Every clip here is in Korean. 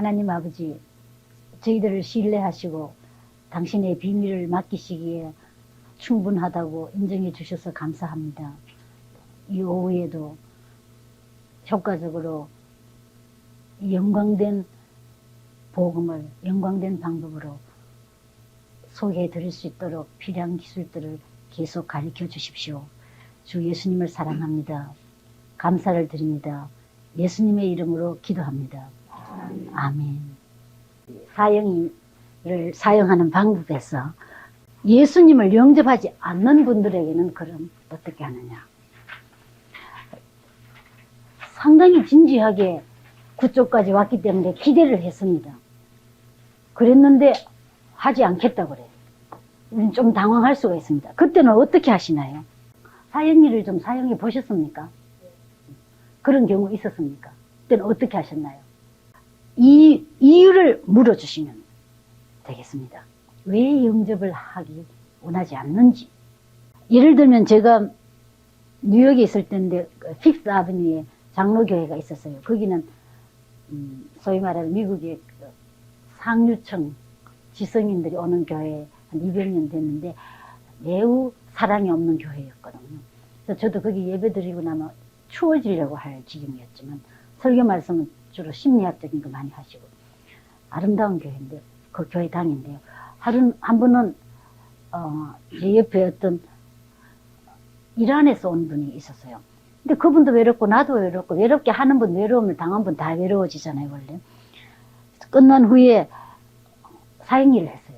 하나님 아버지, 저희들을 신뢰하시고 당신의 비밀을 맡기시기에 충분하다고 인정해 주셔서 감사합니다. 이 오후에도 효과적으로 영광된 복음을 영광된 방법으로 소개해 드릴 수 있도록 필요한 기술들을 계속 가르쳐 주십시오. 주 예수님을 사랑합니다. 감사를 드립니다. 예수님의 이름으로 기도합니다. 아멘. 사형이를 사용하는 방법에서 예수님을 영접하지 않는 분들에게는 그럼 어떻게 하느냐. 상당히 진지하게 그쪽까지 왔기 때문에 기대를 했습니다. 그랬는데 하지 않겠다고 그래요. 좀 당황할 수가 있습니다. 그때는 어떻게 하시나요? 사형리를 좀 사용해 보셨습니까? 그런 경우 있었습니까? 그때는 어떻게 하셨나요? 이유를 물어주시면 되겠습니다. 왜 영접을 하기 원하지 않는지. 예를 들면 제가 뉴욕에 있을 때인데 픽스 아버니에 장로교회가 있었어요. 거기는 소위 말하는 미국의 상류층 지성인들이 오는 교회 한 200년 됐는데 매우 사랑이 없는 교회였거든요. 그래서 저도 거기 예배 드리고 나면 추워지려고 할 지경이었지만 설교 말씀은 주로 심리학적인 거 많이 하시고 아름다운 교회인데 그 교회 다니는데요. 한 번은 제 옆에 어떤 이란에서 온 분이 있었어요. 근데 그분도 외롭고 나도 외롭고 외롭게 하는 분 외로움을 당한 분 다 외로워지잖아요 원래. 끝난 후에 사형리를 했어요.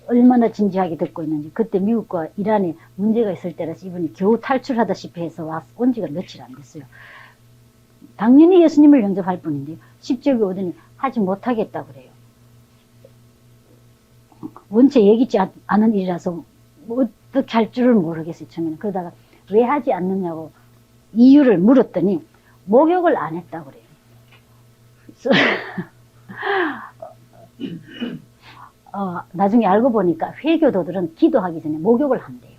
얼마나 진지하게 듣고 있는지. 그때 미국과 이란에 문제가 있을 때라서 이분이 겨우 탈출하다시피 해서 온 지가 며칠 안 됐어요. 당연히 예수님을 영접할 뿐인데요. 십적이 오더니 하지 못하겠다고 그래요. 원체 예기치 않은 일이라서 어떻게 할 줄을 모르겠어요 처음에는. 그러다가 왜 하지 않느냐고 이유를 물었더니 목욕을 안 했다고 그래요. 나중에 알고 보니까 회교도들은 기도하기 전에 목욕을 한대요.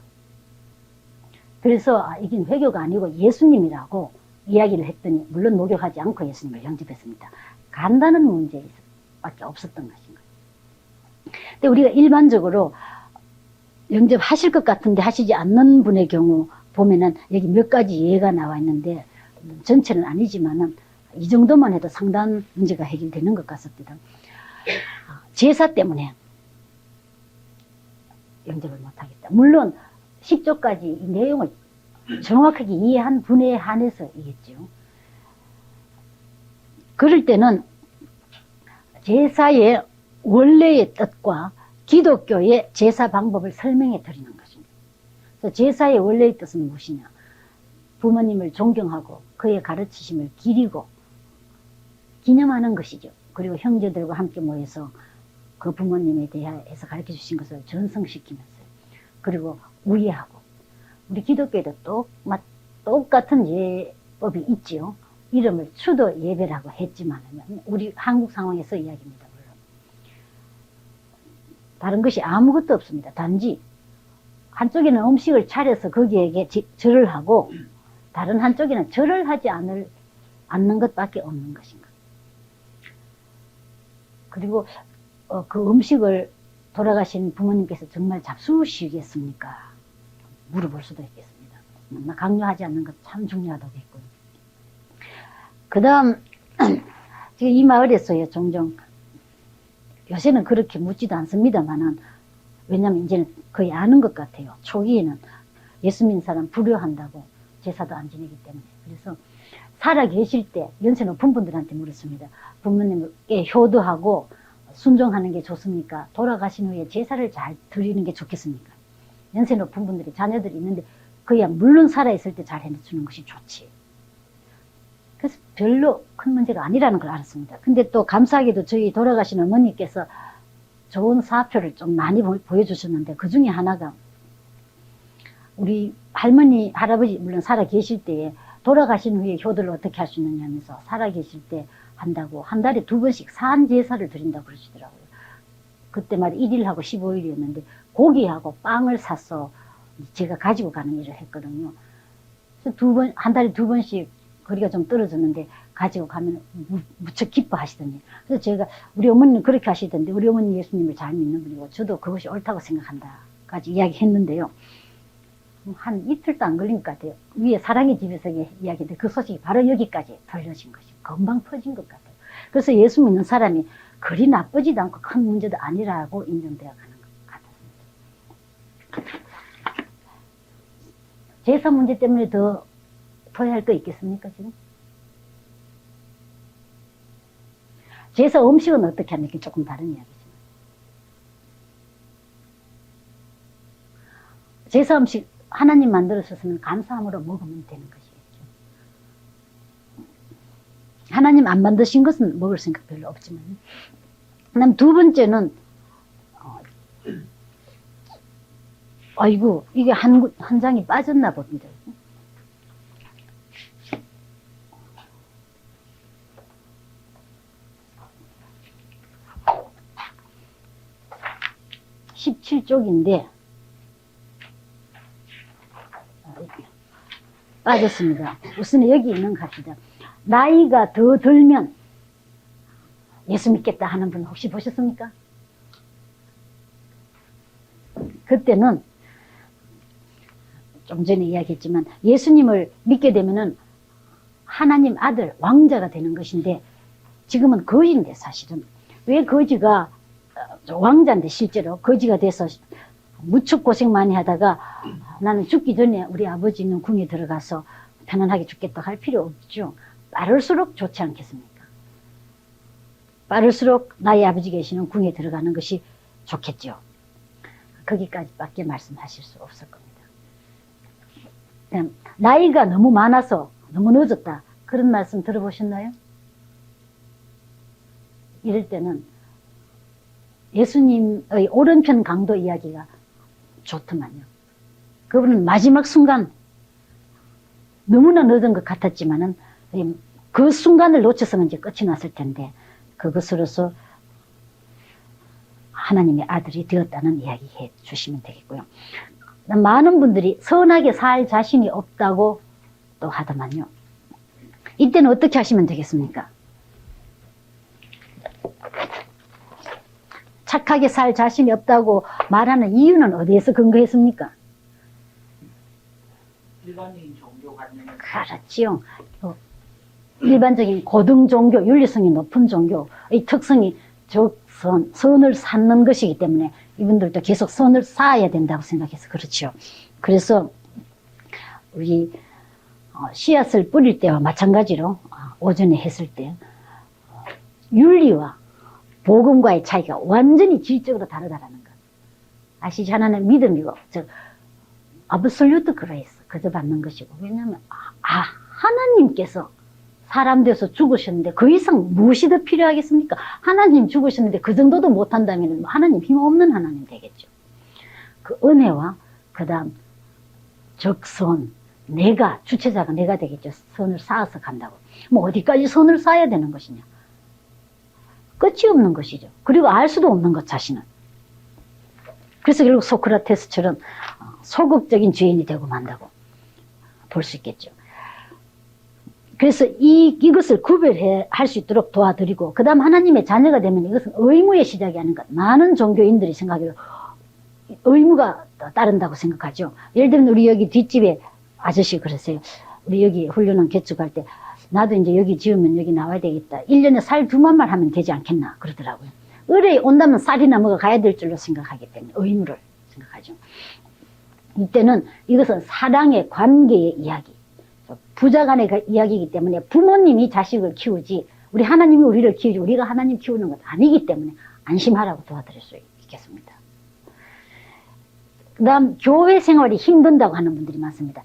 그래서 이긴 회교가 아니고 예수님이라고 이야기를 했더니 물론 목욕하지 않고 예수님을 영접했습니다. 간다는 문제밖에 없었던 것인 거예요. 근데 우리가 일반적으로 영접하실 것 같은데 하시지 않는 분의 경우 보면은 여기 몇 가지 예가 나와 있는데 전체는 아니지만은 이 정도만 해도 상당한 문제가 해결되는 것 같습니다. 제사 때문에 영접을 못하겠다. 물론 10조까지 이 내용을 정확하게 이해한 분에 한해서 이겠죠. 그럴 때는 제사의 원래의 뜻과 기독교의 제사 방법을 설명해 드리는 것입니다. 그래서 제사의 원래의 뜻은 무엇이냐. 부모님을 존경하고 그의 가르치심을 기리고 기념하는 것이죠. 그리고 형제들과 함께 모여서 그 부모님에 대해서 가르쳐 주신 것을 전승시키면서요. 그리고 우애하고. 우리 기독교에도 똑같은 예법이 있지요. 이름을 추도 예배라고 했지만 우리 한국 상황에서 이야기입니다. 물론. 다른 것이 아무것도 없습니다. 단지 한쪽에는 음식을 차려서 거기에게 절을 하고 다른 한쪽에는 절을 하지 않는 것밖에 없는 것인가. 그리고 그 음식을 돌아가신 부모님께서 정말 잡수시겠습니까? 물어볼 수도 있겠습니다. 강요하지 않는 것 참 중요하다고 했고요. 그 다음 지금 이 마을에서요 종종 요새는 그렇게 묻지도 않습니다만은 왜냐하면 이제는 거의 아는 것 같아요. 초기에는 예수 믿는 사람 불효한다고 제사도 안 지내기 때문에. 그래서 살아 계실 때 연세 높은 분들한테 물었습니다. 부모님께 효도하고 순종하는 게 좋습니까? 돌아가신 후에 제사를 잘 드리는 게 좋겠습니까? 연세 높은 분들이 자녀들이 있는데 그냥 물론 살아있을 때 잘 해주는 것이 좋지. 그래서 별로 큰 문제가 아니라는 걸 알았습니다. 근데 또 감사하게도 저희 돌아가신 어머니께서 좋은 사표를 좀 많이 보여주셨는데 그 중에 하나가 우리 할머니, 할아버지 물론 살아 계실 때에 돌아가신 후에 효도를 어떻게 할 수 있느냐 하면서 살아 계실 때 한다고 한 달에 2번씩 산제사를 드린다고 그러시더라고요. 그때 말이 1일하고 15일이었는데 고기하고 빵을 사서 제가 가지고 가는 일을 했거든요. 그래서 한 달에 2번씩 거리가 좀 떨어졌는데 가지고 가면 무척 기뻐하시더니. 그래서 제가 우리 어머니는 그렇게 하시던데 우리 어머니 예수님을 잘 믿는 분이고 저도 그것이 옳다고 생각한다까지 이야기했는데요. 한 이틀도 안 걸린 것 같아요. 위에 사랑의 집에서 이야기인데 그 소식이 바로 여기까지 들려진 것이 금방 퍼진 것 같아요. 그래서 예수 믿는 사람이 그리 나쁘지도 않고 큰 문제도 아니라고 인정되어 가는 것 같았습니다. 제사 문제 때문에 더 토해할 거 있겠습니까 지금? 제사 음식은 어떻게 합니까? 조금 다른 이야기지만 제사 음식 하나님 만들어주셨으면 감사함으로 먹으면 되는 것이겠죠. 하나님 안 만드신 것은 먹을 생각 별로 없지만. 그다음 두 번째는 아이고 이게 한 장이 빠졌나 봅니다. 17쪽인데 빠졌습니다. 우선 여기 있는 갑시다. 나이가 더 들면 예수 믿겠다 하는 분 혹시 보셨습니까? 그때는 좀 전에 이야기했지만 예수님을 믿게 되면은 하나님 아들 왕자가 되는 것인데 지금은 거지인데 사실은 왜 거지가 왕자인데 실제로 거지가 돼서 무척 고생 많이 하다가 나는 죽기 전에 우리 아버지 있는 궁에 들어가서 편안하게 죽겠다 할 필요 없죠. 빠를수록 좋지 않겠습니까? 빠를수록 나의 아버지 계시는 궁에 들어가는 것이 좋겠죠. 거기까지밖에 말씀하실 수 없을 겁니다. 나이가 너무 많아서 너무 늦었다. 그런 말씀 들어보셨나요? 이럴 때는 예수님의 오른편 강도 이야기가 좋더만요. 그분은 마지막 순간 너무나 늦은 것 같았지만은 그 순간을 놓쳤으면 이제 끝이 났을 텐데 그것으로서 하나님의 아들이 되었다는 이야기 해 주시면 되겠고요. 많은 분들이 선하게 살 자신이 없다고 또 하더만요. 이때는 어떻게 하시면 되겠습니까? 착하게 살 자신이 없다고 말하는 이유는 어디에서 근거했습니까? 일반적인 종교 관념. 그렇지요. 일반적인 고등 종교, 윤리성이 높은 종교의 특성이 적선, 선을 쌓는 것이기 때문에 이분들도 계속 선을 쌓아야 된다고 생각해서 그렇죠. 그래서 우리 씨앗을 뿌릴 때와 마찬가지로 오전에 했을 때 윤리와 복음과의 차이가 완전히 질적으로 다르다라는 것. 아시죠? 하나는 믿음이고, 즉 아브솔루트 그레이스, 그저 받는 것이고. 왜냐하면 하나님께서 사람 되어서 죽으셨는데 그 이상 무엇이 더 필요하겠습니까? 하나님 죽으셨는데 그 정도도 못한다면 하나님 힘없는 하나님 되겠죠. 그 은혜와 그 다음 적선, 내가, 주체자가 내가 되겠죠. 선을 쌓아서 간다고. 뭐 어디까지 선을 쌓아야 되는 것이냐. 끝이 없는 것이죠. 그리고 알 수도 없는 것 자신은. 그래서 결국 소크라테스처럼 소극적인 죄인이 되고 만다고 볼 수 있겠죠. 그래서 이것을 구별할 수 있도록 도와드리고 그 다음 하나님의 자녀가 되면 이것은 의무의 시작이 아닌가. 많은 종교인들이 생각해도 의무가 따른다고 생각하죠. 예를 들면 우리 여기 뒷집에 아저씨 그러세요. 우리 여기 훈련원 개축할 때 나도 이제 여기 지으면 여기 나와야 되겠다. 1년에 살 2만 말 하면 되지 않겠나 그러더라고요. 의뢰 온다면 쌀이나 뭐가 가야 될 줄로 생각하기 때문에 의무를 생각하죠. 이때는 이것은 사랑의 관계의 이야기, 부자 간의 이야기이기 때문에 부모님이 자식을 키우지 우리 하나님이 우리를 키우지 우리가 하나님 키우는 것 아니기 때문에 안심하라고 도와드릴 수 있겠습니다. 그 다음 교회 생활이 힘든다고 하는 분들이 많습니다.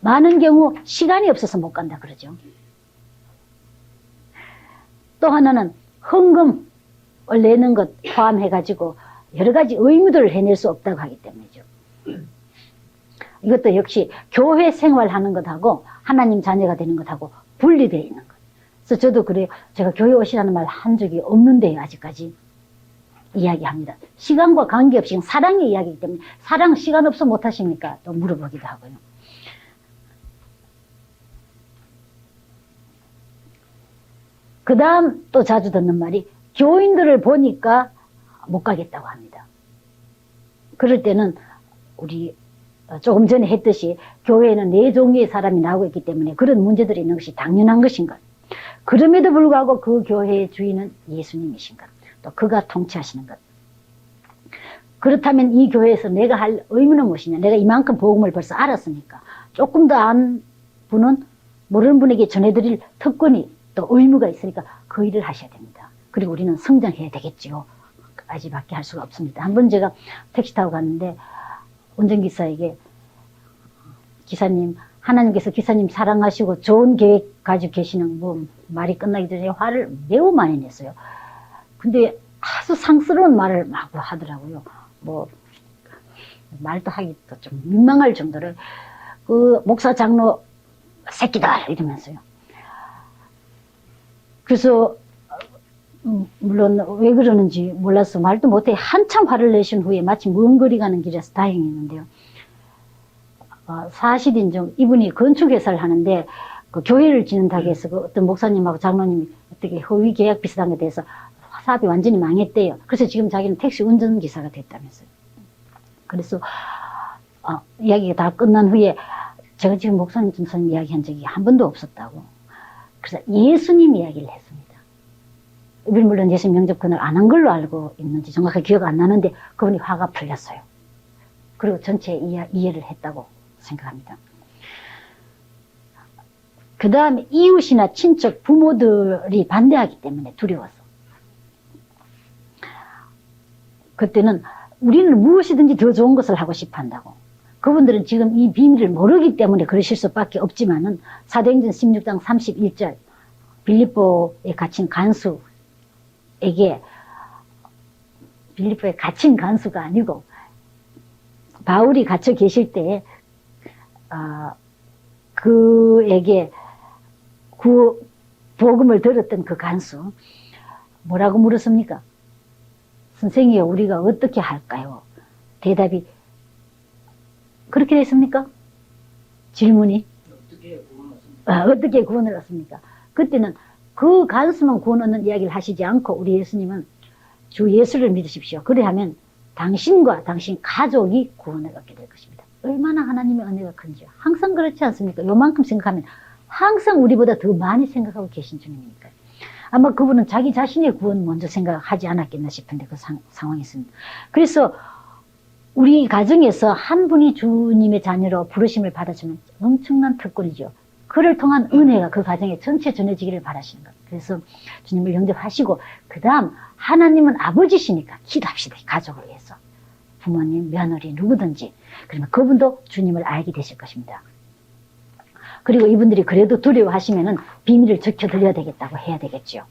많은 경우 시간이 없어서 못 간다 그러죠. 또 하나는 헌금을 내는 것 포함해가지고 여러 가지 의무들을 해낼 수 없다고 하기 때문이죠. 이것도 역시 교회 생활하는 것하고 하나님 자녀가 되는 것하고 분리되어 있는 것. 그래서 저도 그래요. 제가 교회 오시라는 말 한 적이 없는데요. 아직까지 이야기합니다. 시간과 관계없이 사랑의 이야기이기 때문에 사랑 시간 없어 못하십니까? 또 물어보기도 하고요. 그 다음 또 자주 듣는 말이 교인들을 보니까 못 가겠다고 합니다. 그럴 때는 우리 조금 전에 했듯이 교회에는 네 종류의 사람이 나오고 있기 때문에 그런 문제들이 있는 것이 당연한 것인가. 그럼에도 불구하고 그 교회의 주인은 예수님이신가. 또 그가 통치하시는 것. 그렇다면 이 교회에서 내가 할 의무는 무엇이냐. 내가 이만큼 복음을 벌써 알았으니까 조금 더 안 분은 모르는 분에게 전해드릴 특권이 또 의무가 있으니까 그 일을 하셔야 됩니다. 그리고 우리는 성장해야 되겠지요. 까지밖에 할 수가 없습니다. 한번 제가 택시 타고 갔는데 운전기사에게 기사님, 하나님께서 기사님 사랑하시고 좋은 계획 가지고 계시는 뭐 말이 끝나기 전에 화를 매우 많이 냈어요. 근데 아주 상스러운 말을 막 하더라고요. 뭐 말도 하기도 좀 민망할 정도로 그 목사 장로 새끼들 이러면서요. 그래서 물론 왜 그러는지 몰라서 말도 못해 한참 화를 내신 후에 마치 먼 거리 가는 길에서 다행했는데요. 사실인 좀 이분이 건축회사를 하는데 그 교회를 짓는다고 해서 그 어떤 목사님하고 장로님이 어떻게 허위 계약 비슷한 것에 대해서 사업이 완전히 망했대요. 그래서 지금 자기는 택시 운전기사가 됐다면서요. 그래서 이야기가 다 끝난 후에 제가 지금 목사님 전사님 이야기한 적이 한 번도 없었다고. 그래서 예수님 이야기를 했습니다. 이분 물론 예수님 영접 그날 안 한 걸로 알고 있는지 정확하게 기억 안 나는데 그분이 화가 풀렸어요. 그리고 전체 이해를 했다고 생각합니다. 그 다음에 이웃이나 친척, 부모들이 반대하기 때문에 두려워서. 그때는 우리는 무엇이든지 더 좋은 것을 하고 싶어 한다고. 그분들은 지금 이 비밀을 모르기 때문에 그러실 수밖에 없지만은 사도행전 16장 31절 빌립보에 갇힌 간수에게 빌립보에 갇힌 간수가 아니고 바울이 갇혀 계실 때 그에게 복음을 들었던 그 간수 뭐라고 물었습니까? 선생이요, 우리가 어떻게 할까요? 대답이 그렇게 됐습니까? 질문이 어떻게 구원을 얻습니까? 그때는 그 간수만 구원 얻는 이야기를 하시지 않고 우리 예수님은 주 예수를 믿으십시오. 그래야면 당신과 당신 가족이 구원을 얻게 될 것입니다. 얼마나 하나님의 은혜가 큰지요. 항상 그렇지 않습니까? 요만큼 생각하면 항상 우리보다 더 많이 생각하고 계신 주님이니까요. 아마 그분은 자기 자신의 구원 먼저 생각하지 않았겠나 싶은데 그 상황이었습니다. 그래서 우리 가정에서 한 분이 주님의 자녀로 부르심을 받아주면 엄청난 특권이죠. 그를 통한 은혜가 그 가정에 전체 전해지기를 바라시는 것. 그래서 주님을 영접하시고 그 다음 하나님은 아버지시니까 기도합시다. 가족을 위해서. 부모님, 며느리 누구든지. 그러면 그분도 주님을 알게 되실 것입니다. 그리고 이분들이 그래도 두려워하시면은 비밀을 지켜드려야 되겠다고 해야 되겠죠.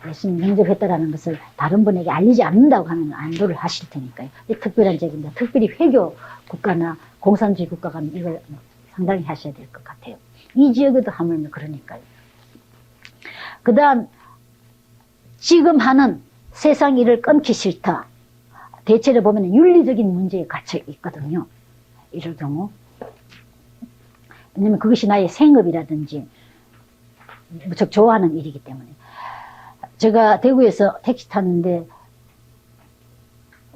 예수님 영접했다라는 것을 다른 분에게 알리지 않는다고 하면 안도를 하실 테니까요. 특별한 적입니다. 특별히 회교 국가나 공산주의 국가가 이걸 상당히 하셔야 될 것 같아요. 이 지역에도 하물며 그러니까요. 그 다음 지금 하는 세상 일을 끊기 싫다. 대체로 보면 윤리적인 문제에 갇혀 있거든요. 이럴 경우 왜냐면 그것이 나의 생업이라든지 무척 좋아하는 일이기 때문에. 제가 대구에서 택시 탔는데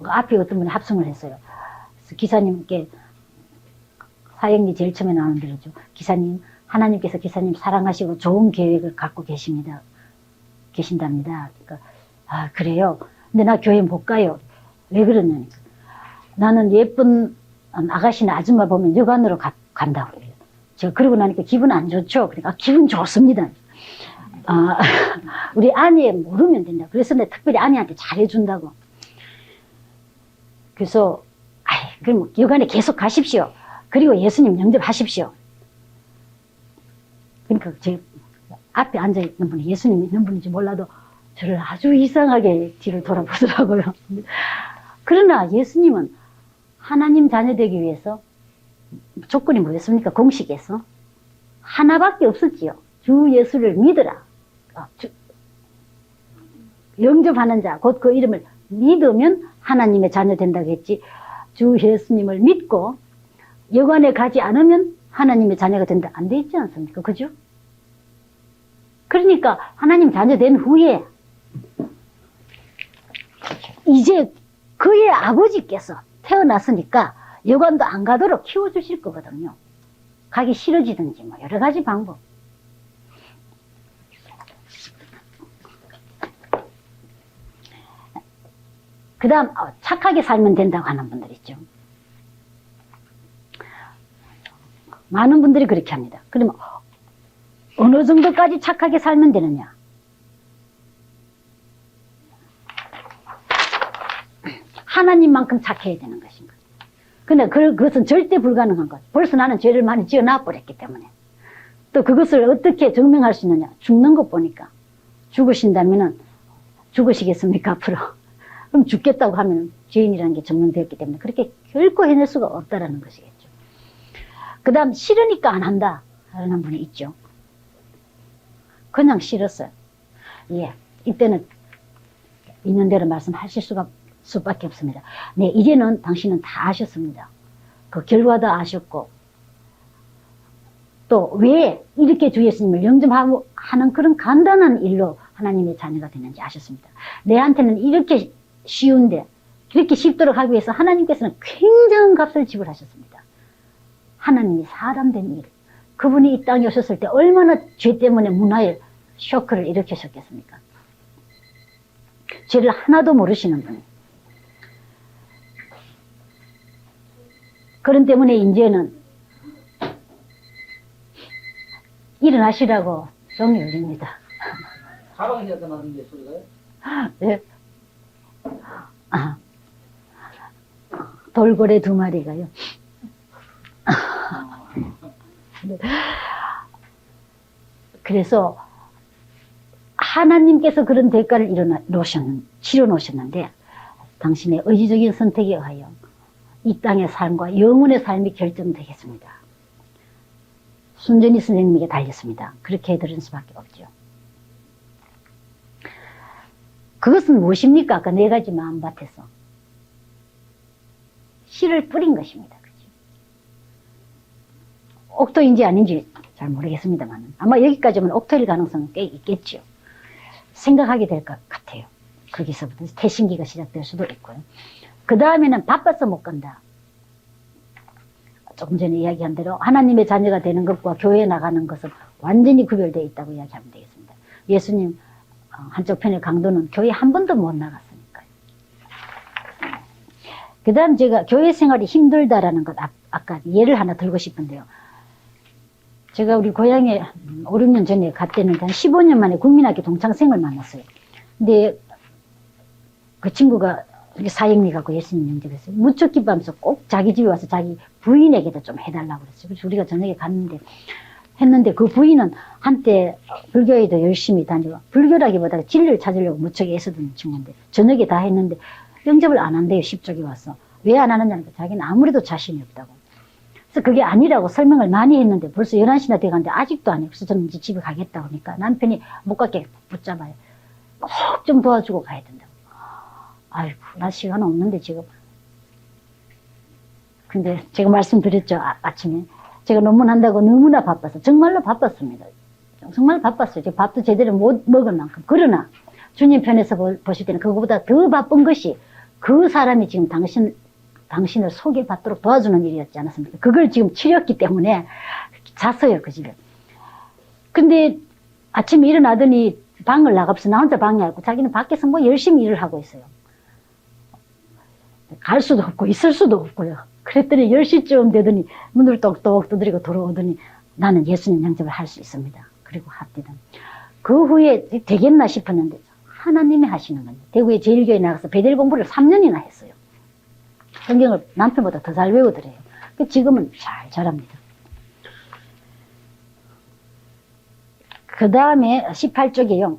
앞에 어떤 분이 합성을 했어요. 그래서 기사님께 사역리 제일 처음에 나오는 대로죠. 기사님, 하나님께서 기사님 사랑하시고 좋은 계획을 갖고 계신답니다. 그러니까 아 그래요? 근데 나 교회 못 가요. 왜 그러냐니까. 나는 예쁜 아가씨나 아줌마 보면 여관으로 간다고 그래요. 제가 그러고 나니까 기분 안 좋죠. 그러니까 기분 좋습니다. 우리 아내 모르면 된다. 그래서 내가 특별히 아내한테 잘해준다고. 그래서 그럼 여관에 계속 가십시오. 그리고 예수님 영접하십시오. 그러니까 제 앞에 앉아있는 분이 예수님 있는 분인지 몰라도 저를 아주 이상하게 뒤를 돌아보더라고요. 그러나 예수님은 하나님 자녀 되기 위해서 조건이 뭐였습니까? 공식에서 하나밖에 없었지요. 주 예수를 믿으라. 영접하는 자, 곧 그 이름을 믿으면 하나님의 자녀 된다고 했지. 주 예수님을 믿고 여관에 가지 않으면 하나님의 자녀가 된다. 안 돼 있지 않습니까? 그죠? 그러니까 하나님 자녀 된 후에 이제 그의 아버지께서 태어났으니까 여관도 안 가도록 키워주실 거거든요. 가기 싫어지든지 뭐 여러 가지 방법. 그 다음 착하게 살면 된다고 하는 분들 있죠. 많은 분들이 그렇게 합니다. 그러면 어느 정도까지 착하게 살면 되느냐? 하나님만큼 착해야 되는 것인가? 근데 그것은 절대 불가능한 것. 벌써 나는 죄를 많이 지어놔버렸기 때문에. 또 그것을 어떻게 증명할 수 있느냐? 죽는 것 보니까. 죽으신다면은 죽으시겠습니까, 앞으로? 그럼 죽겠다고 하면 죄인이라는 게 증명되었기 때문에 그렇게 결코 해낼 수가 없다라는 것이겠죠. 그 다음 싫으니까 안 한다 하는 분이 있죠. 그냥 싫었어요. 예, 이때는 있는 대로 말씀하실 수밖에 없습니다. 네, 이제는 당신은 다 아셨습니다. 그 결과도 아셨고 또 왜 이렇게 주 예수님을 영접하는 그런 간단한 일로 하나님의 자녀가 되는지 아셨습니다. 내한테는 이렇게 쉬운데 이렇게 쉽도록 하기 위해서 하나님께서는 굉장한 값을 지불하셨습니다. 하나님이 사람 된 일, 그분이 이 땅에 오셨을 때 얼마나 죄 때문에 문화에 쇼크를 일으키셨겠습니까? 죄를 하나도 모르시는 분이. 그런 때문에 이제는 일어나시라고 종이 울립니다. 가방에서 나는 게 소리가요? 네. 돌고래 2마리가요. 그래서 하나님께서 그런 대가를 치러 놓으셨는데 당신의 의지적인 선택에 의하여 이 땅의 삶과 영혼의 삶이 결정되겠습니다. 순전히 선생님에게 달렸습니다. 그렇게 해드릴 수밖에 없죠. 그것은 무엇입니까? 아까 4가지 마음밭에서 씨를 뿌린 것입니다. 그렇죠? 옥토인지 아닌지 잘 모르겠습니다만 아마 여기까지 오면 옥토일 가능성은 꽤 있겠죠. 생각하게 될 것 같아요. 거기서부터 태신기가 시작될 수도 있고요. 그 다음에는 바빠서 못 간다. 조금 전에 이야기한 대로 하나님의 자녀가 되는 것과 교회에 나가는 것은 완전히 구별되어 있다고 이야기하면 되겠습니다. 예수님 한쪽 편의 강도는 교회 한 번도 못 나갔으니까요. 그 다음 제가 교회 생활이 힘들다라는 것 아까 예를 하나 들고 싶은데요. 제가 우리 고향에 5, 6년 전에 갔더니 한 15년 만에 국민학교 동창생을 만났어요. 근데 그 친구가 사형리 갖고 예수님 영접했어요. 무척 기뻐하면서 꼭 자기 집에 와서 자기 부인에게도 좀 해달라고 그랬어요. 그래서 우리가 저녁에 했는데 그 부인은 한때 불교에도 열심히 다니고 불교라기보다 진리를 찾으려고 무척 애쓰던 친구인데 저녁에 다 했는데 영접을 안 한대요. 10쪽에 와서. 왜 안 하느냐니까 자기는 아무래도 자신이 없다고. 그래서 그게 아니라고 설명을 많이 했는데 벌써 11시나 돼가는데 아직도 안 해요. 그래서 저는 이제 집에 가겠다고 하니까 남편이 못 가게 붙잡아요. 꼭 좀 도와주고 가야 된다고. 아이고, 나 시간 없는데 지금. 근데 제가 말씀드렸죠. 아침에. 제가 논문한다고 너무나 바빠서. 정말로 바빴습니다. 정말 바빴어요. 제가 밥도 제대로 못 먹을 만큼. 그러나 주님 편에서 보실 때는 그거보다 더 바쁜 것이 그 사람이 지금 당신을 소개받도록 도와주는 일이었지 않았습니까? 그걸 지금 치렀기 때문에 잤어요, 그 집에. 근데 아침에 일어나더니 방을 나가서 나 혼자 방에 있고 자기는 밖에서 뭐 열심히 일을 하고 있어요. 갈 수도 없고 있을 수도 없고요. 그랬더니 10시쯤 되더니 문을 똑똑 두드리고 들어오더니 나는 예수님 영접을 할 수 있습니다. 그리고 합니다. 그 후에 되겠나 싶었는데 하나님이 하시는 겁니다. 대구에 제일교회 나가서 베델 공부를 3년이나 했어요. 성경을 남편보다 더 잘 외우더래요. 지금은 잘 잘합니다. 그 다음에 18쪽에요.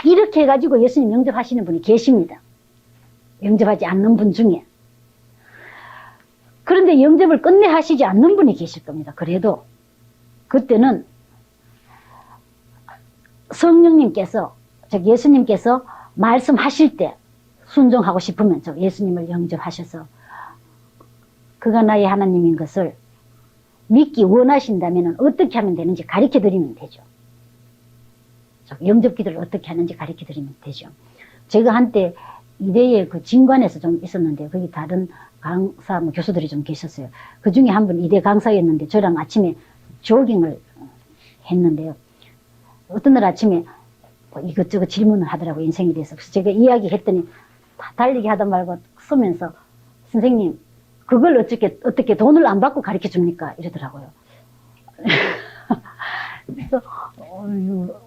이렇게 해가지고 예수님 영접하시는 분이 계십니다. 영접하지 않는 분 중에. 그런데 영접을 끝내 하시지 않는 분이 계실 겁니다. 그래도 그때는 성령님께서, 즉 예수님께서 말씀하실 때 순종하고 싶으면 즉 예수님을 영접하셔서 그가 나의 하나님인 것을 믿기 원하신다면 어떻게 하면 되는지 가르쳐 드리면 되죠. 영접 기도를 어떻게 하는지 가르쳐 드리면 되죠. 제가 한때 이대에 그 진관에서 좀 있었는데 거기 다른 강사 교수들이 좀 계셨어요. 그 중에 한 분 이대 강사였는데 저랑 아침에 조깅을 했는데요. 어떤 날 아침에 뭐 이것저것 질문을 하더라고요. 인생에 대해서. 그래서 제가 이야기했더니 다 달리기 하다 말고 쓰면서 선생님 그걸 어떻게 돈을 안 받고 가르쳐 줍니까? 이러더라고요. 그래서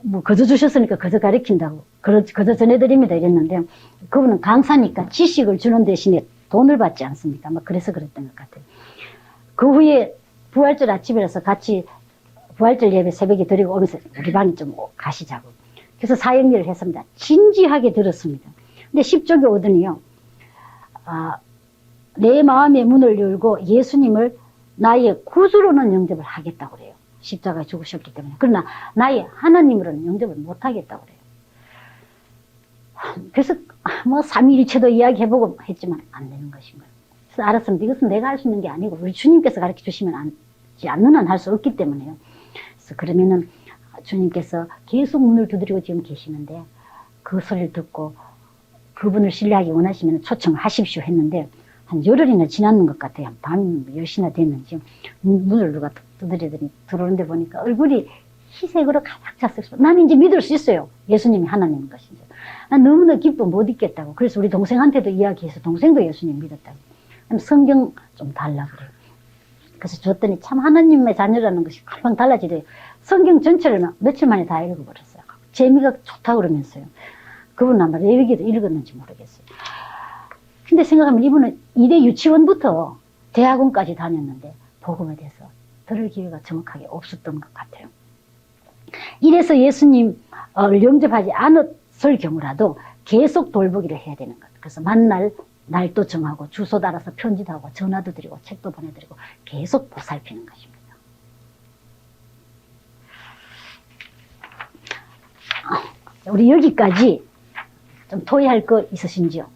뭐 거저 주셨으니까 거저 가르친다고 거저 전해드립니다 이랬는데 그분은 강사니까 지식을 주는 대신에 돈을 받지 않습니까? 막 그래서 그랬던 것 같아요. 그 후에 부활절 아침이라서 같이 부활절 예배 새벽에 드리고 오면서 우리 방에 좀 가시자고. 그래서 사역일을 했습니다. 진지하게 들었습니다. 근데 10쪽에 오더니요. 내 마음의 문을 열고 예수님을 나의 구주로는 영접을 하겠다고 그래요. 십자가에 죽으셨기 때문에. 그러나 나의 하나님으로는 영접을 못하겠다고 그래요. 그래서 뭐 삼위일체도 이야기해보고 했지만 안 되는 것인 거예요. 그래서 알았습니다. 이것은 내가 할 수 있는 게 아니고 우리 주님께서 가르쳐 주시면 않는 한 할 수 없기 때문에요. 그래서 그러면은 주님께서 계속 문을 두드리고 지금 계시는데 그 소리를 듣고 그분을 신뢰하기 원하시면 초청을 하십시오 했는데 한 열흘이나 지났는 것 같아요. 밤 10시나 됐는지 문을 누가 두드리더니 들어오는데 보니까 얼굴이 희색으로 가득 찼어요. 나는 이제 믿을 수 있어요. 예수님이 하나님인 것인지. 난 너무나 기뻐 못 있겠다고. 그래서 우리 동생한테도 이야기해서 동생도 예수님 믿었다고. 성경 좀 달라고 그래요. 그래서 줬더니 참 하나님의 자녀라는 것이 금방 달라지대요. 성경 전체를 며칠 만에 다 읽어버렸어요. 재미가 좋다고 그러면서요. 그분은 아마 레위기도 읽었는지 모르겠어요. 근데 생각하면 이분은 이대 유치원부터 대학원까지 다녔는데 복음에 대해서 들을 기회가 정확하게 없었던 것 같아요. 이래서 예수님을 영접하지 않았을 경우라도 계속 돌보기를 해야 되는 것. 그래서 만날 날도 정하고 주소 따라서 편지도 하고 전화도 드리고 책도 보내드리고 계속 보살피는 것입니다. 우리 여기까지 좀 토의할 거 있으신지요?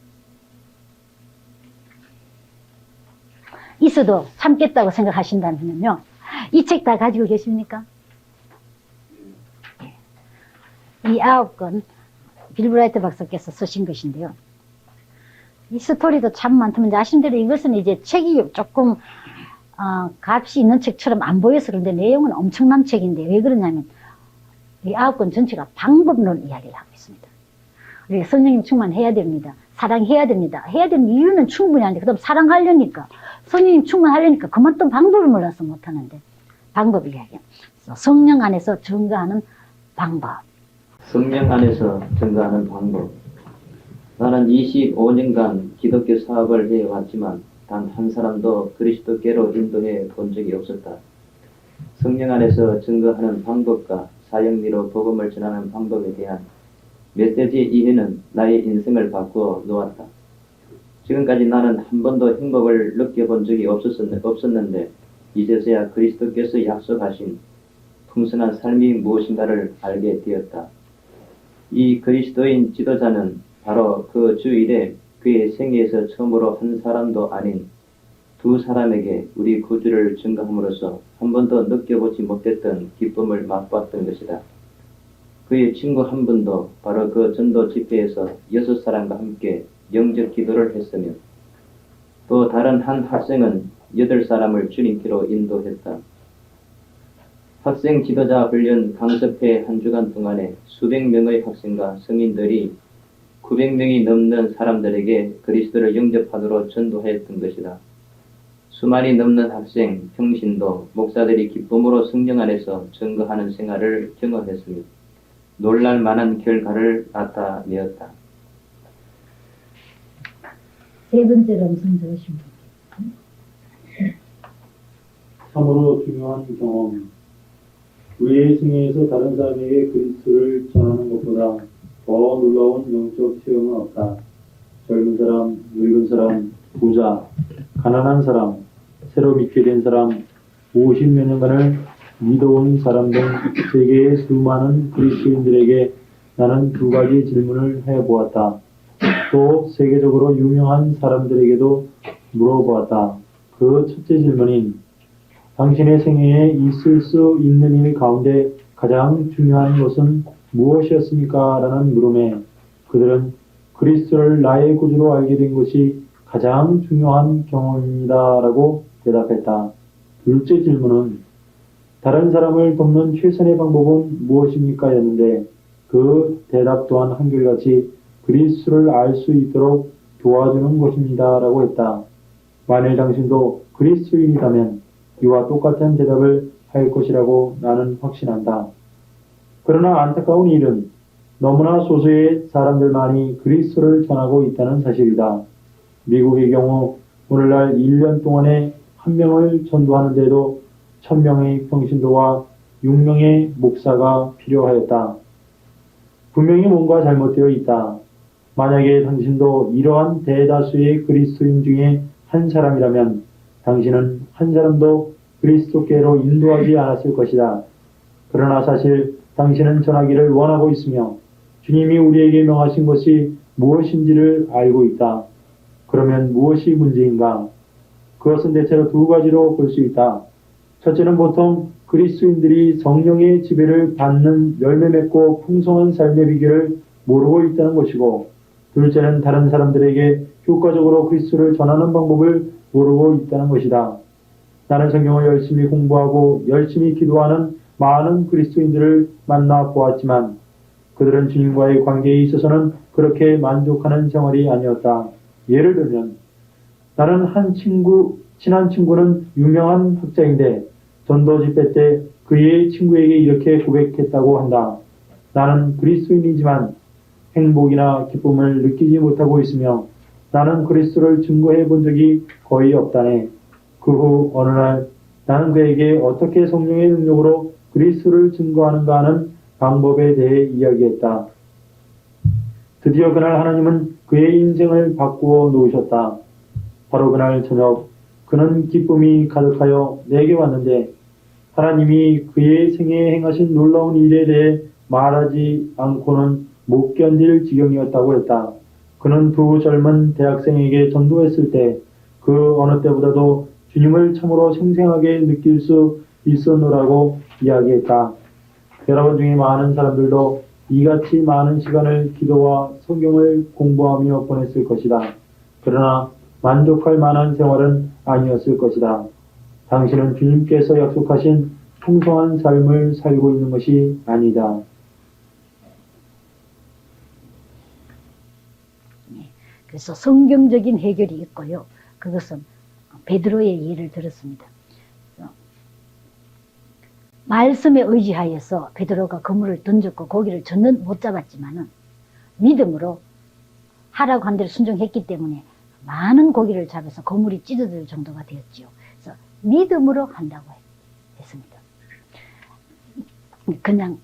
있어도 참겠다고 생각하신다면요. 이 책 다 가지고 계십니까? 이 9권 빌 브라이트 박사께서 쓰신 것인데요. 이 스토리도 참 많다면 아시는 대로 이것은 이제 책이 조금 값이 있는 책처럼 안 보여서 그런데 내용은 엄청난 책인데 왜 그러냐면 이 9권 전체가 방법론 이야기를 하고 있습니다. 우리가 성령님 충만해야 됩니다. 사랑해야 됩니다. 해야 되는 이유는 충분히 하는데 그다음 사랑하려니까 성령님 충만하려니까 그만 또 방법을 몰라서 못하는데 방법 이야기. 성령 안에서 증거하는 방법. 성령 안에서 증거하는 방법. 나는 25년간 기독교 사업을 해왔지만 단 한 사람도 그리스도께로 인도해 본 적이 없었다. 성령 안에서 증거하는 방법과 사역리로 복음을 전하는 방법에 대한 메시지 이해는 나의 인생을 바꾸어 놓았다. 지금까지 나는 한 번도 행복을 느껴본 적이 없었는데 이제서야 그리스도께서 약속하신 풍성한 삶이 무엇인가를 알게 되었다. 이 그리스도인 지도자는 바로 그 주일에 그의 생애에서 처음으로 한 사람도 아닌 두 사람에게 우리 구주를 증거함으로써 한 번도 느껴보지 못했던 기쁨을 맛봤던 것이다. 그의 친구 한 분도 바로 그 전도 집회에서 6사람과 함께 영접 기도를 했으며 또 다른 한 학생은 8사람을 주님께로 인도했다. 학생 지도자 훈련 강습회 한 주간 동안에 수백 명의 학생과 성인들이 900명이 넘는 사람들에게 그리스도를 영접하도록 전도했던 것이다. 수만이 넘는 학생, 평신도, 목사들이 기쁨으로 성령 안에서 증거하는 생활을 경험했으며 놀랄 만한 결과를 나타내었다. 세 번째로 음성 들으신 분. 참으로 중요한 경험. 우리의 생애에서 다른 사람에게 그리스도를 전하는 것보다 더 놀라운 영적 체험은 없다. 젊은 사람, 늙은 사람, 부자, 가난한 사람, 새로 믿게 된 사람, 50몇 년간을 믿어온 사람 등 세계의 수많은 그리스도인들에게 나는 두 가지 질문을 해보았다. 또 세계적으로 유명한 사람들에게도 물어보았다. 그 첫째 질문인 당신의 생애에 있을 수 있는 일 가운데 가장 중요한 것은 무엇이었습니까? 라는 물음에 그들은 그리스도를 나의 구주로 알게 된 것이 가장 중요한 경험입니다. 라고 대답했다. 둘째 질문은 다른 사람을 돕는 최선의 방법은 무엇입니까? 였는데 그 대답 또한 한결같이 그리스도를 알 수 있도록 도와주는 것입니다. 라고 했다. 만일 당신도 그리스도인이라면 이와 똑같은 대답을 할 것이라고 나는 확신한다. 그러나 안타까운 일은 너무나 소수의 사람들만이 그리스도를 전하고 있다는 사실이다. 미국의 경우 오늘날 1년 동안에 1명을 전도하는데도 1000명의 평신도와 6명의 목사가 필요하였다. 분명히 뭔가 잘못되어 있다. 만약에 당신도 이러한 대다수의 그리스도인 중에 한 사람이라면 당신은 한 사람도 그리스도께로 인도하지 않았을 것이다. 그러나 사실 당신은 전하기를 원하고 있으며 주님이 우리에게 명하신 것이 무엇인지를 알고 있다. 그러면 무엇이 문제인가? 그것은 대체로 두 가지로 볼 수 있다. 첫째는 보통 그리스도인들이 성령의 지배를 받는 열매 맺고 풍성한 삶의 비결을 모르고 있다는 것이고, 둘째는 다른 사람들에게 효과적으로 그리스도를 전하는 방법을 모르고 있다는 것이다. 나는 성경을 열심히 공부하고 열심히 기도하는 많은 그리스도인들을 만나 보았지만 그들은 주님과의 관계에 있어서는 그렇게 만족하는 생활이 아니었다. 예를 들면 나는 친한 친구는 유명한 학자인데 전도 집회 때 그의 친구에게 이렇게 고백했다고 한다. 나는 그리스도인이지만 행복이나 기쁨을 느끼지 못하고 있으며 나는 그리스도를 증거해 본 적이 거의 없다네. 그 후 어느 날 나는 그에게 어떻게 성령의 능력으로 그리스도를 증거하는가 하는 방법에 대해 이야기했다. 드디어 그날 하나님은 그의 인생을 바꾸어 놓으셨다. 바로 그날 저녁 그는 기쁨이 가득하여 내게 왔는데 하나님이 그의 생애에 행하신 놀라운 일에 대해 말하지 않고는 못 견딜 지경이었다고 했다. 그는 두 젊은 대학생에게 전도했을 때 그 어느 때보다도 주님을 참으로 생생하게 느낄 수 있었노라고 이야기했다. 여러분 중에 많은 사람들도 이같이 많은 시간을 기도와 성경을 공부하며 보냈을 것이다. 그러나 만족할 만한 생활은 아니었을 것이다. 당신은 주님께서 약속하신 풍성한 삶을 살고 있는 것이 아니다. 그래서 성경적인 해결이 있고요. 그것은 베드로의 예를 들었습니다. 말씀에 의지하여서 베드로가 그물을 던졌고 고기를 저는 못 잡았지만은 믿음으로 하라고 한 대로 순종했기 때문에 많은 고기를 잡아서 그물이 찢어질 정도가 되었지요. 그래서 믿음으로 한다고 했습니다. 그냥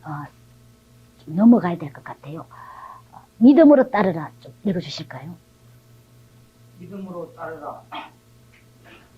좀 넘어가야 될 것 같아요. 믿음으로 따르라 좀 읽어주실까요? 믿음으로 따르라.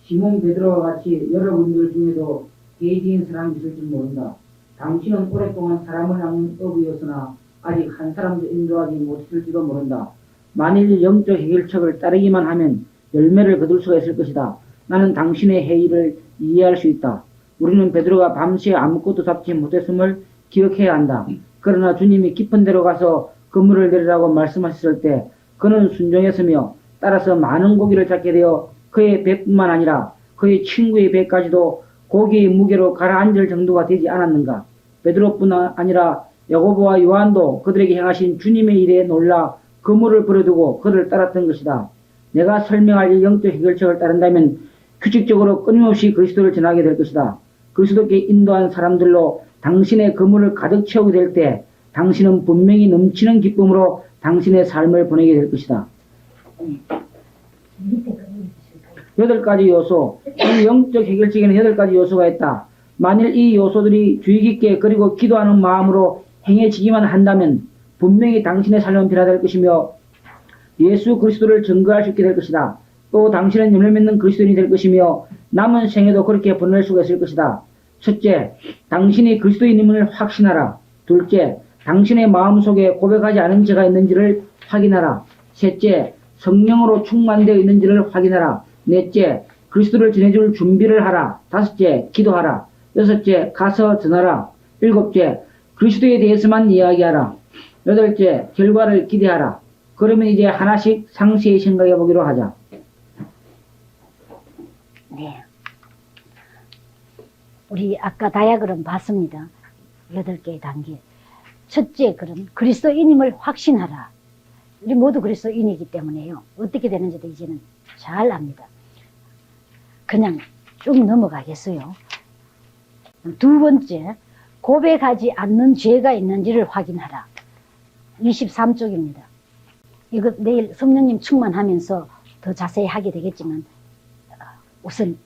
시몬 베드로와 같이 여러분들 중에도 계지인 사람이 있을 줄 모른다. 당신은 오랫동안 사람을 낚는 어부였으나 아직 한 사람도 인도하지 못했을지도 모른다. 만일 영적 해결책을 따르기만 하면 열매를 거둘 수가 있을 것이다. 나는 당신의 회의를 이해할 수 있다. 우리는 베드로가 밤새 아무것도 잡지 못했음을 기억해야 한다. 그러나 주님이 깊은 데로 가서 그물을 내리라고 말씀하셨을 때 그는 순종했으며 따라서 많은 고기를 잡게 되어 그의 배뿐만 아니라 그의 친구의 배까지도 고기의 무게로 가라앉을 정도가 되지 않았는가. 베드로뿐 아니라 야고보와 요한도 그들에게 행하신 주님의 일에 놀라 그물을 버려두고 그를 따랐던 것이다. 내가 설명할 이 영적 해결책을 따른다면 규칙적으로 끊임없이 그리스도를 전하게 될 것이다. 그리스도께 인도한 사람들로 당신의 그물을 가득 채우게 될 때 당신은 분명히 넘치는 기쁨으로 당신의 삶을 보내게 될 것이다. 8가지 요소, 이 영적 해결책에는 8가지 요소가 있다. 만일 이 요소들이 주의 깊게 그리고 기도하는 마음으로 행해지기만 한다면 분명히 당신의 삶은 변화될 것이며 예수 그리스도를 증거할 수 있게 될 것이다. 또 당신은 열매 맺는 그리스도인이 될 것이며 남은 생에도 그렇게 보낼 수가 있을 것이다. 첫째, 당신이 그리스도인임을 확신하라. 둘째, 당신의 마음속에 고백하지 않은 죄가 있는지를 확인하라. 셋째, 성령으로 충만되어 있는지를 확인하라. 넷째, 그리스도를 전해줄 준비를 하라. 다섯째, 기도하라. 여섯째, 가서 전하라. 일곱째, 그리스도에 대해서만 이야기하라. 여덟째, 결과를 기대하라. 그러면 이제 하나씩 상세히 생각해 보기로 하자. 네. 우리 아까 다이아그램 봤습니다. 8개의 단계. 첫째 글은 그리스도인임을 확신하라. 우리 모두 그리스도인이기 때문에요. 어떻게 되는지도 이제는 잘 압니다. 그냥 쭉 넘어가겠어요. 두 번째, 고백하지 않는 죄가 있는지를 확인하라. 23쪽입니다. 이거 내일 성령님 충만하면서 더 자세히 하게 되겠지만 우선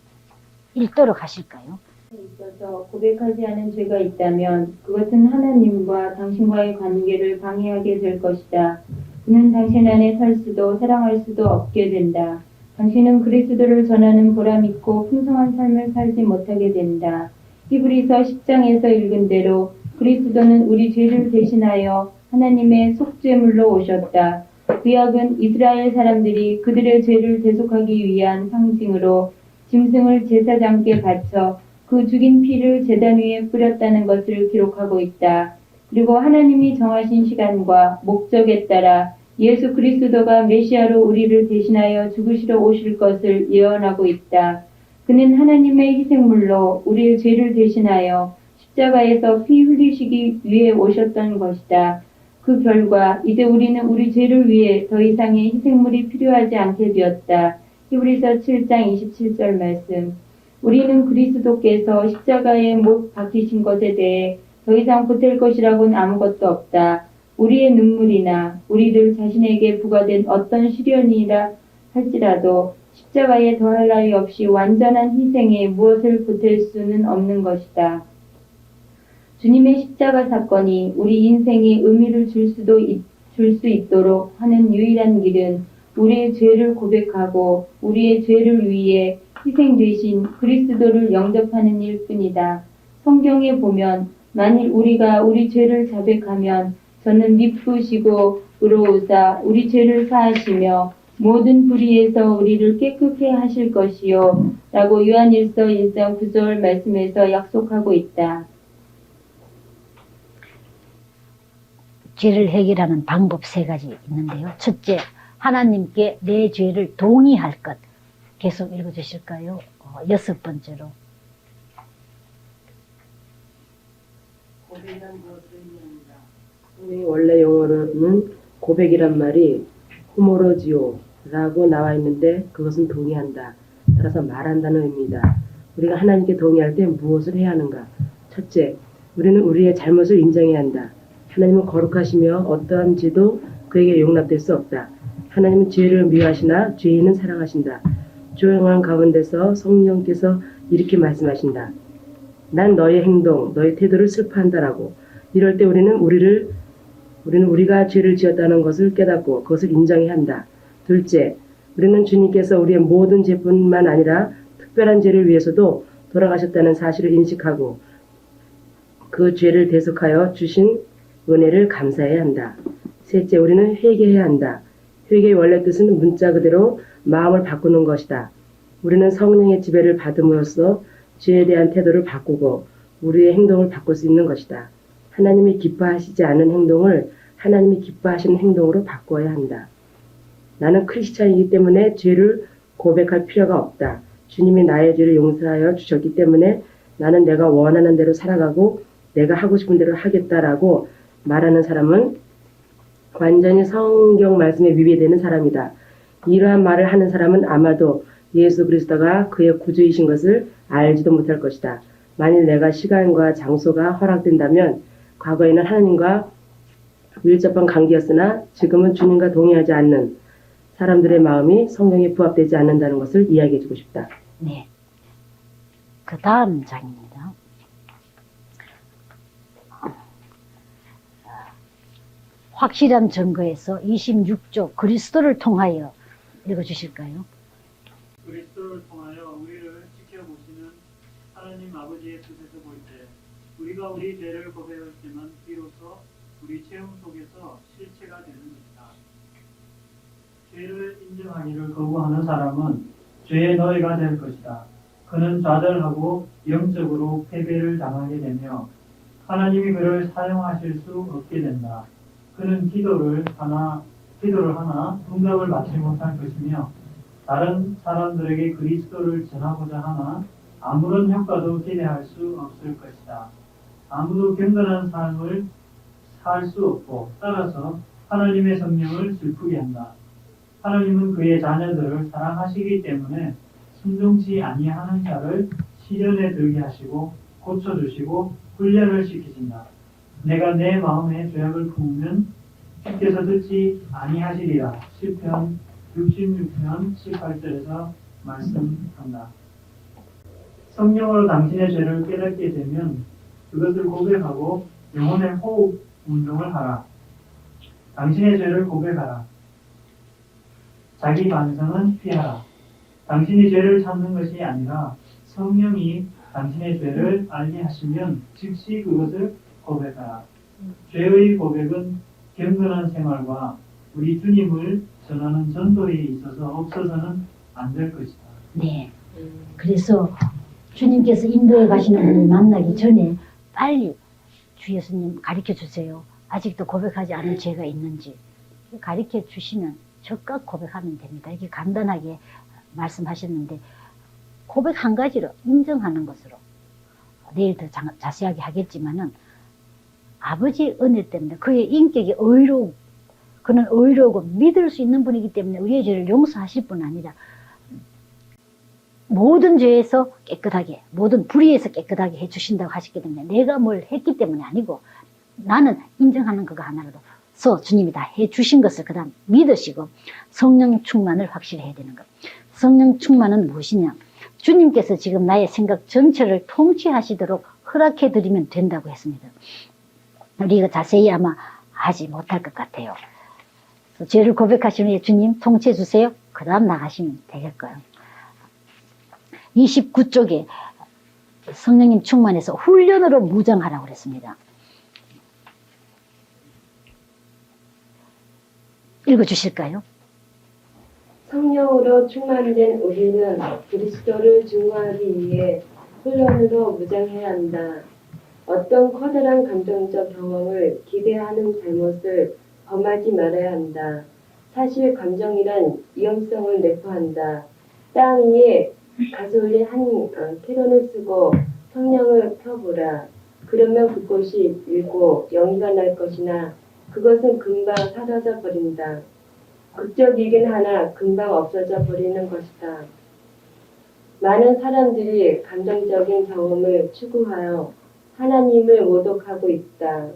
읽도록 하실까요? 있어서 고백하지 않은 죄가 있다면 그것은 하나님과 당신과의 관계를 방해하게 될 것이다. 그는 당신 안에 살 수도 사랑할 수도 없게 된다. 당신은 그리스도를 전하는 보람 있고 풍성한 삶을 살지 못하게 된다. 히브리서 10장에서 읽은 대로 그리스도는 우리 죄를 대신하여 하나님의 속죄물로 오셨다. 구약은 이스라엘 사람들이 그들의 죄를 대속하기 위한 상징으로 짐승을 제사장께 바쳐 그 죽인 피를 제단 위에 뿌렸다는 것을 기록하고 있다. 그리고 하나님이 정하신 시간과 목적에 따라 예수 그리스도가 메시아로 우리를 대신하여 죽으시러 오실 것을 예언하고 있다. 그는 하나님의 희생물로 우리의 죄를 대신하여 십자가에서 피 흘리시기 위해 오셨던 것이다. 그 결과 이제 우리는 우리 죄를 위해 더 이상의 희생물이 필요하지 않게 되었다. 히브리서 7장 27절 말씀. 우리는 그리스도께서 십자가에 못 박히신 것에 대해 더 이상 보탤 것이라고는 아무것도 없다. 우리의 눈물이나 우리들 자신에게 부과된 어떤 시련이라 할지라도 십자가에 더할 나위 없이 완전한 희생에 무엇을 보탤 수는 없는 것이다. 주님의 십자가 사건이 우리 인생에 의미를 줄 수 있도록 하는 유일한 길은 우리의 죄를 고백하고 우리의 죄를 위해 희생 되신 그리스도를 영접하는 일뿐이다. 성경에 보면 만일 우리가 우리 죄를 자백하면 저는 미쁘시고 의로우사 우리 죄를 사하시며 모든 불의에서 우리를 깨끗게 하실 것이요 라고 요한일서 1장 9절 말씀에서 약속하고 있다. 죄를 해결하는 방법 3가지 있는데요. 첫째, 하나님께 내 죄를 동의할 것. 계속 읽어주실까요? 6번째로. 고백이란 무엇을 의미합니다. 성경의 원래 용어로는 고백이란 말이 호모로지오라고 나와 있는데 그것은 동의한다. 따라서 말한다는 의미다. 우리가 하나님께 동의할 때 무엇을 해야 하는가? 첫째, 우리는 우리의 잘못을 인정해야 한다. 하나님은 거룩하시며 어떠한 죄도 그에게 용납될 수 없다. 하나님은 죄를 미워하시나 죄인은 사랑하신다. 조용한 가운데서 성령께서 이렇게 말씀하신다. 난 너의 행동, 너의 태도를 슬퍼한다라고. 이럴 때 우리는 우리가 죄를 지었다는 것을 깨닫고 그것을 인정해야 한다. 둘째, 우리는 주님께서 우리의 모든 죄뿐만 아니라 특별한 죄를 위해서도 돌아가셨다는 사실을 인식하고 그 죄를 대속하여 주신 은혜를 감사해야 한다. 셋째, 우리는 회개해야 한다. 회개의 원래 뜻은 문자 그대로 마음을 바꾸는 것이다. 우리는 성령의 지배를 받음으로써 죄에 대한 태도를 바꾸고 우리의 행동을 바꿀 수 있는 것이다. 하나님이 기뻐하시지 않은 행동을 하나님이 기뻐하시는 행동으로 바꿔야 한다. 나는 크리스찬이기 때문에 죄를 고백할 필요가 없다. 주님이 나의 죄를 용서하여 주셨기 때문에 나는 내가 원하는 대로 살아가고 내가 하고 싶은 대로 하겠다라고 말하는 사람은 완전히 성경 말씀에 위배되는 사람이다. 이러한 말을 하는 사람은 아마도 예수 그리스도가 그의 구주이신 것을 알지도 못할 것이다. 만일 내가 시간과 장소가 허락된다면 과거에는 하나님과 밀접한 관계였으나 지금은 주님과 동의하지 않는 사람들의 마음이 성경에 부합되지 않는다는 것을 이야기해주고 싶다. 네. 그 다음 장입니다. 확실한 증거에서 26조 그리스도를 통하여 읽어주실까요? 그리스도를 통하여 우리를 지켜보시는 하나님 아버지의 뜻에서 볼 때 우리가 우리 죄를 고백할 때만 비로소 우리 체험 속에서 실체가 되는 것이다. 죄를 인정하기를 거부하는 사람은 죄의 노예가 될 것이다. 그는 좌절하고 영적으로 패배를 당하게 되며 하나님이 그를 사용하실 수 없게 된다. 그는 기도를 하나 응답을 받지 못할 것이며 다른 사람들에게 그리스도를 전하고자 하나 아무런 효과도 기대할 수 없을 것이다. 아무도 경건한 삶을 살 수 없고 따라서 하나님의 성령을 슬프게 한다. 하나님은 그의 자녀들을 사랑하시기 때문에 순종치 아니하는 자를 시련에 들게 하시고 고쳐주시고 훈련을 시키신다. 내가 내 마음에 죄악을 품으면 주께서 듣지 아니하시리라. 시편 66편 18절에서 말씀한다. 성령으로 당신의 죄를 깨닫게 되면 그것을 고백하고 영혼의 호흡 운동을 하라. 당신의 죄를 고백하라. 자기 반성은 피하라. 당신이 죄를 찾는 것이 아니라 성령이 당신의 죄를 알게 하시면 즉시 그것을 고백하라. 죄의 고백은 경건한 생활과 우리 주님을 전하는 전도에 있어서 없어서는 안 될 것이다. 네. 그래서 주님께서 인도에 가시는 분을 만나기 전에 빨리 주 예수님 가르쳐 주세요. 아직도 고백하지 않은 죄가 있는지 가르쳐 주시면 적극 고백하면 됩니다. 이렇게 간단하게 말씀하셨는데 고백 한 가지로 인정하는 것으로 내일 더 자세하게 하겠지만은 아버지의 은혜 때문에 그의 인격이 의로우고 그는 의로우고 믿을 수 있는 분이기 때문에 우리의 죄를 용서하실 뿐 아니라 모든 죄에서 깨끗하게 모든 불의에서 깨끗하게 해주신다고 하셨기 때문에 내가 뭘 했기 때문이 아니고 나는 인정하는 그거 하나로서 주님이 다 해주신 것을 그 다음 믿으시고 성령 충만을 확실히 해야 되는 것. 성령 충만은 무엇이냐? 주님께서 지금 나의 생각 전체를 통치하시도록 허락해드리면 된다고 했습니다. 우리가 자세히 아마 하지 못할 것 같아요. 그래서 죄를 고백하시는 후에 주님 통치해 주세요. 그 다음 나가시면 되겠고요. 29쪽에 성령님 충만해서 훈련으로 무장하라고 그랬습니다. 읽어주실까요? 성령으로 충만된 우리는 그리스도를 증거하기 위해 훈련으로 무장해야 한다. 어떤 커다란 감정적 경험을 기대하는 잘못을 범하지 말아야 한다. 사실 감정이란 위험성을 내포한다. 땅 위에 가솔린 한 캐논을 쓰고 성령을 펴보라. 그러면 그곳이 일고 영이가 날 것이나 그것은 금방 사라져 버린다. 극적이긴 하나 금방 없어져 버리는 것이다. 많은 사람들이 감정적인 경험을 추구하여 하나님을 모독하고 있다.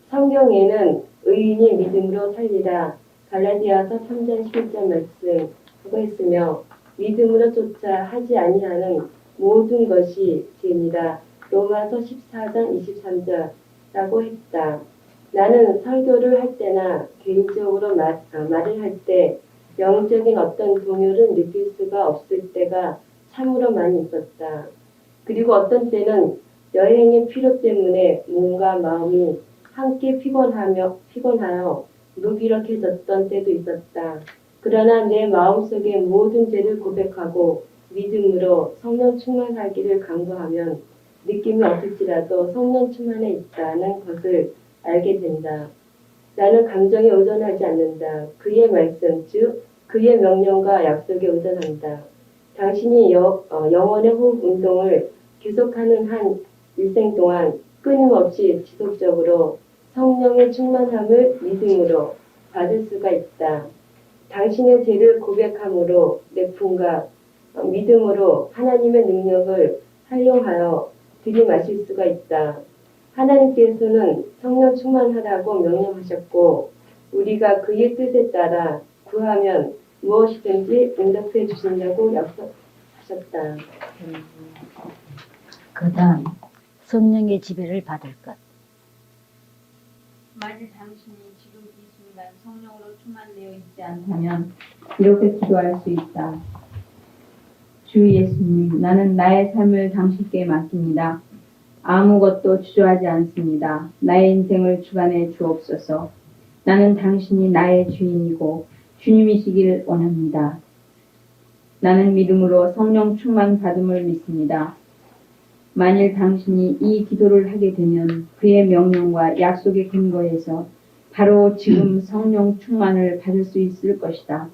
성경에는 의인이 믿음으로 살리라 갈라디아서 3장 11절 말씀하고 있으며 믿음으로조차 하지 아니하는 모든 것이 죄니라 로마서 14장 23절라고 했다. 나는 설교를 할 때나 개인적으로 말을 할 때 영적인 어떤 동요를 느낄 수가 없을 때가 참으로 많이 있었다. 그리고 어떤 때는 여행의 피로 때문에 몸과 마음이 함께 피곤하여 무기력해졌던 때도 있었다. 그러나 내 마음속의 모든 죄를 고백하고 믿음으로 성령 충만하기를 간구하면 느낌이 없을지라도 성령 충만에 있다는 것을 알게 된다. 나는 감정에 의존하지 않는다. 그의 말씀, 즉 그의 명령과 약속에 의존한다. 당신이 영혼의 호흡 운동을 계속하는 한 일생 동안 끊임없이 지속적으로 성령의 충만함을 믿음으로 받을 수가 있다. 당신의 죄를 고백함으로 내품과 믿음으로 하나님의 능력을 활용하여 들이마실 수가 있다. 하나님께서는 성령 충만하라고 명령하셨고 우리가 그의 뜻에 따라 구하면 무엇이든지 응답해 주신다고 약속하셨다. 그 다음 성령의 지배를 받을 것. 만약 당신이 지금 이 순간 성령으로 충만되어 있지 않다면 이렇게 기도할 수 있다. 주 예수님, 나는 나의 삶을 당신께 맡깁니다. 아무것도 주저하지 않습니다. 나의 인생을 주관해 주옵소서. 나는 당신이 나의 주인이고 주님이시길 원합니다. 나는 믿음으로 성령 충만 받음을 믿습니다. 만일 당신이 이 기도를 하게 되면 그의 명령과 약속의 근거에서 바로 지금 성령 충만을 받을 수 있을 것이다.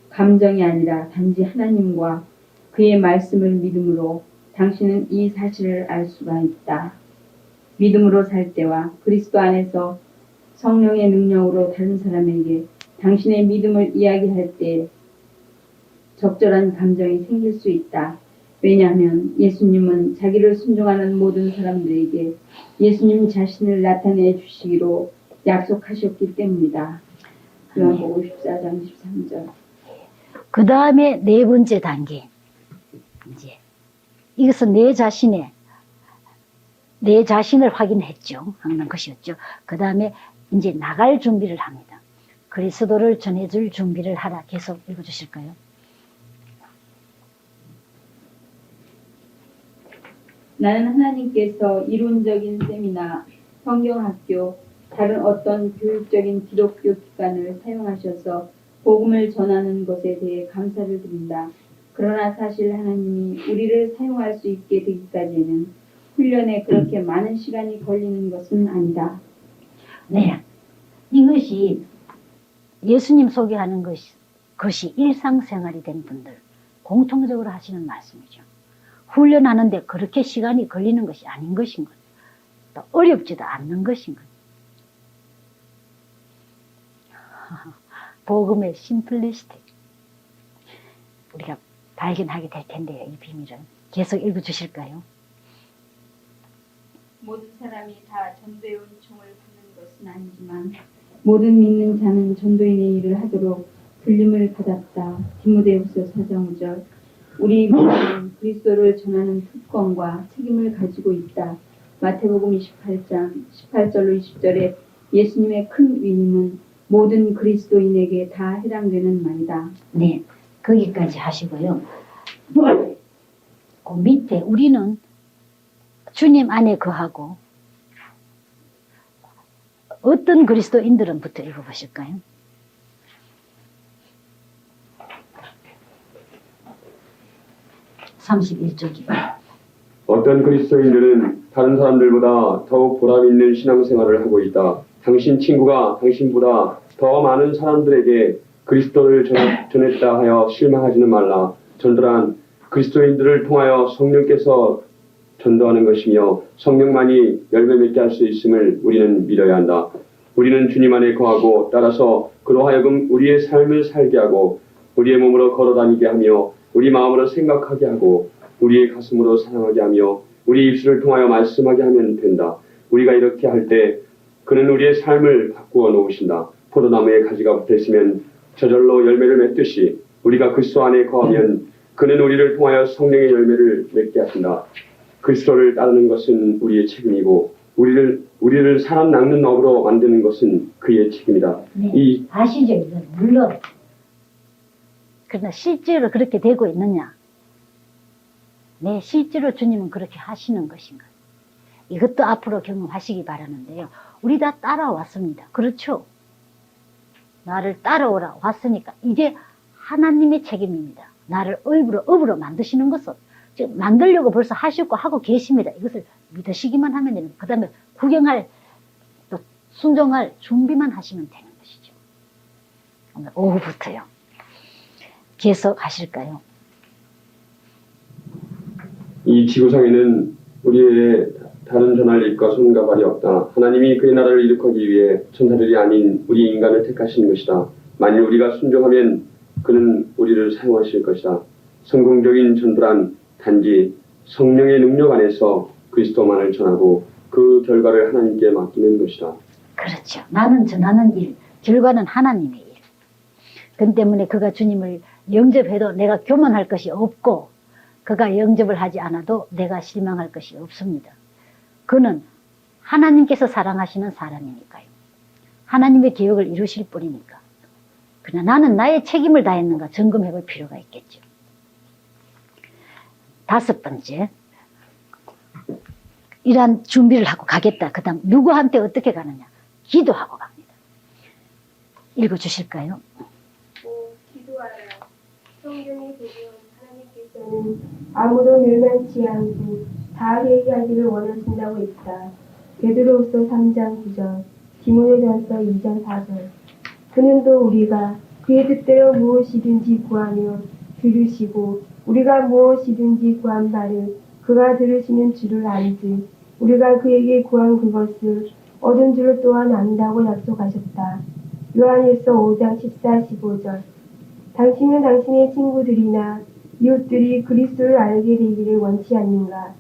감정이 아니라 단지 하나님과 그의 말씀을 믿음으로 당신은 이 사실을 알 수가 있다. 믿음으로 살 때와 그리스도 안에서 성령의 능력으로 다른 사람에게 당신의 믿음을 이야기할 때 적절한 감정이 생길 수 있다. 왜냐하면 예수님은 자기를 순종하는 모든 사람들에게 예수님 자신을 나타내 주시기로 약속하셨기 때문이다. 요한복음 14장 13절. 그 다음에 네 번째 단계. 이제 이것은 내 자신을 확인했죠. 하는 것이었죠. 그 다음에 이제 나갈 준비를 합니다. 그리스도를 전해줄 준비를 하라. 계속 읽어주실까요? 나는 하나님께서 이론적인 세미나, 성경학교, 다른 어떤 교육적인 기독교 기관을 사용하셔서 복음을 전하는 것에 대해 감사를 드린다. 그러나 사실 하나님이 우리를 사용할 수 있게 되기까지는 훈련에 그렇게 많은 시간이 걸리는 것은 아니다. 네. 이것이 예수님 소개하는 것이 일상생활이 된 분들 공통적으로 하시는 말씀이죠. 훈련하는데 그렇게 시간이 걸리는 것이 아닌 것인 것. 또 어렵지도 않는 것인 것. 복음의 심플리스틱. 우리가 발견하게 될 텐데요. 이 비밀은. 계속 읽어주실까요? 모든 사람이 다 전도의 은총을 받는 것은 아니지만 모든 믿는 자는 전도인의 일을 하도록 불림을 받았다. 디모데후서 4장 5절. 우리 모두는 그리스도를 전하는 특권과 책임을 가지고 있다. 마태복음 28장 18절로 20절에 예수님의 큰 위임은 모든 그리스도인에게 다 해당되는 말이다. 네. 거기까지 하시고요. 그 밑에 우리는 주님 안에 거하고 어떤 그리스도인들은부터 읽어보실까요? 어떤 그리스도인들은 다른 사람들보다 더욱 보람 있는 신앙생활을 하고 있다. 당신 친구가 당신보다 더 많은 사람들에게 그리스도를 전했다 하여 실망하지는 말라. 전도란 그리스도인들을 통하여 성령께서 전도하는 것이며 성령만이 열매 맺게 할 수 있음을 우리는 믿어야 한다. 우리는 주님 안에 거하고 따라서 그로 하여금 우리의 삶을 살게 하고 우리의 몸으로 걸어다니게 하며 우리 마음으로 생각하게 하고 우리의 가슴으로 사랑하게 하며 우리 입술을 통하여 말씀하게 하면 된다. 우리가 이렇게 할 때 그는 우리의 삶을 바꾸어 놓으신다. 포도나무에 가지가 붙어있으면 저절로 열매를 맺듯이 우리가 그리스도 안에 거하면 그는 우리를 통하여 성령의 열매를 맺게 하신다. 그리스도를 따르는 것은 우리의 책임이고 우리를 사람 낚는 업으로 만드는 것은 그의 책임이다. 네. 아시죠? 이건 물론 그러나 실제로 그렇게 되고 있느냐? 네, 실제로 주님은 그렇게 하시는 것인가? 이것도 앞으로 경험하시기 바라는데요. 우리 다 따라왔습니다. 그렇죠? 나를 따라오라 왔으니까 이제 하나님의 책임입니다. 나를 업으로 만드시는 것은 지금 만들려고 벌써 하시고 하고 계십니다. 이것을 믿으시기만 하면 되는 그 다음에 구경할 또 순종할 준비만 하시면 되는 것이죠. 오늘 오후부터요. 계속 하실까요? 이 지구상에는 우리의 다른 전할 입과 손과 발이 없다. 하나님이 그의 나라를 일으키기 위해 천사들이 아닌 우리 인간을 택하신 것이다. 만일 우리가 순종하면 그는 우리를 사용하실 것이다. 성공적인 전도란 단지 성령의 능력 안에서 그리스도만을 전하고 그 결과를 하나님께 맡기는 것이다. 그렇죠. 나는 전하는 일, 결과는 하나님의 일. 그 때문에 그가 주님을 영접해도 내가 교만할 것이 없고 그가 영접을 하지 않아도 내가 실망할 것이 없습니다. 그는 하나님께서 사랑하시는 사람이니까요. 하나님의 계획을 이루실 뿐이니까. 그러나 나는 나의 책임을 다했는가 점검해 볼 필요가 있겠죠. 5번째, 이러한 준비를 하고 가겠다. 그 다음 누구한테 어떻게 가느냐? 기도하고 갑니다. 읽어주실까요? 기도하라. 성경에 보면 위하여는 아무도 멸망치 않고 다 회개하기를 원하신다고 했다. 베드로후서 3장 9절, 디모데전서 2장 4절. 그는 또 우리가 그의 뜻대로 무엇이든지 구하며 들으시고 우리가 무엇이든지 구한 바를 그가 들으시는 줄을 알지. 우리가 그에게 구한 그것을 얻은 줄을 또한 안다고 약속하셨다. 요한일서 5장 14, 15절. 당신은 당신의 친구들이나 이웃들이 그리스도를 알게 되기를 원치 않는가?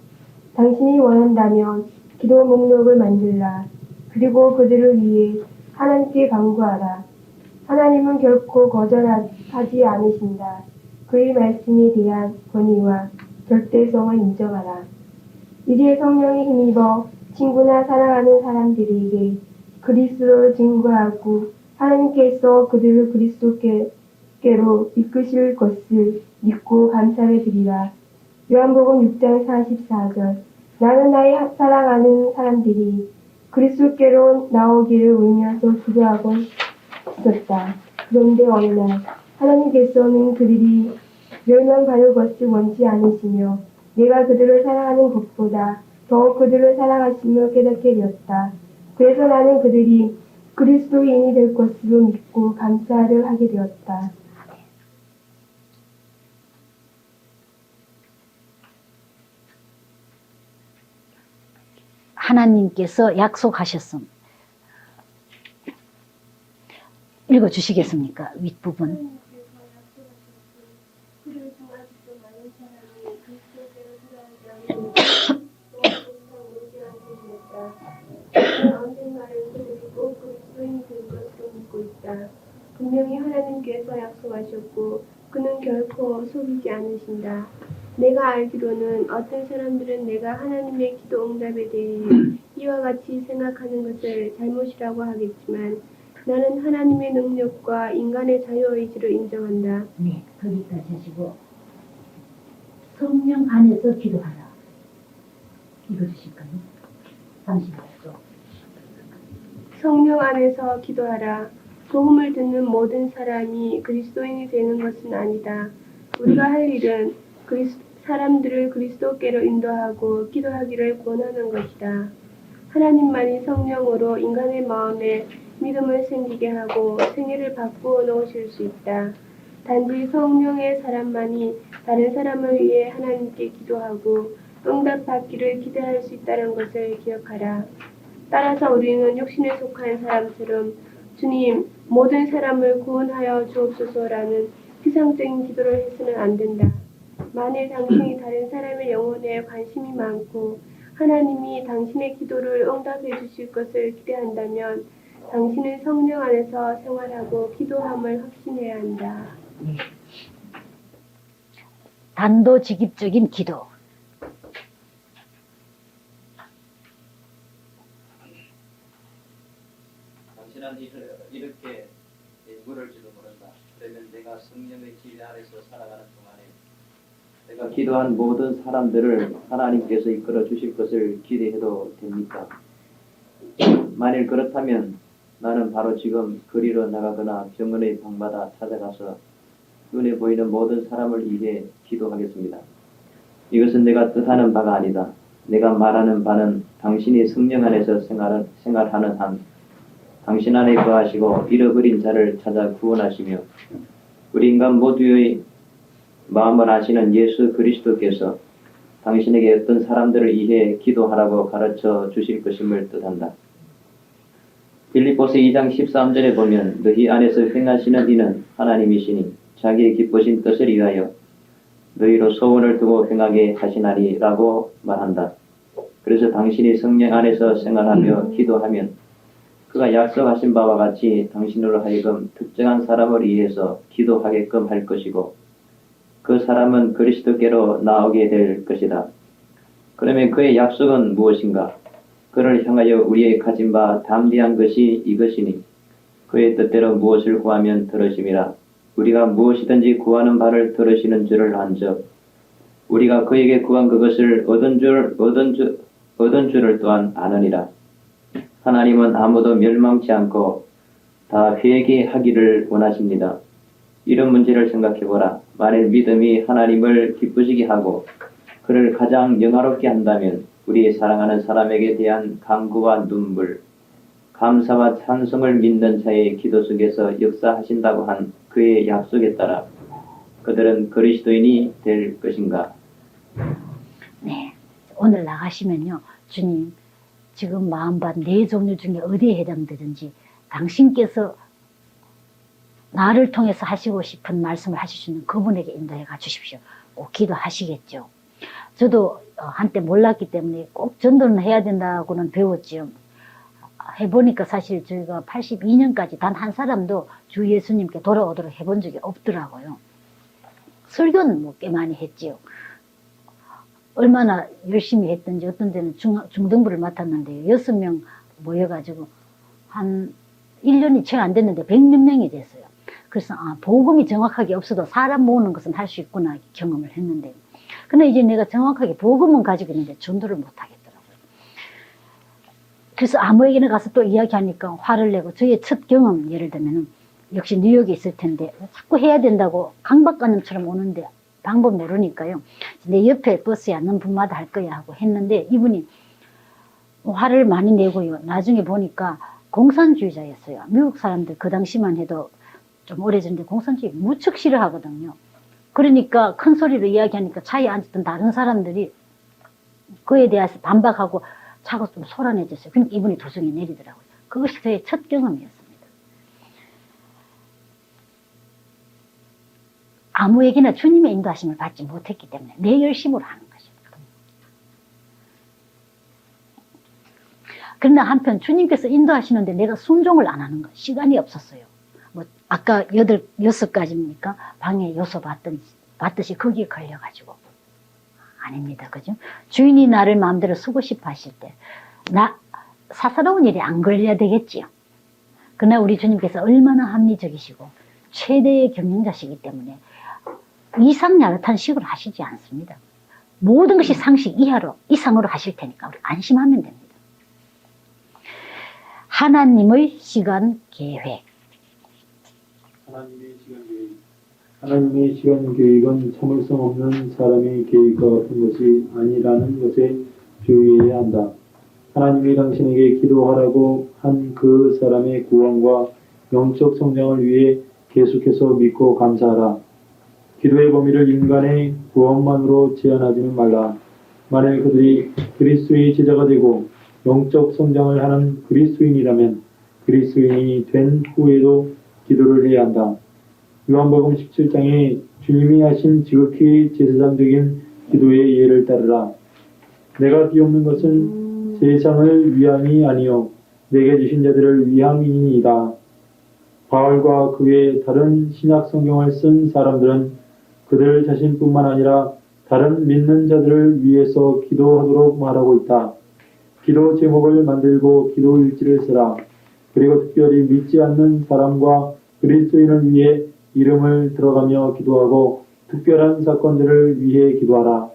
당신이 원한다면 기도 목록을 만들라. 그리고 그들을 위해 하나님께 간구하라. 하나님은 결코 거절하지 않으신다. 그의 말씀에 대한 권위와 절대성을 인정하라. 이제 성령에 힘입어 친구나 사랑하는 사람들에게 그리스도를 증거하고 하나님께서 그들을 그리스도께로 이끄실 것을 믿고 감사를 드리라. 요한복음 6장 44절. 나는 나의 사랑하는 사람들이 그리스도께로 나오기를 울면서 기도하고 있었다. 그런데 어느 날 하나님께서는 그들이 멸망받을 것을 원치 않으시며 내가 그들을 사랑하는 것보다 더욱 그들을 사랑하심을 깨닫게 되었다. 그래서 나는 그들이 그리스도인이 될 것으로 믿고 감사를 하게 되었다. 하나님께서 약속하셨음. 읽어주시겠습니까? 윗부분. 언젠가는 그들이 꼭 그리스도인이 될 것으로 믿고 있다. 분명히 하나님께서 약속하셨고 그는 결코 속이지 않으신다. 내가 알기로는 어떤 사람들은 내가 하나님의 기도 응답에 대해 이와 같이 생각하는 것을 잘못이라고 하겠지만 나는 하나님의 능력과 인간의 자유의지를 인정한다. 네, 거기까지 하시고 성령 안에서 기도하라. 읽어주실까요? 30절. 성령 안에서 기도하라. 복음을 듣는 모든 사람이 그리스도인이 되는 것은 아니다. 우리가 할 일은 사람들을 그리스도께로 인도하고 기도하기를 권하는 것이다. 하나님만이 성령으로 인간의 마음에 믿음을 생기게 하고 생애를 바꾸어 놓으실 수 있다. 단지 성령의 사람만이 다른 사람을 위해 하나님께 기도하고 응답받기를 기대할 수 있다는 것을 기억하라. 따라서 우리는 육신에 속한 사람처럼 주님, 모든 사람을 구원하여 주옵소서라는 피상적인 기도를 해서는 안 된다. 만일 당신이 다른 사람의 영혼에 관심이 많고 하나님이 당신의 기도를 응답해 주실 것을 기대한다면 당신은 성령 안에서 생활하고 기도함을 확신해야 한다. 네. 단도직입적인 기도. 당신은 이렇게 물을지도 모른다. 그러면 내가 성령의 지배 아래서 살아가는 동안에 내가 기도한 모든 사람들을 하나님께서 이끌어 주실 것을 기대해도 됩니까? 만일 그렇다면 나는 바로 지금 거리로 나가거나 병원의 방마다 찾아가서 눈에 보이는 모든 사람을 위해 기도하겠습니다. 이것은 내가 뜻하는 바가 아니다. 내가 말하는 바는 당신이 성령 안에서 생활하는 한 당신 안에 거하시고 잃어버린 자를 찾아 구원하시며 우리 인간 모두의 마음을 아시는 예수 그리스도께서 당신에게 어떤 사람들을 위해 기도하라고 가르쳐 주실 것임을 뜻한다. 빌립보서 2장 13절에 보면 너희 안에서 행하시는 이는 하나님이시니 자기의 기쁘신 뜻을 위하여 너희로 소원을 두고 행하게 하시나니라고 말한다. 그래서 당신이 성령 안에서 생활하며 기도하면 그가 약속하신 바와 같이 당신으로 하여금 특정한 사람을 위해서 기도하게끔 할 것이고 그 사람은 그리스도께로 나오게 될 것이다. 그러면 그의 약속은 무엇인가? 그를 향하여 우리의 가진 바 담대한 것이 이것이니 그의 뜻대로 무엇을 구하면 들으심이라. 우리가 무엇이든지 구하는 바를 들으시는 줄을 안적 우리가 그에게 구한 그것을 얻은 줄을 또한 아느니라. 하나님은 아무도 멸망치 않고 다 회개하기를 원하십니다. 이런 문제를 생각해보라. 만일 믿음이 하나님을 기쁘시게 하고 그를 가장 영화롭게 한다면 우리의 사랑하는 사람에게 대한 간구와 눈물, 감사와 찬송을 믿는 자의 기도 속에서 역사하신다고 한 그의 약속에 따라 그들은 그리스도인이 될 것인가? 네. 오늘 나가시면요. 주님, 지금 마음밭 네 종류 중에 어디에 해당되든지 당신께서 나를 통해서 하시고 싶은 말씀을 하실 수 있는 그분에게 인도해 가 주십시오. 꼭 기도하시겠죠. 저도 한때 몰랐기 때문에 꼭 전도는 해야 된다고는 배웠지요. 해보니까 사실 저희가 82년까지 단 한 사람도 주 예수님께 돌아오도록 해본 적이 없더라고요. 설교는 뭐 꽤 많이 했지요. 얼마나 열심히 했던지 어떤 데는 중등부를 맡았는데 6명 모여가지고 한 1년이 채 안 됐는데 100몇 명이 됐어요. 그래서 복음이 정확하게 없어도 사람 모으는 것은 할 수 있구나 경험을 했는데, 근데 이제 내가 정확하게 복음은 가지고 있는데 전도를 못 하겠더라고요. 그래서 아무에게나 가서 또 이야기하니까 화를 내고, 저의 첫 경험 예를 들면 역시 뉴욕에 있을 텐데 자꾸 해야 된다고 강박관념처럼 오는데 방법 모르니까요. 내 옆에 버스에 앉는 분마다 할 거야 하고 했는데 이분이 화를 많이 내고요. 나중에 보니까 공산주의자였어요. 미국 사람들 그 당시만 해도 좀 오래전인데 공산주의 무척 싫어하거든요. 그러니까 큰 소리로 이야기하니까 차에 앉았던 다른 사람들이 그에 대해서 반박하고 차가 좀 소란해졌어요. 그러니까 이분이 도중에 내리더라고요. 그것이 저의 첫 경험이었습니다. 아무에게나 주님의 인도하심을 받지 못했기 때문에 내 열심으로 하는 것입니다. 그러나 한편 주님께서 인도하시는데 내가 순종을 안 하는 것, 시간이 없었어요. 뭐 아까 6가지입니까? 방해 요소 받듯이 거기에 걸려가지고. 아닙니다. 그죠? 주인이 나를 마음대로 쓰고 싶어 하실 때 사사로운 일이 안 걸려야 되겠지요. 그러나 우리 주님께서 얼마나 합리적이시고 최대의 경영자시기 때문에 이상야릇한 식으로 하시지 않습니다. 모든 것이 상식 이상으로 하실 테니까 우리 안심하면 됩니다. 하나님의 시간 계획. 하나님의 시간 계획은 참을성 없는 사람의 계획과 같은 것이 아니라는 것에 주의해야 한다. 하나님이 당신에게 기도하라고 한 그 사람의 구원과 영적 성장을 위해 계속해서 믿고 감사하라. 기도의 범위를 인간의 구원만으로 제한하지는 말라. 만일 그들이 그리스도의 제자가 되고 영적 성장을 하는 그리스도인이라면 그리스도인이 된 후에도 기도를 해야 한다. 요한복음 17장에 주님이 하신 지극히 제사장적인 기도의 예를 따르라. 내가 비옵는 것은 세상을 위함이 아니요 내게 주신 자들을 위함이니이다. 바울과 그 외 다른 신약 성경을 쓴 사람들은 그들 자신뿐만 아니라 다른 믿는 자들을 위해서 기도하도록 말하고 있다. 기도 제목을 만들고 기도 일지를 쓰라. 그리고 특별히 믿지 않는 사람과 그리스도인을 위해 이름을 들어가며 기도하고 특별한 사건들을 위해 기도하라.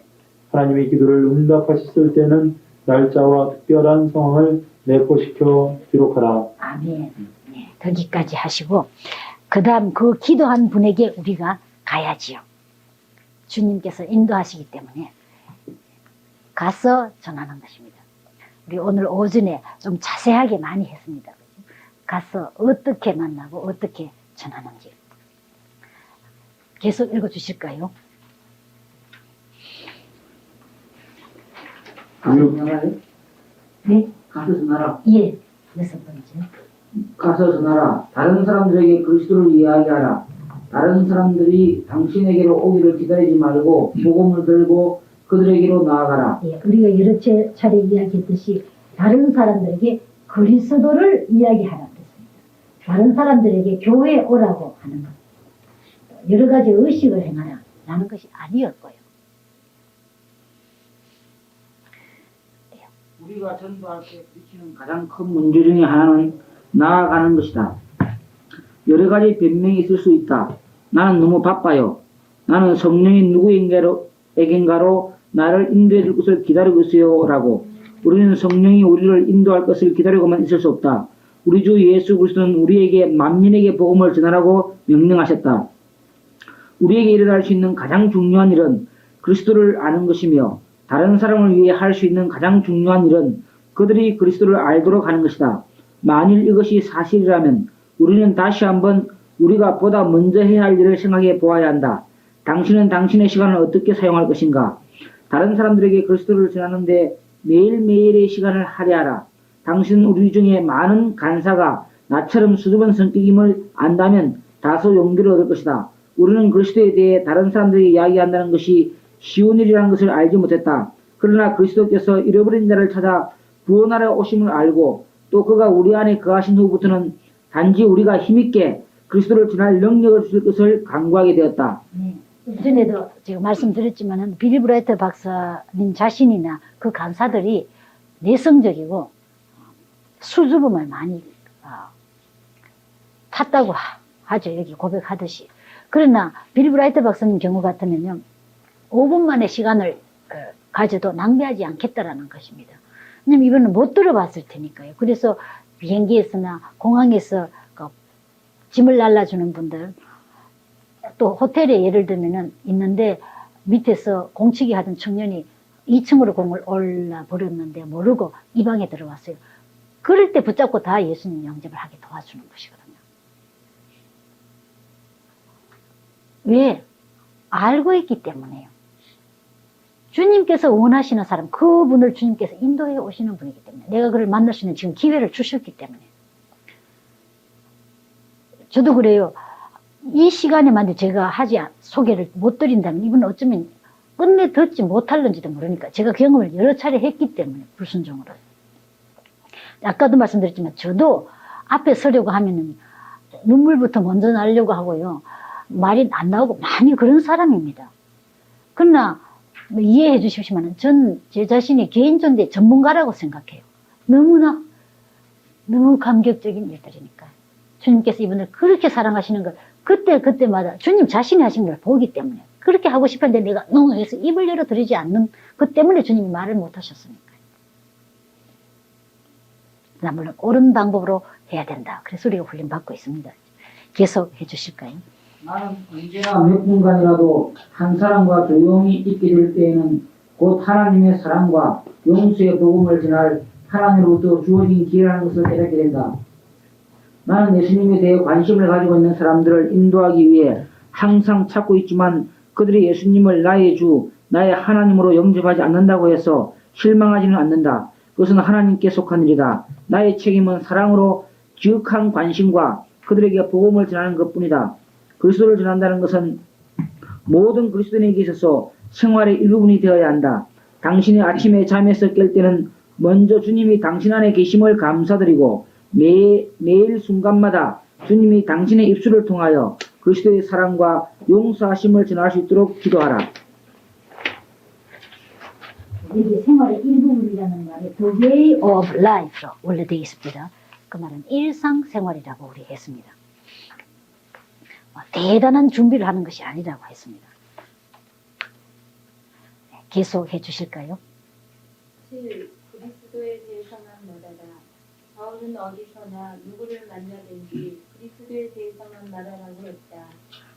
하나님의 기도를 응답하셨을 때는 날짜와 특별한 상황을 내포시켜 기록하라. 아멘. 네, 거기까지 하시고 그 다음 그 기도한 분에게 우리가 가야지요. 주님께서 인도하시기 때문에 가서 전하는 것입니다. 우리 오늘 오전에 좀 자세하게 많이 했습니다. 가서 어떻게 만나고 어떻게 전하는지. 계속 읽어주실까요? 가서 전하래? 네? 가서 전하라. 예, 6번째. 가서 전하라. 다른 사람들에게 그리스도를 이야기하라. 다른 사람들이 당신에게로 오기를 기다리지 말고 복음을 들고 그들에게로 나아가라. 예, 우리가 여러 차례 이야기했듯이 다른 사람들에게 그리스도를 이야기하라는 뜻입니다. 다른 사람들에게 교회에 오라고 하는 것. 여러 가지 의식을 행하라 라는 것이 아니었고요. 우리가 전도할 때 부딪히는 가장 큰 문제 중에 하나는 나아가는 것이다. 여러 가지 변명이 있을 수 있다. 나는 너무 바빠요. 나는 성령이 누구에겐가로 나를 인도해 줄 것을 기다리고 있어요. 라고. 우리는 성령이 우리를 인도할 것을 기다리고만 있을 수 없다. 우리 주 예수 그리스도는 우리에게 만민에게 복음을 전하라고 명령하셨다. 우리에게 일어날 수 있는 가장 중요한 일은 그리스도를 아는 것이며 다른 사람을 위해 할 수 있는 가장 중요한 일은 그들이 그리스도를 알도록 하는 것이다. 만일 이것이 사실이라면 우리는 다시 한번 우리가 보다 먼저 해야 할 일을 생각해 보아야 한다. 당신은 당신의 시간을 어떻게 사용할 것인가? 다른 사람들에게 그리스도를 전하는데 매일매일의 시간을 할애하라. 당신은 우리 중에 많은 간사가 나처럼 수줍은 성격임을 안다면 다소 용기를 얻을 것이다. 우리는 그리스도에 대해 다른 사람들에게 이야기한다는 것이 쉬운 일이라는 것을 알지 못했다. 그러나 그리스도께서 잃어버린 자를 찾아 구원하러 오심을 알고 또 그가 우리 안에 거하신 후부터는 단지 우리가 힘있게 그리스도를 전할 능력을 주실 것을 간구하게 되었다. 네. 전에도 제가 말씀드렸지만 빌리 브라이트 박사님 자신이나 그 간사들이 내성적이고 수줍음을 많이 탔다고 하죠. 여기 고백하듯이. 그러나 빌리 브라이트 박사님 경우 같으면요. 5분 만에 시간을 가져도 낭비하지 않겠다라는 것입니다. 왜냐면 이거는 못 들어봤을 테니까요. 그래서 비행기에서나 공항에서 짐을 날라주는 분들, 또 호텔에 예를 들면은 있는데 밑에서 공치기 하던 청년이 2층으로 공을 올라 버렸는데 모르고 이 방에 들어왔어요. 그럴 때 붙잡고 다 예수님 영접을 하게 도와주는 것이거든요. 왜? 알고 있기 때문에요. 주님께서 원하시는 사람, 그분을 주님께서 인도해 오시는 분이기 때문에 내가 그를 만날 수 있는 지금 기회를 주셨기 때문에. 저도 그래요. 이 시간에 만약 제가 소개를 못 드린다면 이분은 어쩌면 끝내 듣지 못할는지도 모르니까 제가 경험을 여러 차례 했기 때문에 불순종으로. 아까도 말씀드렸지만 저도 앞에 서려고 하면은 눈물부터 먼저 나려고 하고요. 말이 안 나오고 많이 그런 사람입니다. 그러나 이해해 주시지만 전 제 자신이 개인전대 전문가라고 생각해요. 너무 감격적인 일들이니까. 주님께서 이분을 그렇게 사랑하시는 걸 그때마다 주님 자신이 하신 걸 보기 때문에 그렇게 하고 싶은데 내가 너무 해서 입을 열어드리지 않는 그 때문에 주님이 말을 못 하셨으니까요. 물론 옳은 방법으로 해야 된다. 그래서 우리가 훈련 받고 있습니다. 계속 해주실까요? 나는 언제나 몇 분간이라도 한 사람과 조용히 있게 될 때에는 곧 하나님의 사랑과 용서의 복음을 전할 하나님으로부터 주어진 기회라는 것을 깨닫게 된다. 나는 예수님에 대해 관심을 가지고 있는 사람들을 인도하기 위해 항상 찾고 있지만 그들이 예수님을 나의 주, 나의 하나님으로 영접하지 않는다고 해서 실망하지는 않는다. 그것은 하나님께 속한 일이다. 나의 책임은 사랑으로 지극한 관심과 그들에게 복음을 전하는 것뿐이다. 그리스도를 전한다는 것은 모든 그리스도인에게 있어서 생활의 일부분이 되어야 한다. 당신이 아침에 잠에서 깰 때는 먼저 주님이 당신 안에 계심을 감사드리고 매일 순간마다 주님이 당신의 입술을 통하여 그리스도의 사랑과 용서하심을 전할 수 있도록 기도하라. 이게 생활의 일부분이라는 말이 The way of life로 원래 되어 있습니다. 그 말은 일상생활이라고 우리 했습니다. 대단한 준비를 하는 것이 아니라고 했습니다. 계속해 주실까요? 7. 그리스도에 대해서만 말하라. 바울은 어디서나 누구를 만나든지 그리스도에 대해서만 말하라고 했다.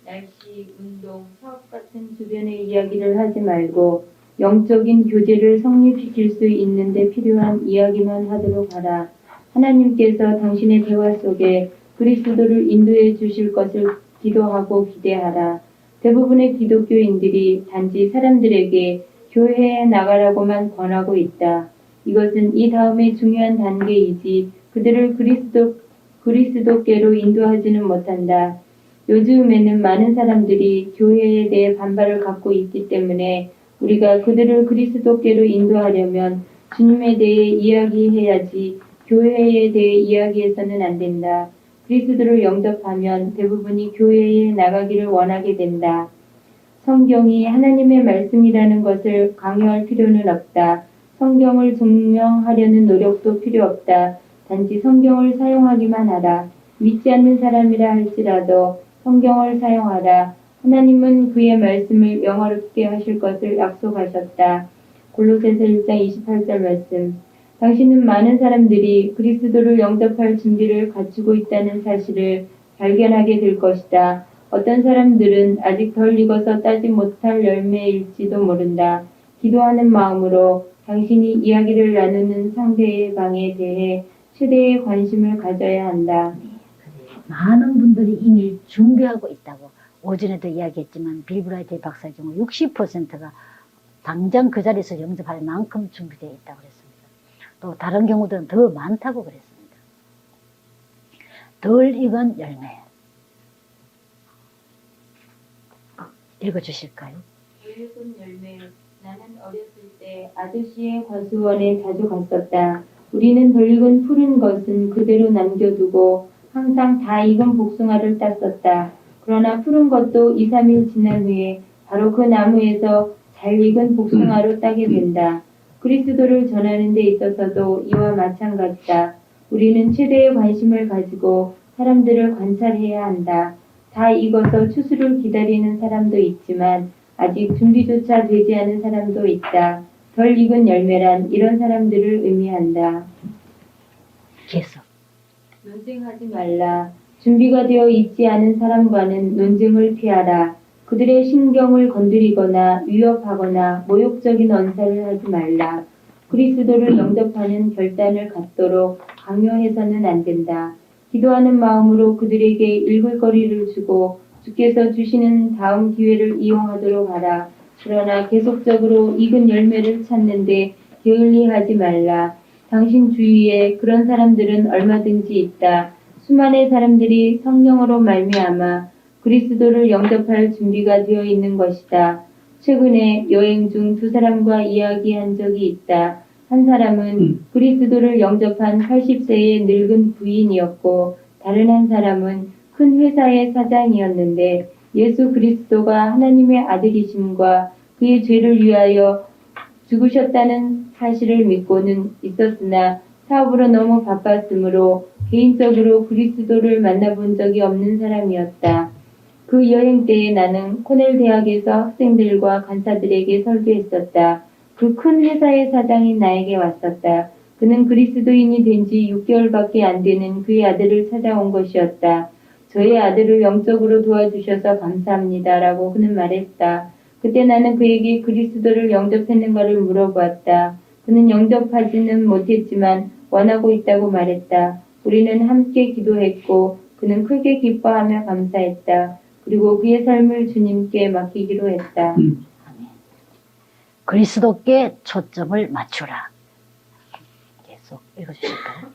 날씨, 운동, 사업 같은 주변의 이야기를 하지 말고 영적인 교제를 성립시킬 수 있는데 필요한 이야기만 하도록 하라. 하나님께서 당신의 대화 속에 그리스도를 인도해 주실 것을 기도하고 기대하라. 대부분의 기독교인들이 단지 사람들에게 교회에 나가라고만 권하고 있다. 이것은 이 다음의 중요한 단계이지 그들을 그리스도께로 인도하지는 못한다. 요즘에는 많은 사람들이 교회에 대해 반발을 갖고 있기 때문에 우리가 그들을 그리스도께로 인도하려면 주님에 대해 이야기해야지 교회에 대해 이야기해서는 안 된다. 그리스도를 영접하면 대부분이 교회에 나가기를 원하게 된다. 성경이 하나님의 말씀이라는 것을 강요할 필요는 없다. 성경을 증명하려는 노력도 필요 없다. 단지 성경을 사용하기만 하라. 믿지 않는 사람이라 할지라도 성경을 사용하라. 하나님은 그의 말씀을 영화롭게 하실 것을 약속하셨다. 골로새서 1장 28절 말씀. 당신은 많은 사람들이 그리스도를 영접할 준비를 갖추고 있다는 사실을 발견하게 될 것이다. 어떤 사람들은 아직 덜 익어서 따지 못할 열매일지도 모른다. 기도하는 마음으로 당신이 이야기를 나누는 상대의 방에 대해 최대의 관심을 가져야 한다. 많은 분들이 이미 준비하고 있다고 오전에도 이야기했지만 빌브라이트 박사의 경우 60%가 당장 그 자리에서 영접할 만큼 준비되어 있다고 그랬습니다. 또 다른 경우들은 더 많다고 그랬습니다. 덜 익은 열매. 읽어주실까요? 늙은 열매. 나는 어렸을 때 아저씨의 과수원에 자주 갔었다. 우리는 덜 익은 푸른 것은 그대로 남겨두고 항상 다 익은 복숭아를 땄었다. 그러나 푸른 것도 2, 3일 지난 후에 바로 그 나무에서 잘 익은 복숭아로 따게 된다. 그리스도를 전하는 데 있어서도 이와 마찬가지다. 우리는 최대의 관심을 가지고 사람들을 관찰해야 한다. 다 익어서 추수를 기다리는 사람도 있지만 아직 준비조차 되지 않은 사람도 있다. 덜 익은 열매란 이런 사람들을 의미한다. 계속. 논쟁하지 말라. 준비가 되어 있지 않은 사람과는 논쟁을 피하라. 그들의 신경을 건드리거나 위협하거나 모욕적인 언사를 하지 말라. 그리스도를 영접하는 결단을 갖도록 강요해서는 안 된다. 기도하는 마음으로 그들에게 읽을 거리를 주고 주께서 주시는 다음 기회를 이용하도록 하라. 그러나 계속적으로 익은 열매를 찾는데 게을리하지 말라. 당신 주위에 그런 사람들은 얼마든지 있다. 수많은 사람들이 성령으로 말미암아 그리스도를 영접할 준비가 되어 있는 것이다. 최근에 여행 중 두 사람과 이야기한 적이 있다. 한 사람은 그리스도를 영접한 80세의 늙은 부인이었고 다른 한 사람은 큰 회사의 사장이었는데 예수 그리스도가 하나님의 아들이심과 그의 죄를 위하여 죽으셨다는 사실을 믿고는 있었으나 사업으로 너무 바빴으므로 개인적으로 그리스도를 만나본 적이 없는 사람이었다. 그 여행 때에 나는 코넬 대학에서 학생들과 간사들에게 설교했었다. 그 큰 회사의 사장이 나에게 왔었다. 그는 그리스도인이 된 지 6개월밖에 안 되는 그의 아들을 찾아온 것이었다. 저의 아들을 영적으로 도와주셔서 감사합니다. 라고 그는 말했다. 그때 나는 그에게 그리스도를 영접했는가를 물어보았다. 그는 영접하지는 못했지만 원하고 있다고 말했다. 우리는 함께 기도했고 그는 크게 기뻐하며 감사했다. 그리고 그의 삶을 주님께 맡기기로 했다. 그리스도께 초점을 맞추라. 계속 읽어주실까요?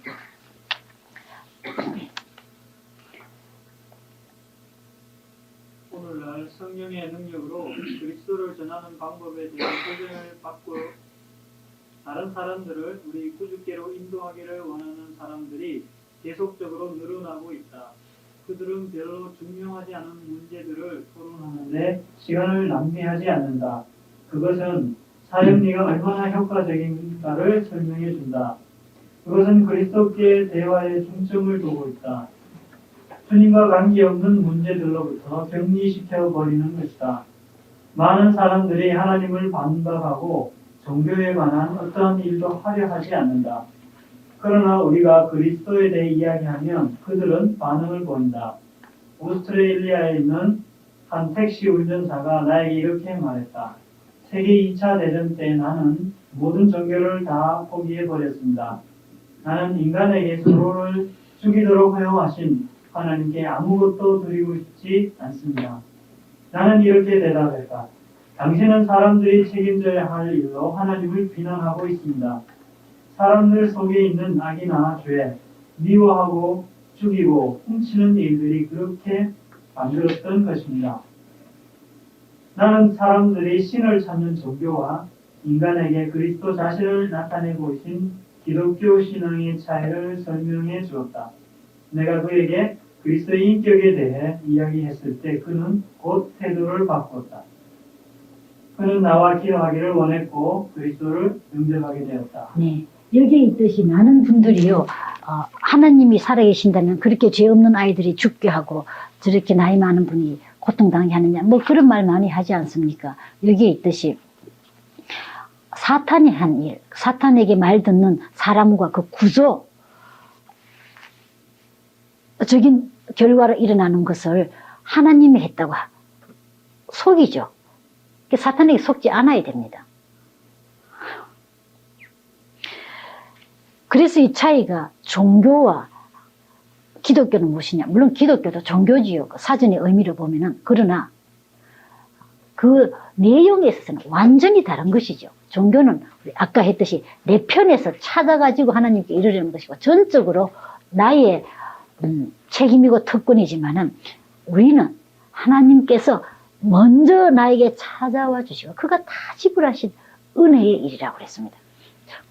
오늘날 성령의 능력으로 그리스도를 전하는 방법에 대한 설명을 받고 다른 사람들을 우리 구주께로 인도하기를 원하는 사람들이 계속적으로 늘어나고 있다. 그들은 별로 중요하지 않은 문제들을 토론하는데 시간을 낭비하지 않는다. 그것은 사역리가 얼마나 효과적인가를 설명해 준다. 그것은 그리스도께 대화에 중점을 두고 있다. 주님과 관계없는 문제들로부터 격리시켜 버리는 것이다. 많은 사람들이 하나님을 반박하고 종교에 관한 어떠한 일도 하려 하지 않는다. 그러나 우리가 그리스도에 대해 이야기하면 그들은 반응을 보인다. 오스트레일리아에 있는 한 택시 운전사가 나에게 이렇게 말했다. 세계 2차 대전 때 나는 모든 종교를 다 포기해버렸습니다. 나는 인간에게 서로를 죽이도록 허용하신 하나님께 아무것도 드리고 싶지 않습니다. 나는 이렇게 대답했다. 당신은 사람들이 책임져야 할 일로 하나님을 비난하고 있습니다. 사람들 속에 있는 악이나 죄, 미워하고 죽이고 훔치는 일들이 그렇게 만들었던 것입니다. 나는 사람들이 신을 찾는 종교와 인간에게 그리스도 자신을 나타내고 계신 기독교 신앙의 차이를 설명해 주었다. 내가 그에게 그리스도의 인격에 대해 이야기했을 때 그는 곧 태도를 바꿨다. 그는 나와 기도하기를 원했고 그리스도를 영접하게 되었다. 네. 여기에 있듯이 많은 분들이요, 하나님이 살아계신다면 그렇게 죄 없는 아이들이 죽게 하고 저렇게 나이 많은 분이 고통당하게 하느냐, 뭐 그런 말 많이 하지 않습니까? 여기에 있듯이 사탄이 한 일, 사탄에게 말 듣는 사람과 그 구조적인 결과로 일어나는 것을 하나님이 했다고 속이죠. 사탄에게 속지 않아야 됩니다. 그래서 이 차이가 종교와 기독교는 무엇이냐. 물론 기독교도 종교지요. 사전의 의미를 보면은. 그러나 그 내용에 있어서는 완전히 다른 것이죠. 종교는 우리 아까 했듯이 내 편에서 찾아가지고 하나님께 이르려는 것이고 전적으로 나의 책임이고 특권이지만은 우리는 하나님께서 먼저 나에게 찾아와 주시고 그가 다 지불하신 은혜의 일이라고 그랬습니다.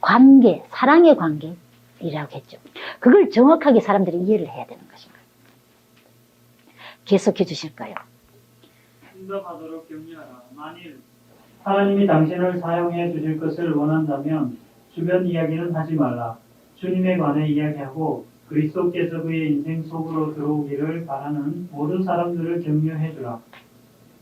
관계, 사랑의 관계이라고 했죠. 그걸 정확하게 사람들이 이해를 해야 되는 것인가요? 계속해 주실까요? 응답하도록 격려하라. 만일 하나님이 당신을 사용해 주실 것을 원한다면 주변 이야기는 하지 말라. 주님에 관해 이야기하고 그리스도께서 그의 인생 속으로 들어오기를 바라는 모든 사람들을 격려해 주라.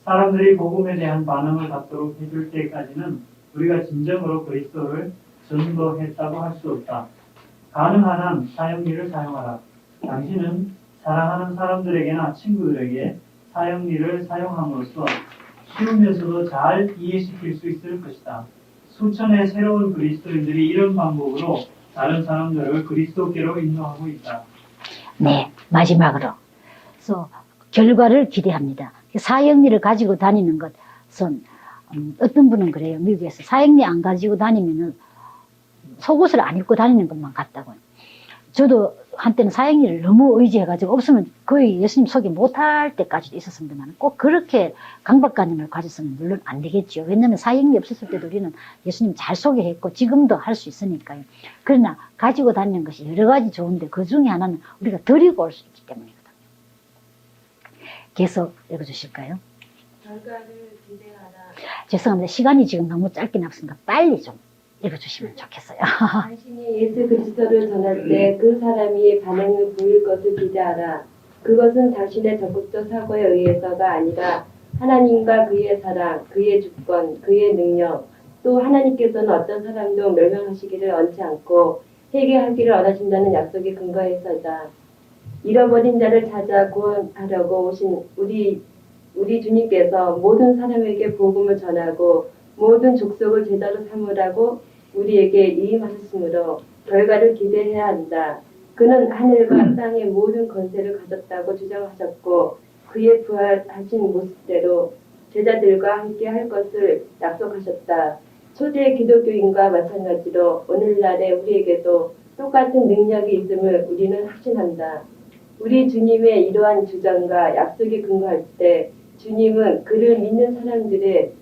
사람들이 복음에 대한 반응을 갖도록 해줄 때까지는 우리가 진정으로 그리스도를 전도했다고 할 수 없다. 가능한 한 사형리를 사용하라. 당신은 사랑하는 사람들에게나 친구들에게 사형리를 사용함으로써 쉬우면서도 잘 이해시킬 수 있을 것이다. 수천의 새로운 그리스도인들이 이런 방법으로 다른 사람들을 그리스도께로 인도하고 있다. 네, 마지막으로. 그래서 결과를 기대합니다. 사형리를 가지고 다니는 것은 어떤 분은 그래요. 미국에서 사형리 안 가지고 다니면은 속옷을 안 입고 다니는 것만 같다고요. 저도 한때는 사형리를 너무 의지해가지고 없으면 거의 예수님 소개 못할 때까지도 있었습니다만 꼭 그렇게 강박관념을 가졌으면 물론 안 되겠죠. 왜냐하면 사형리 없었을 때도 우리는 예수님 잘 소개했고 지금도 할 수 있으니까요. 그러나 가지고 다니는 것이 여러 가지 좋은데 그 중에 하나는 우리가 드리고 올 수 있기 때문이거든요. 계속 읽어주실까요? 결과를 기대하라. 죄송합니다. 시간이 지금 너무 짧게 남았으니까 빨리 좀 읽어주시면 좋겠어요. 당신이 예수 그리스도를 전할 때 그 사람이 반응을 보일 것을 기대하라. 그것은 당신의 적극적 사고에 의해서가 아니라 하나님과 그의 사랑, 그의 주권, 그의 능력, 또 하나님께서는 어떤 사람도 멸망하시기를 원치 않고 회개하기를 원하신다는 약속에 근거해서다. 잃어버린 자를 찾아 구원하려고 오신 우리 주님께서 모든 사람에게 복음을 전하고 모든 족속을 제자로 삼으라고 우리에게 이임하셨으므로 결과를 기대해야 한다. 그는 하늘과 땅의 모든 권세를 가졌다고 주장하셨고 그의 부활하신 모습대로 제자들과 함께 할 것을 약속하셨다. 초대 기독교인과 마찬가지로 오늘날의 우리에게도 똑같은 능력이 있음을 우리는 확신한다. 우리 주님의 이러한 주장과 약속에 근거할 때 주님은 그를 믿는 사람들의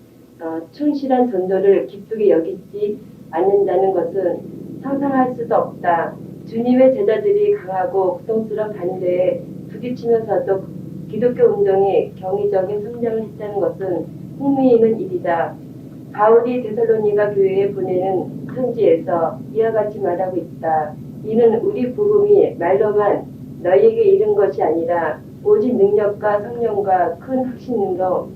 충실한 전도를 기쁘게 여기지 않는다는 것은 상상할 수도 없다. 주님의 제자들이 강하고 고통스러운 반대에 부딪히면서도 기독교 운동이 경이적인 성장을 했다는 것은 흥미있는 일이다. 바울이 데살로니가 교회에 보내는 편지에서 이와 같이 말하고 있다. 이는 우리 복음이 말로만 너희에게 이른 것이 아니라 오직 능력과 성령과 큰 확신으로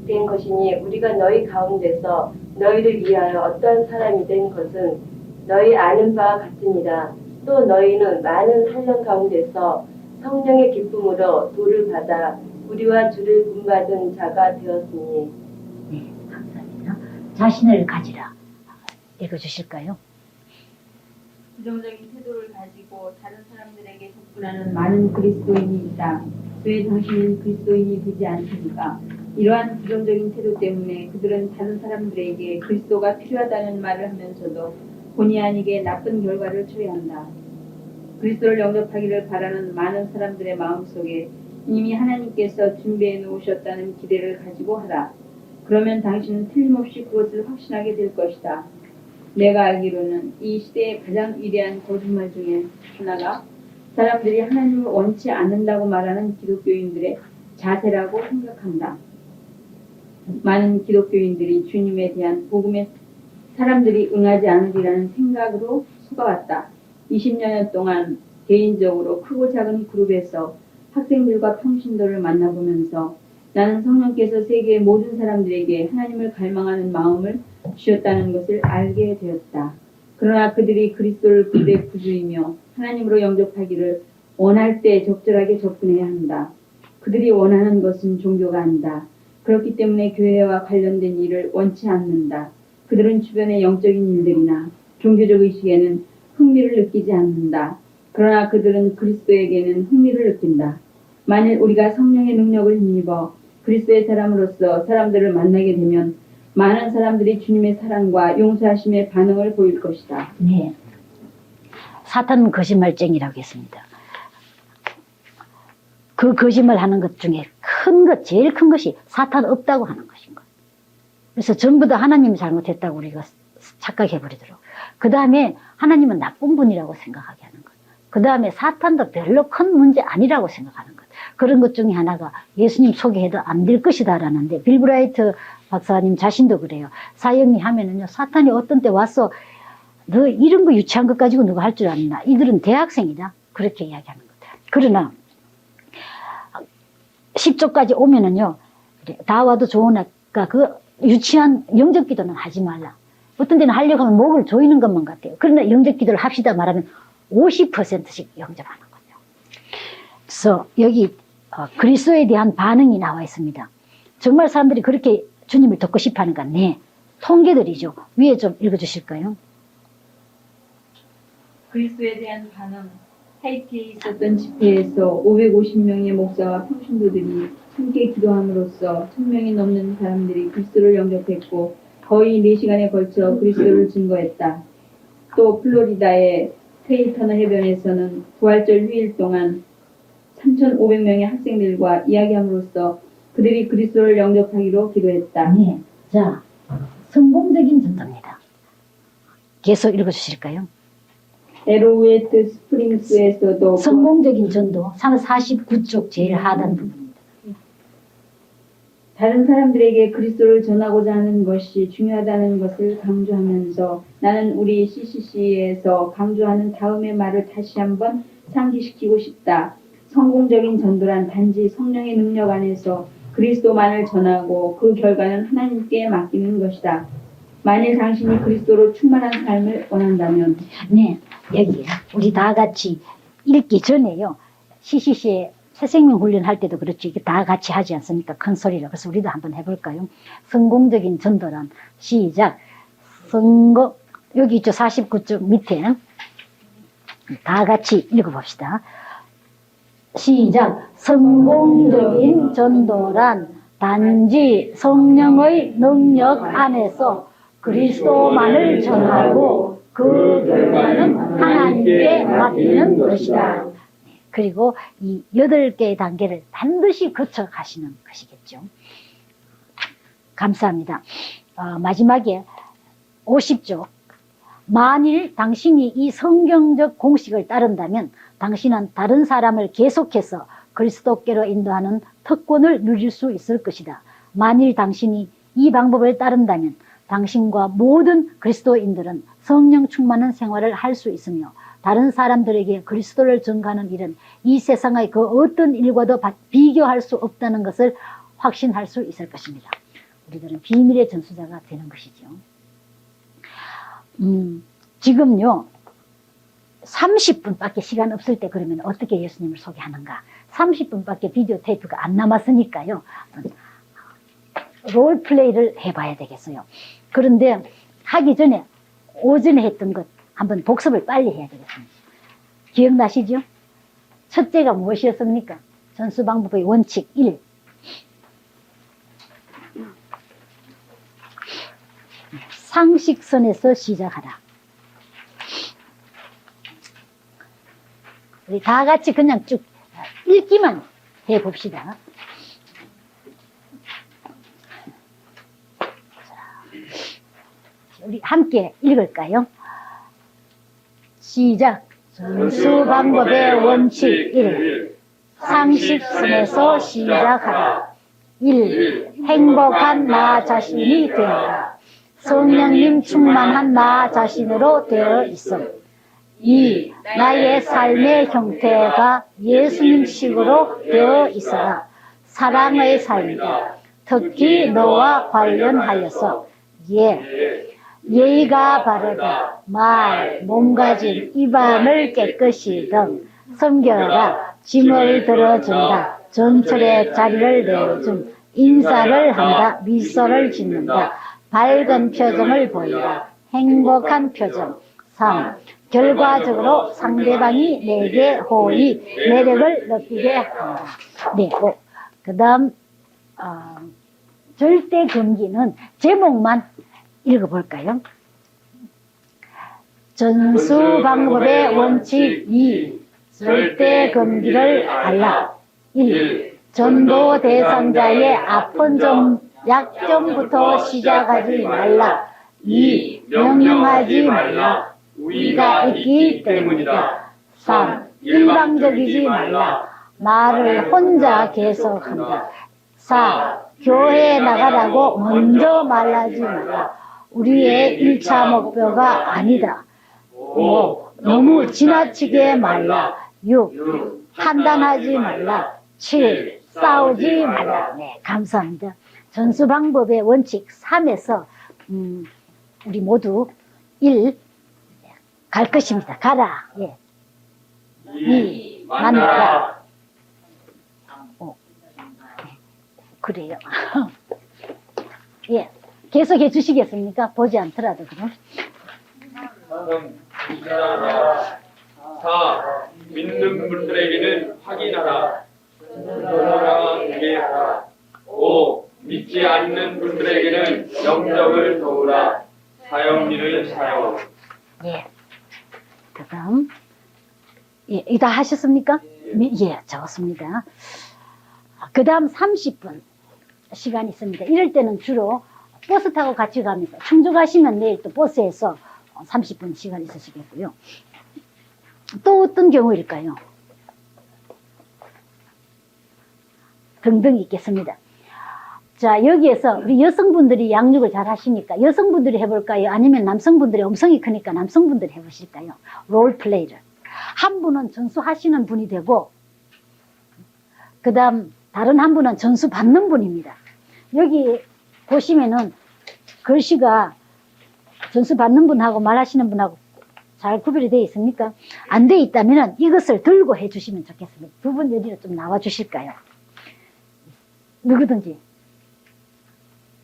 된 것이니 우리가 너희 가운데서 너희를 위하여 어떠한 사람이 된 것은 너희 아는 바와 같으니라. 또 너희는 많은 환난 가운데서 성령의 기쁨으로 도를 받아 우리와 주를 본받은 자가 되었으니. 네, 감사합니다. 자신을 가지라. 읽어주실까요? 부정적인 태도를 가지고 다른 사람들에게 접근하는 많은 그리스도인이 있다. 왜 당신은 그리스도인이 되지 않습니까? 이러한 부정적인 태도 때문에 그들은 다른 사람들에게 그리스도가 필요하다는 말을 하면서도 본의 아니게 나쁜 결과를 초래한다. 그리스도를 영접하기를 바라는 많은 사람들의 마음속에 이미 하나님께서 준비해 놓으셨다는 기대를 가지고 하라. 그러면 당신은 틀림없이 그것을 확신하게 될 것이다. 내가 알기로는 이 시대의 가장 위대한 거짓말 중에 하나가 사람들이 하나님을 원치 않는다고 말하는 기독교인들의 자세라고 생각한다. 많은 기독교인들이 주님에 대한 복음에 사람들이 응하지 않으리라는 생각으로 속아왔다. 20년 동안 개인적으로 크고 작은 그룹에서 학생들과 평신도를 만나보면서 나는 성령께서 세계의 모든 사람들에게 하나님을 갈망하는 마음을 주셨다는 것을 알게 되었다. 그러나 그들이 그리스도를 그들의 구주이며 하나님으로 영접하기를 원할 때 적절하게 접근해야 한다. 그들이 원하는 것은 종교가 아니다. 그렇기 때문에 교회와 관련된 일을 원치 않는다. 그들은 주변의 영적인 일들이나 종교적 의식에는 흥미를 느끼지 않는다. 그러나 그들은 그리스도에게는 흥미를 느낀다. 만일 우리가 성령의 능력을 힘입어 그리스도의 사람으로서 사람들을 만나게 되면 많은 사람들이 주님의 사랑과 용서하심의 반응을 보일 것이다. 네. 사탄은 거짓말쟁이라고 했습니다. 그 거짓말 하는 것 중에 제일 큰 것이 사탄 없다고 하는 것인 거예요. 그래서 전부 다 하나님이 잘못했다고 우리가 착각해버리도록. 그 다음에 하나님은 나쁜 분이라고 생각하게 하는 것. 그 다음에 사탄도 별로 큰 문제 아니라고 생각하는 것. 그런 것 중에 하나가 예수님 소개해도 안 될 것이다 라는데, 빌 브라이트 박사님 자신도 그래요. 사형리 하면은요, 사탄이 어떤 때 와서 너 이런 거 유치한 것 가지고 누가 할 줄 아나? 이들은 대학생이다. 그렇게 이야기하는 것. 그러나 10조까지 오면은요, 그래, 다 와도 좋으니까 그 유치한 영적 기도는 하지 말라. 어떤 데는 하려고 하면 목을 조이는 것만 같아요. 그러나 영적 기도를 합시다 말하면 50%씩 영접하는 거죠. 그래서 여기 그리스도에 대한 반응이 나와 있습니다. 정말 사람들이 그렇게 주님을 듣고 싶어 하는가? 네. 통계들이죠. 위에 좀 읽어주실까요? 그리스도에 대한 반응. 하이티에 있었던 집회에서 550명의 목사와 평신도들이 함께 기도함으로써 1000명이 넘는 사람들이 그리스도를 영접했고 거의 4시간에 걸쳐 그리스도를 증거했다. 또 플로리다의 트레이터너 해변에서는 부활절 휴일 동안 3,500명의 학생들과 이야기함으로써 그들이 그리스도를 영접하기로 기도했다. 네. 자, 성공적인 전도입니다. 계속 읽어주실까요? 에로웨트 스프링스에서도 성공적인 전도, 49쪽 제일 하단 부분입니다. 다른 사람들에게 그리스도를 전하고자 하는 것이 중요하다는 것을 강조하면서 나는 우리 CCC에서 강조하는 다음의 말을 다시 한번 상기시키고 싶다. 성공적인 전도란 단지 성령의 능력 안에서 그리스도만을 전하고 그 결과는 하나님께 맡기는 것이다. 만일 당신이 그리스도로 충만한 삶을 원한다면 네, 여기 우리 다 같이 읽기 전에요. CCC에 새생명 훈련할 때도 그렇지, 이게 다 같이 하지 않습니까? 큰 소리로. 그래서 우리도 한번 해볼까요? 성공적인 전도란, 시작. 여기 있죠. 49쪽 밑에. 다 같이 읽어봅시다. 시작. 성공적인 전도란 단지 성령의 능력 안에서 그리스도만을 전하고 그 결과는 하나님께 맡기는 것이다. 그리고 이 8개의 단계를 반드시 거쳐 가시는 것이겠죠. 감사합니다. 마지막에 50쪽. 만일 당신이 이 성경적 공식을 따른다면 당신은 다른 사람을 계속해서 그리스도께로 인도하는 특권을 누릴 수 있을 것이다. 만일 당신이 이 방법을 따른다면 당신과 모든 그리스도인들은 성령 충만한 생활을 할 수 있으며 다른 사람들에게 그리스도를 전가하는 일은 이 세상의 그 어떤 일과도 비교할 수 없다는 것을 확신할 수 있을 것입니다. 우리들은 비밀의 전수자가 되는 것이죠. 지금요 30분밖에 시간 없을 때 그러면 어떻게 예수님을 소개하는가? 30분밖에 비디오 테이프가 안 남았으니까요. 롤플레이를 해봐야 되겠어요. 그런데 하기 전에 오전에 했던 것 한번 복습을 빨리 해야 되겠습니다. 기억나시죠? 첫째가 무엇이었습니까? 전수 방법의 원칙 1. 상식선에서 시작하라. 우리 다 같이 그냥 쭉 읽기만 해봅시다. 우리 함께 읽을까요? 시작. 전수 방법의 원칙 1. 상식선에서 시작하라. 1. 행복한 나 자신이 되어라. 성령님 충만한 나 자신으로 되어 있음. 2. 나의 삶의 형태가 예수님식으로 되어 있어라. 사랑의 삶이다. 특히 너와 관련하여서 예의가 바르다. 말, 몸가짐, 입안을 깨끗이 등 섬겨라. 짐을 들어준다. 전철의 자리를 내어준 인사를 한다. 미소를 짓는다. 밝은 표정을 보인다. 행복한 표정. 3. 결과적으로 상대방이 내게 호의, 매력을 느끼게 한다. 네, 그 다음 절대 금기는 제목만 읽어볼까요? 전수 방법의 원칙 2. 절대 금기를 알라. 1. 전도 대상자의 아픈 점, 약점부터 시작하지 말라. 2. 명령하지 말라. 우리가 있기 때문이다. 3. 일방적이지 말라. 말을 혼자 계속한다. 4. 교회에 나가라고 먼저 말하지 말라. 우리의 1차 목표가 아니다. 5. 너무 지나치게 말라. 6. 판단하지 말라. 7. 싸우지 말라. 네, 감사합니다. 전수 방법의 원칙 3에서 우리 모두 1. 갈 것입니다. 가라. 예. 2. 만나라. 그래요. 예. 계속해 주시겠습니까? 보지 않더라도 그럼. 4. 믿는 분들에게는 확인하라. 이해하라. 5. 믿지 않는 분들에게는 영접을 도우라. 사형리를 사용. 예. 그 다음. 예, 이다 하셨습니까? 예, 적었습니다. 그 다음 30분 시간이 있습니다. 이럴 때는 주로 버스 타고 같이 가면서 청주 가시면 내일 또 버스에서 30분 시간 있으시겠고요. 또 어떤 경우일까요? 등등 있겠습니다. 자, 여기에서 우리 여성분들이 양육을 잘 하시니까 여성분들이 해볼까요? 아니면 남성분들이 음성이 크니까 남성분들이 해보실까요? 롤플레이를. 한 분은 전수하시는 분이 되고 그 다음 다른 한 분은 전수 받는 분입니다. 여기 보시면은 글씨가 전수 받는 분하고 말하시는 분하고 잘 구별이 되어 있습니까? 안 되어 있다면 이것을 들고 해주시면 좋겠습니다. 두 분 여기로 좀 나와 주실까요? 누구든지.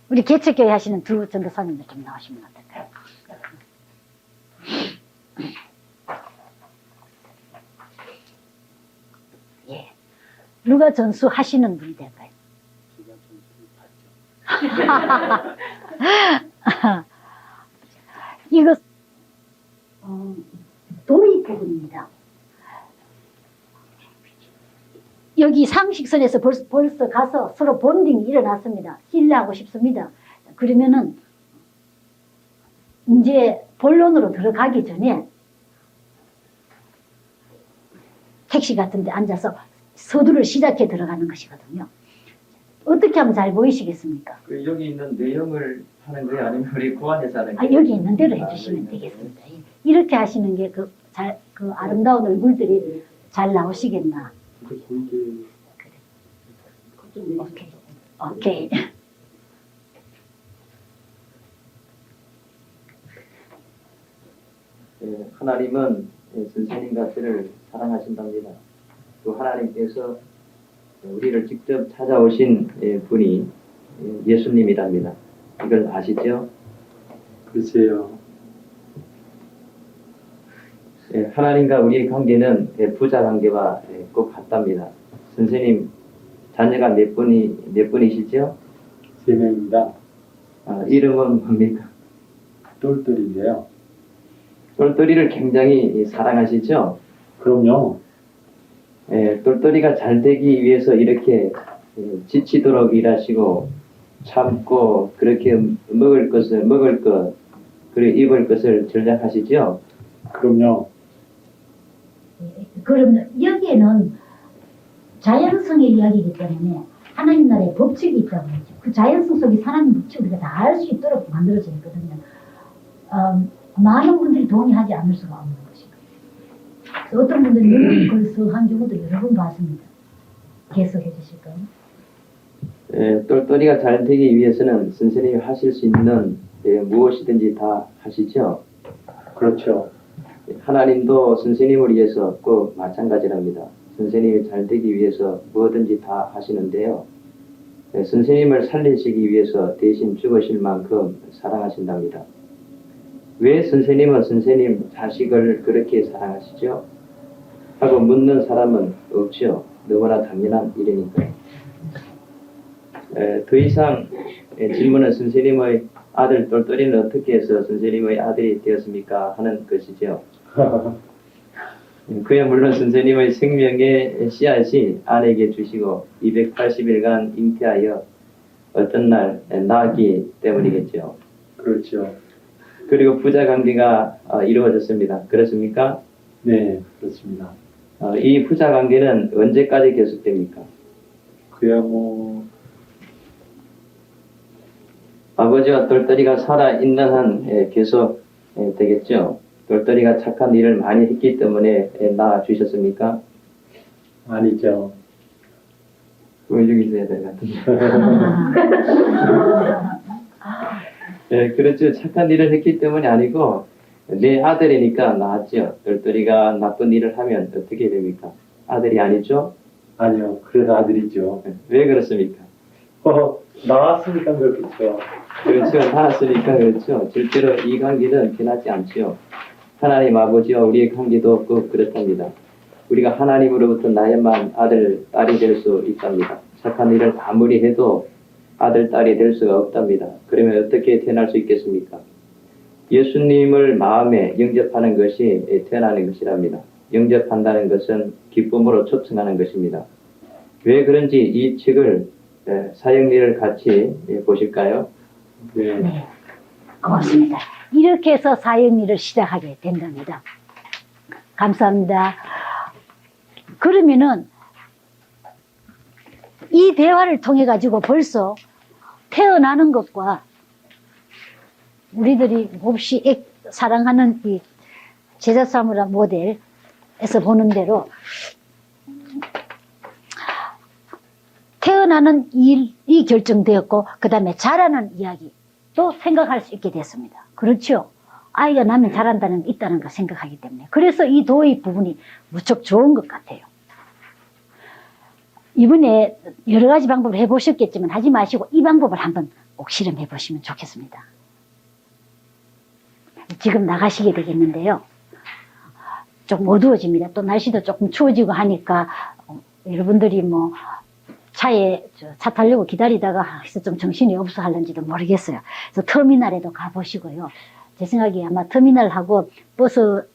우리 개척교회 하시는 두 전도사님들 좀 나오시면 어떨까요? 예. 누가 전수하시는 분이 될까요? 이거 도입 부분입니다. 여기 상식선에서 벌써 가서 서로 본딩이 일어났습니다. 신뢰하고 싶습니다. 그러면은 이제 본론으로 들어가기 전에 택시 같은 데 앉아서 서두를 시작해 들어가는 것이거든요. 어떻게 하면 잘 보이시겠습니까? 여기 있는 내용을 하는 거예요? 아니면 우리 고안해서 하는 거예요? 여기 있는 대로 해주시면 되겠습니다. 이렇게 하시는 게 그 아름다운 얼굴들이 잘 나오시겠나? 오케이. 하나님은 선생님 같이를 사랑하신답니다. 또 하나님께서 우리를 직접 찾아오신 분이 예수님이랍니다. 이걸 아시죠? 글쎄요. 하나님과 우리의 관계는 부자 관계와 꼭 같답니다. 선생님 자녀가 몇 분이시죠? 3명입니다. 이름은 뭡니까? 똘똘인데요. 똘똘이를 굉장히 사랑하시죠? 그럼요. 똘똘이가 잘 되기 위해서 이렇게 지치도록 일하시고 참고 그렇게 먹을 것 그리고 입을 것을 전략하시죠? 그럼요. 그러면 여기에는 자연성의 이야기이기 때문에 하나님 나라의 법칙이 있다고 하죠. 그 자연성 속에 하나님 법칙을 우리가 다 알 수 있도록 만들어져 있거든요. 많은 분들이 동의하지 않을 수가 없는 것입니다. 어떤 분들은 글쓰한 경우도 여러 번 봤습니다. 계속해 주실까요? 똘똘이가 잘 되기 위해서는 선생님이 하실 수 있는 무엇이든지 다 하시죠? 그렇죠. 하나님도 선생님을 위해서 꼭 마찬가지랍니다. 선생님이 잘 되기 위해서 뭐든지 다 하시는데요. 선생님을 살리시기 위해서 대신 죽으실 만큼 사랑하신답니다. 왜 선생님은 선생님 자식을 그렇게 사랑하시죠? 하고 묻는 사람은 없죠. 너무나 당연한 일이니까요. 더 이상 질문은 선생님의 아들 똘똘이는 어떻게 해서 선생님의 아들이 되었습니까? 하는 것이죠. 그야 물론 선생님의 생명의 씨앗이 아내에게 주시고 280일간 잉태하여 어떤 날 낳았기 때문이겠죠. 그렇죠. 그리고 부자 관계가 이루어졌습니다. 그렇습니까? 네, 그렇습니다. 이 부자 관계는 언제까지 계속됩니까? 그야 뭐 아버지와 똘똘이가 살아있는 한 계속 되겠죠. 똘똘이가 착한 일을 많이 했기 때문에 낳아주셨습니까? 아니죠. 보여주기 있어야 될 것 같은데. 그렇죠. 착한 일을 했기 때문이 아니고 내 아들이니까 낳았죠. 똘똘이가 나쁜 일을 하면 어떻게 됩니까? 아들이 아니죠? 아니요. 그래서 아들이죠. 왜 그렇습니까? 나왔으니까 그렇겠죠. 그렇죠. 낳았으니까 그렇죠. 실제로 이 관계는 변하지 않죠. 하나님 아버지와 우리의 관계도 꼭 그렇답니다. 우리가 하나님으로부터 나야만 아들, 딸이 될 수 있답니다. 착한 일을 아무리 해도 아들, 딸이 될 수가 없답니다. 그러면 어떻게 태어날 수 있겠습니까? 예수님을 마음에 영접하는 것이 태어나는 것이랍니다. 영접한다는 것은 기쁨으로 초청하는 것입니다. 왜 그런지 이 책을 사형리를 같이 보실까요? 네. 네, 고맙습니다. 이렇게 해서 사형리를 시작하게 된답니다. 감사합니다. 그러면은 이 대화를 통해 가지고 벌써 태어나는 것과 우리들이 몹시 사랑하는 이 제자 사무라 모델에서 보는 대로 태어나는 일이 결정되었고 그 다음에 자라는 이야기도 생각할 수 있게 됐습니다. 그렇죠? 아이가 나면 자란다는 게 있다는 걸 생각하기 때문에 그래서 이 도의 부분이 무척 좋은 것 같아요. 이번에 여러 가지 방법을 해보셨겠지만 하지 마시고 이 방법을 한번 꼭 실험해 보시면 좋겠습니다. 지금 나가시게 되겠는데요. 조금 어두워집니다. 또 날씨도 조금 추워지고 하니까 여러분들이 뭐 차에 차 타려고 기다리다가 해서 좀 정신이 없어 하는지도 모르겠어요. 그래서 터미널에도 가보시고요. 제 생각에 아마 터미널하고 버스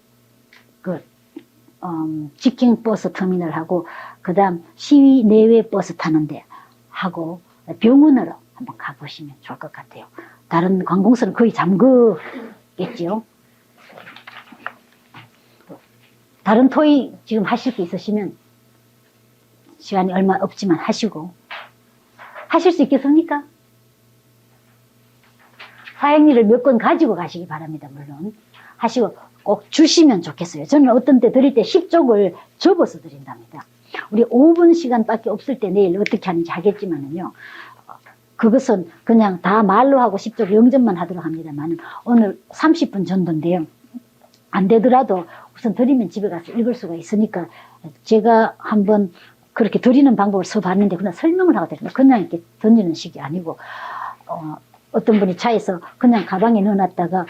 직행 버스 터미널하고 그 다음 시위 내외 버스 타는데 하고 병원으로 한번 가보시면 좋을 것 같아요. 다른 관공서는 거의 잠그겠죠. 다른 토익 지금 하실 게 있으시면 시간이 얼마 없지만 하시고 하실 수 있겠습니까? 사형리를 몇 권 가지고 가시기 바랍니다. 물론 하시고 꼭 주시면 좋겠어요. 저는 어떤 때 드릴 때 10쪽을 접어서 드린답니다. 우리 5분 시간밖에 없을 때 내일 어떻게 하는지 하겠지만은요. 그것은 그냥 다 말로 하고 10쪽 영접만 하도록 합니다만 오늘 30분 정도인데요. 안 되더라도 우선 드리면 집에 가서 읽을 수가 있으니까 제가 한번 그렇게 드리는 방법을 써봤는데 그냥 설명을 하고 드립니다. 그냥 이렇게 던지는 식이 아니고 어떤 분이 차에서 그냥 가방에 넣어놨다가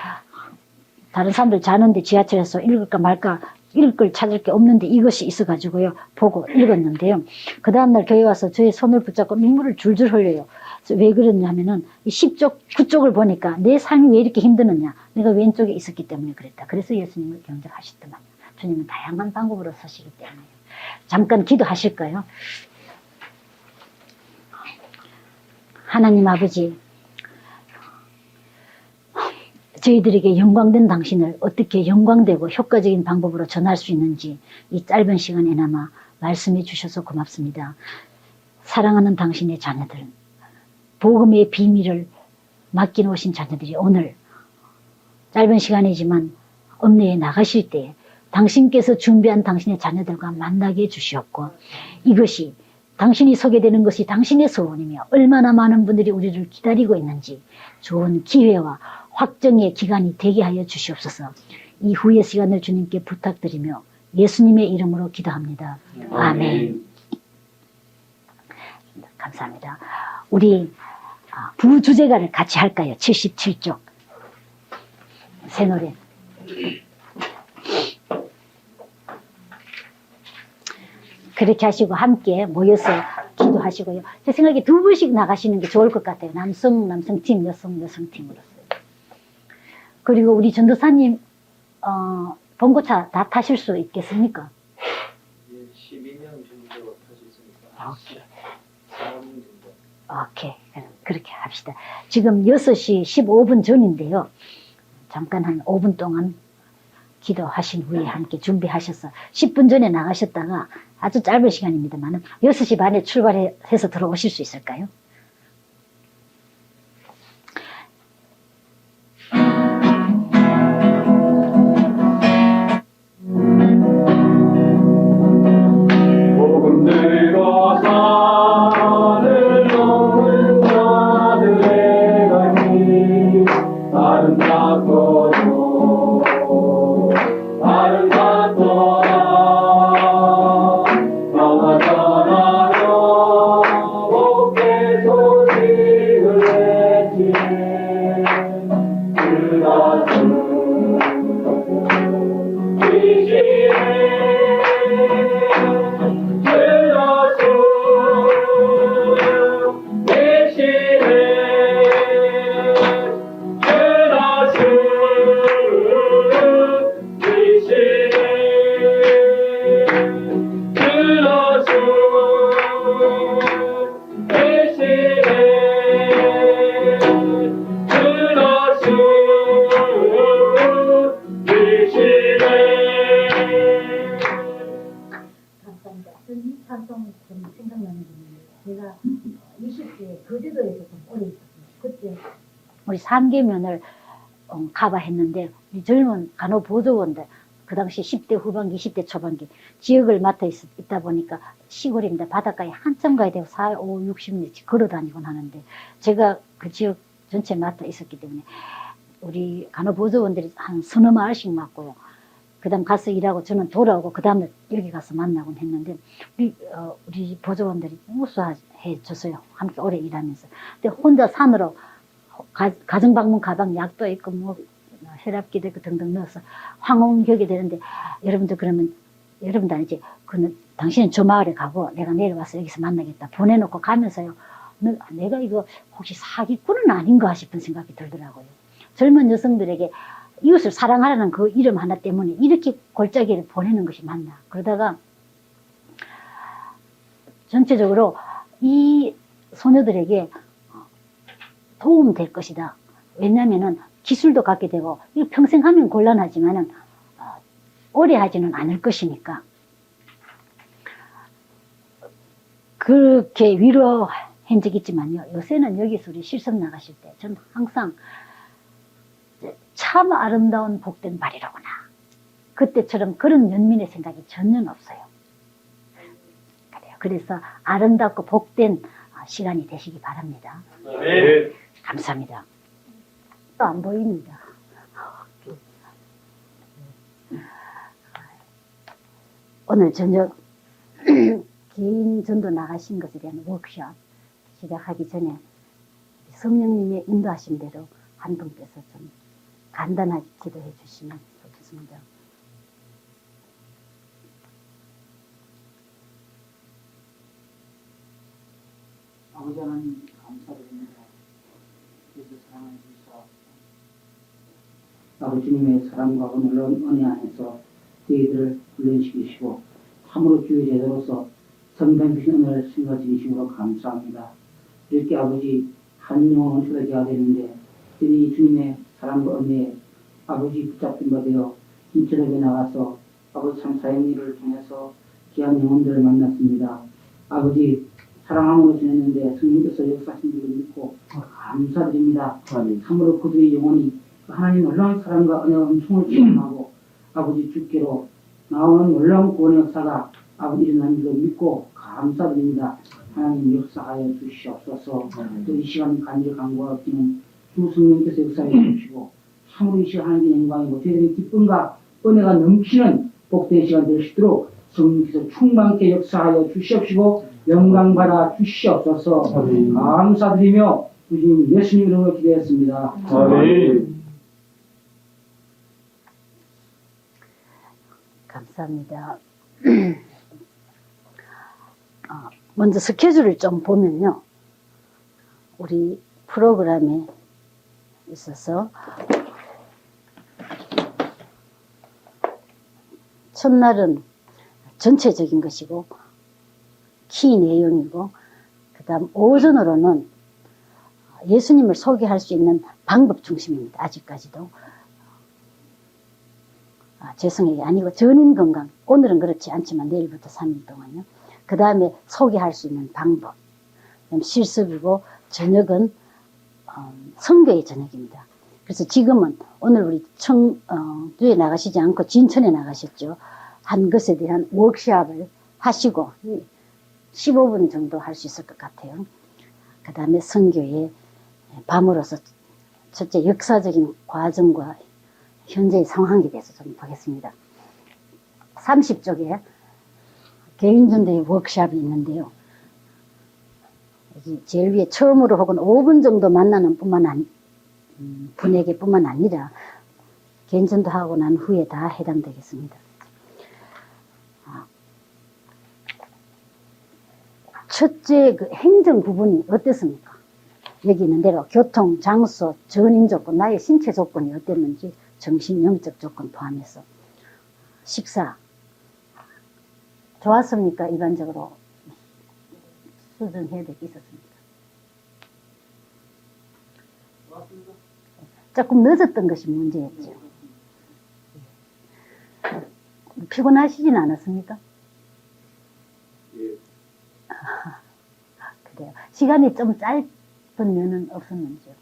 다른 사람들 자는데 지하철에서 읽을까 말까 읽을 걸 찾을 게 없는데 이것이 있어가지고요. 보고 읽었는데요. 그 다음날 교회 와서 저의 손을 붙잡고 눈물을 줄줄 흘려요. 그래서 왜 그러냐면은 10쪽, 9쪽을 보니까 내 삶이 왜 이렇게 힘드느냐. 내가 왼쪽에 있었기 때문에 그랬다. 그래서 예수님을 경적하시더만요. 주님은 다양한 방법으로 서시기 때문에. 잠깐 기도하실까요? 하나님 아버지, 저희들에게 영광된 당신을 어떻게 영광되고 효과적인 방법으로 전할 수 있는지 이 짧은 시간에나마 말씀해 주셔서 고맙습니다. 사랑하는 당신의 자녀들, 복음의 비밀을 맡겨놓으신 자녀들이 오늘 짧은 시간이지만 읍내에 나가실 때 당신께서 준비한 당신의 자녀들과 만나게 해주시옵고 이것이 당신이 서게 되는 것이 당신의 소원이며 얼마나 많은 분들이 우리를 기다리고 있는지 좋은 기회와 확정의 기간이 되게 하여 주시옵소서. 이후의 시간을 주님께 부탁드리며 예수님의 이름으로 기도합니다. 아멘. 감사합니다. 우리 부주제가를 같이 할까요? 77쪽 새 노래. 그렇게 하시고 함께 모여서 기도하시고요. 제 생각에 2분씩 나가시는 게 좋을 것 같아요. 남성팀, 여성팀으로서. 그리고 우리 전도사님 봉고차 다 타실 수 있겠습니까? 12명 정도 탈 수 있으니까. 오케이. 4명 정도. 오케이. 그렇게 합시다. 지금 6시 15분 전인데요. 잠깐 한 5분 동안 기도하신 후에 함께 준비하셔서 10분 전에 나가셨다가 아주 짧은 시간입니다만 6시 반에 출발해서 들어오실 수 있을까요? 복음 들고 산을 넘은 자들의 갈길 아름답고도 아름답도다 평화 전하여 복의 소식을 외치네 그것은 귀신의 감사합니다. 이 찬송이 좀 생각나는 게 제가 20대 거제도에서 좀 오래 있었어요. 그때 우리 3개면을 가봐했는데 우리 젊은 간호보조원들 그 당시 10대 후반기, 20대 초반기 지역을 맡아 있다 보니까 시골입니다. 바닷가에 한참 가야 되고 4, 5, 60m 걸어 다니곤 하는데 제가 그 지역 전체 맡아 있었기 때문에 우리 간호보조원들이 한 서너 마을씩 맡고요. 그 다음 가서 일하고 저는 돌아오고 그 다음에 여기 가서 만나곤 했는데 우리 보조원들이 우수해 줬어요. 함께 오래 일하면서. 근데 혼자 산으로 가정방문 가방 약도 있고 뭐 혈압기도 있고 등등 넣어서 황혼격이 되는데 여러분들 그러면 여러분도 아니지 당신은 저 마을에 가고 내가 내려와서 여기서 만나겠다 보내놓고 가면서요. 내가 이거 혹시 사기꾼은 아닌가 싶은 생각이 들더라고요. 젊은 여성들에게 이웃을 사랑하라는 그 이름 하나 때문에 이렇게 골짜기를 보내는 것이 맞나. 그러다가 전체적으로 이 소녀들에게 도움 될 것이다. 왜냐하면 기술도 갖게 되고 이거 평생 하면 곤란하지만은 오래 하지는 않을 것이니까 그렇게 위로한 적이 있지만요. 요새는 여기서 우리 실습 나가실 때 전 항상 참 아름다운 복된 발이로구나. 그때처럼 그런 연민의 생각이 전혀 없어요. 그래요. 그래서 아름답고 복된 시간이 되시기 바랍니다. 네. 감사합니다. 또 안 보입니다. 오늘 저녁 긴 전도 나가신 것에 대한 워크숍 시작하기 전에 성령님의 인도하신 대로 한 분께서 좀 간단하게 기도해 주시면 좋겠습니다. 아버지 하나님 감사드립니다. 그래서 사랑해 주시사 아버지님의 사랑과 놀라운 은혜 안에서 저희들을 훈련시키시고 참으로 주의 제자로서 성당 주신 은혜를 생각 진심으로 감사합니다. 이렇게 아버지 한 영혼을 추가게 되는데 저희 주님의 사랑과 은혜에 아버지 붙잡힌 바 되어 인천역에 나가서 아버지 참 사형일을 통해서 귀한 영혼들을 만났습니다. 아버지 사랑함으로 지냈는데 성령께서 역사하신 줄을 믿고 감사드립니다. 참으로 그들의 영혼이 하나님 놀라운 사랑과 은혜와 은총을 체험하고 아버지 주께로 나오는 놀라운 구원의 역사가 아버지 일어난 줄을 믿고 감사드립니다. 하나님 역사하여 주시옵소서. 또 이 시간 간절 간구하는 주 성령께서 역사해 주시고 참으로 이 시간 하나님의 영광이고 저희들의 기쁨과 은혜가 넘치는 복된 시간 될 수 있도록 성령께서 충만케 역사하여 주시옵시고 영광 받아 주시옵소서. 감사드리며 주님 예수님 이름으로 기도했습니다. 아멘. 감사합니다. 먼저 스케줄을 좀 보면요. 우리 프로그램에 있어서 첫날은 전체적인 것이고 키 내용이고 그 다음 오전으로는 예수님을 소개할 수 있는 방법 중심입니다. 아직까지도. 죄송해요. 아니고 전인 건강. 오늘은 그렇지 않지만 내일부터 3일 동안요. 그 다음에 소개할 수 있는 방법. 그다음 실습이고 저녁은 선교의 저녁입니다. 그래서 지금은 오늘 우리 청주에 나가시지 않고 진천에 나가셨죠. 한 것에 대한 워크숍을 하시고 15분 정도 할 수 있을 것 같아요. 그 다음에 선교의 밤으로서 첫째 역사적인 과정과 현재의 상황에 대해서 좀 보겠습니다. 30쪽에 개인전도의 워크숍이 있는데요. 여기 제일 위에 처음으로 혹은 5분 정도 만나는 분에게 뿐만 아니라 개인전도하고 난 후에 다 해당되겠습니다. 첫째 그 행정 부분이 어땠습니까? 여기 있는 대로 교통, 장소, 전인 조건, 나의 신체 조건이 어땠는지 정신, 영적 조건 포함해서 식사 좋았습니까? 일반적으로 수준해야 될 게 있었습니까? 조금 늦었던 것이 문제였죠. 피곤하시진 않았습니까? 그래요. 시간이 좀 짧은 면은 없었는지요?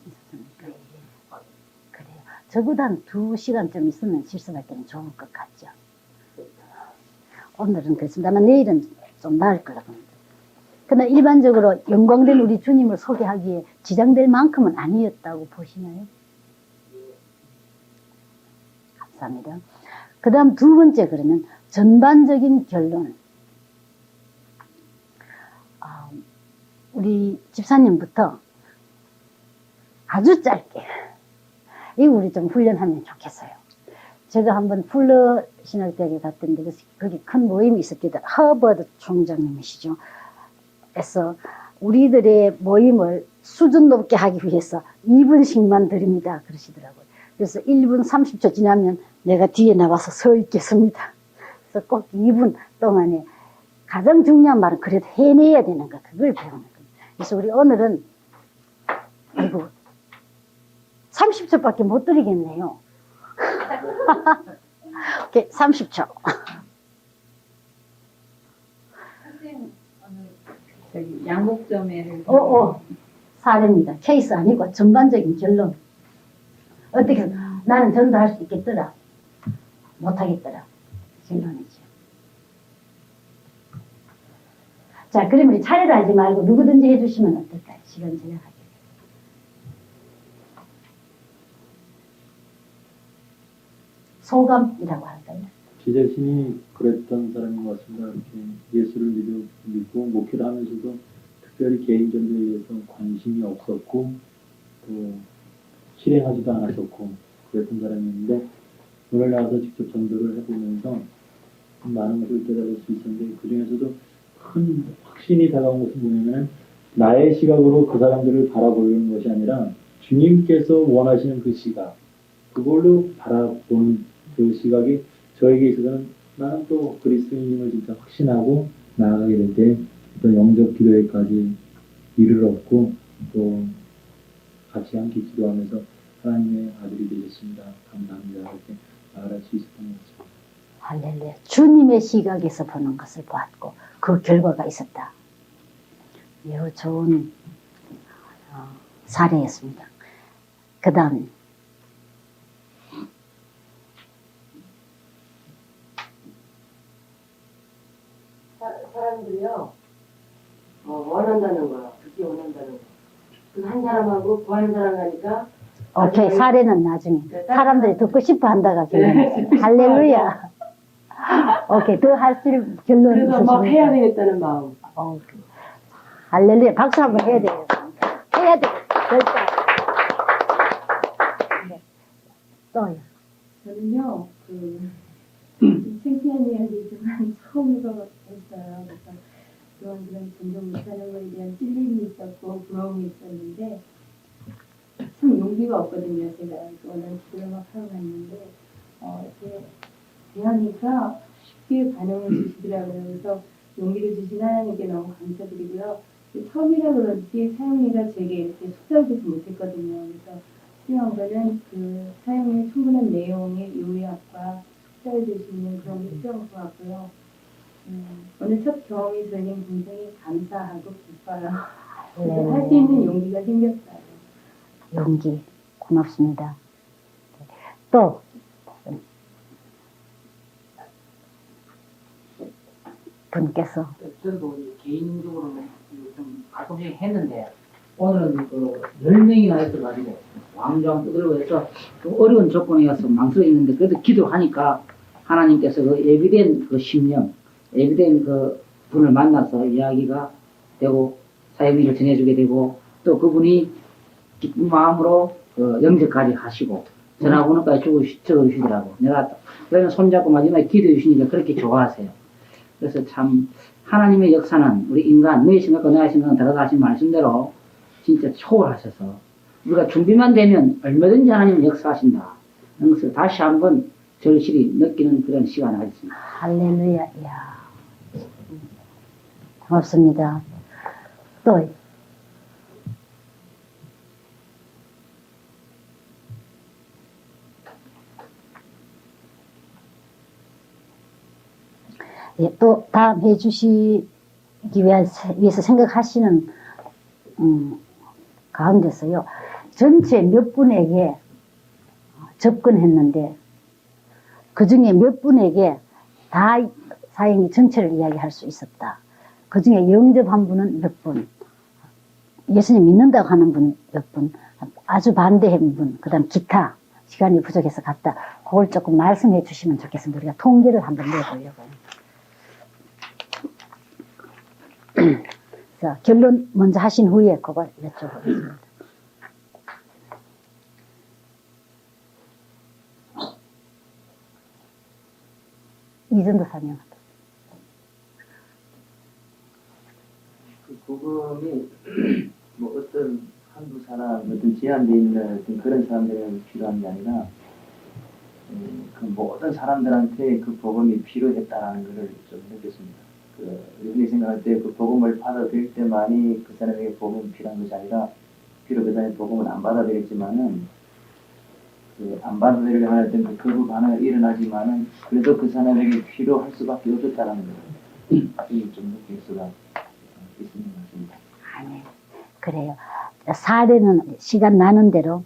있었습니까? 그래요. 적어도 한 2시간쯤 있으면 실습할 때는 좋을 것 같죠. 오늘은 그렇습니다만 내일은 좀 나을 거라고 봅니다. 그러나 일반적으로 영광된 우리 주님을 소개하기에 지장될 만큼은 아니었다고 보시나요? 감사합니다. 그 다음 두 번째 그러면 전반적인 결론. 우리 집사님부터 아주 짧게 이거 우리 좀 훈련하면 좋겠어요. 제가 한번 풀러 신학대학에 갔던데 거기 큰 모임이 있었거든요. 허버드 총장님이시죠. 그래서 우리들의 모임을 수준 높게 하기 위해서 2분씩만 드립니다. 그러시더라고요. 그래서 1분 30초 지나면 내가 뒤에 나와서 서 있겠습니다. 그래서 꼭 2분 동안에 가장 중요한 말은 그래도 해내야 되는 거, 그걸 배우는 거예요. 그래서 우리 오늘은, 아이고, 30초밖에 못 드리겠네요. 오케이, 30초. 선생님, 저기 양복점에를 사례입니다. 케이스 아니고 전반적인 결론. 어떻게, 나는 전도할 수 있겠더라. 못하겠더라. 결론이죠. 자, 그럼 우리 차례를 하지 말고 누구든지 해주시면 어떨까요? 시간 제약하게. 소감이라고 할까요? 제 자신이 그랬던 사람인 것 같습니다. 이렇게 예수를 믿고 목회를 하면서도 특별히 개인 전도에 대해서 관심이 없었고 또 실행하지도 않았었고 그랬던 사람이었는데 오늘 나와서 직접 전도를 해보면서 많은 것을 깨달을 수 있었는데 그 중에서도 큰 확신이 다가온 것은 뭐냐면 나의 시각으로 그 사람들을 바라보는 것이 아니라 주님께서 원하시는 그 시각 그걸로 바라보는 그 시각이 저에게 있어서는 나는 또 그리스도인임을 진짜 확신하고 나아가게 될 때 어떤 영적 기도에까지 이르렀고 또 같이 함께 기도하면서 하나님의 아들이 되셨습니다. 감사합니다. 이렇게 말할 수 있었던 것 같습니다. 할렐루야. 주님의 시각에서 보는 것을 보았고 그 결과가 있었다. 매우 좋은 사례였습니다. 그 다음 사람들이요 원한다는 거야. 듣기 원한다는 거. 그 한 사람하고 구하는 사람 가니까 오케이, 사례는 나중에. 사람들이 듣고 싶어 한다가 결론이었어요. 할렐루야. 오케이, 더 할 결론 그래서 막 있으십니까? 해야 되겠다는 마음. 할렐루야. 박수 한번 해야 되겠습니다. 해야 돼. 절대. 네. 또요. 저는요, 창피한 이야기지만 처음 해봤어요. 그래서 그런 존경 못하는 거에 대한 찔림이 있었고 부러움이 있었는데 참 용기가 없거든요. 제가 워낙 기도를 막 하고 갔는데 이렇게 대하니까 쉽게 반응을 주시더라고요. 그래서 용기를 주신 하나님께 너무 감사드리고요. 처음이라 그런지 사용이가 제게 이렇게 속삭이지 못했거든요. 그래서 필요한 거는 그 사용의 충분한 내용의 요약과 속삭여 주시는 그런 게 필요한 것 같고요. 오늘 첫 경험이 저에겐 굉장히 감사하고 기뻐요. 그래서 할 수 있는 용기가 생겼어요. 용기. 고맙습니다. 또, 분께서. 저도 개인적으로는 좀 가끔씩 했는데 오늘은 10명이나 있어가지고 왕좌왕 두들고 해서 좀 어려운 조건이어서 망설였는데 그래도 기도하니까 하나님께서 그 예비된 그 심령, 예비된 그 분을 만나서 이야기가 되고 사역일을 전해주게 되고 또 그분이 기쁜 마음으로 그 영접까지 하시고 전화번호까지 적어주시더라고. 내가 그러면 손잡고 마지막에 기도해 주시니까 그렇게 좋아하세요. 그래서 참 하나님의 역사는 우리 인간, 너의 생각과 나의 생각은 다르다 하신 말씀대로 진짜 초월하셔서 우리가 준비만 되면 얼마든지 하나님은 역사하신다. 그런 것을 다시 한번 절실히 느끼는 그런 시간을 가졌습니다. 할렐루야. 이야. 고맙습니다. 또, 예, 또 다음 해주시기 위해서 생각하시는 가운데서요. 전체 몇 분에게 접근했는데 그 중에 몇 분에게 다 사형이 전체를 이야기할 수 있었다. 그 중에 영접한 분은 몇 분, 예수님 믿는다고 하는 분 몇 분, 아주 반대한 분, 그 다음 기타 시간이 부족해서 갔다. 그걸 조금 말씀해 주시면 좋겠습니다. 우리가 통계를 한번 내보려고요. 자, 결론 먼저 하신 후에 그걸 여쭤보겠습니다. 이전도 설명하다. 그 복음이 뭐 어떤 한두 사람, 어떤 제한되어 있는 어떤 그런 사람들에게 필요한 게 아니라 그 모든 사람들한테 그 복음이 필요했다라는 것을 좀 느꼈습니다. 여러분이 생각할 때 그 복음을 받아들일 때만이 그 사람에게 복음이 필요한 것이 아니라 비록 그 사람이 복음을 안 받아들였지만은 안 받아들이려고 할 때 그 거부 반응이 일어나지만은 그래도 그 사람에게 필요할 수밖에 없었다라는 것을 좀 느낄 수가 있는 것 같습니다. 아니, 그래요. 사례는 시간 나는 대로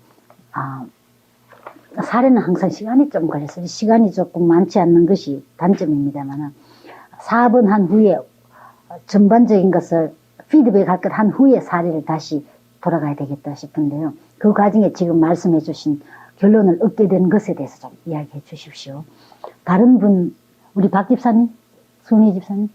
사례는 항상 시간이 좀 걸렸어요. 시간이 조금 많지 않는 것이 단점입니다만은 4번 한 후에 전반적인 것을 피드백할 것 한 후에 사례를 다시 돌아가야 되겠다 싶은데요. 그 과정에 지금 말씀해 주신 결론을 얻게 된 것에 대해서 좀 이야기해 주십시오. 다른 분, 우리 박 집사님? 순희 집사님?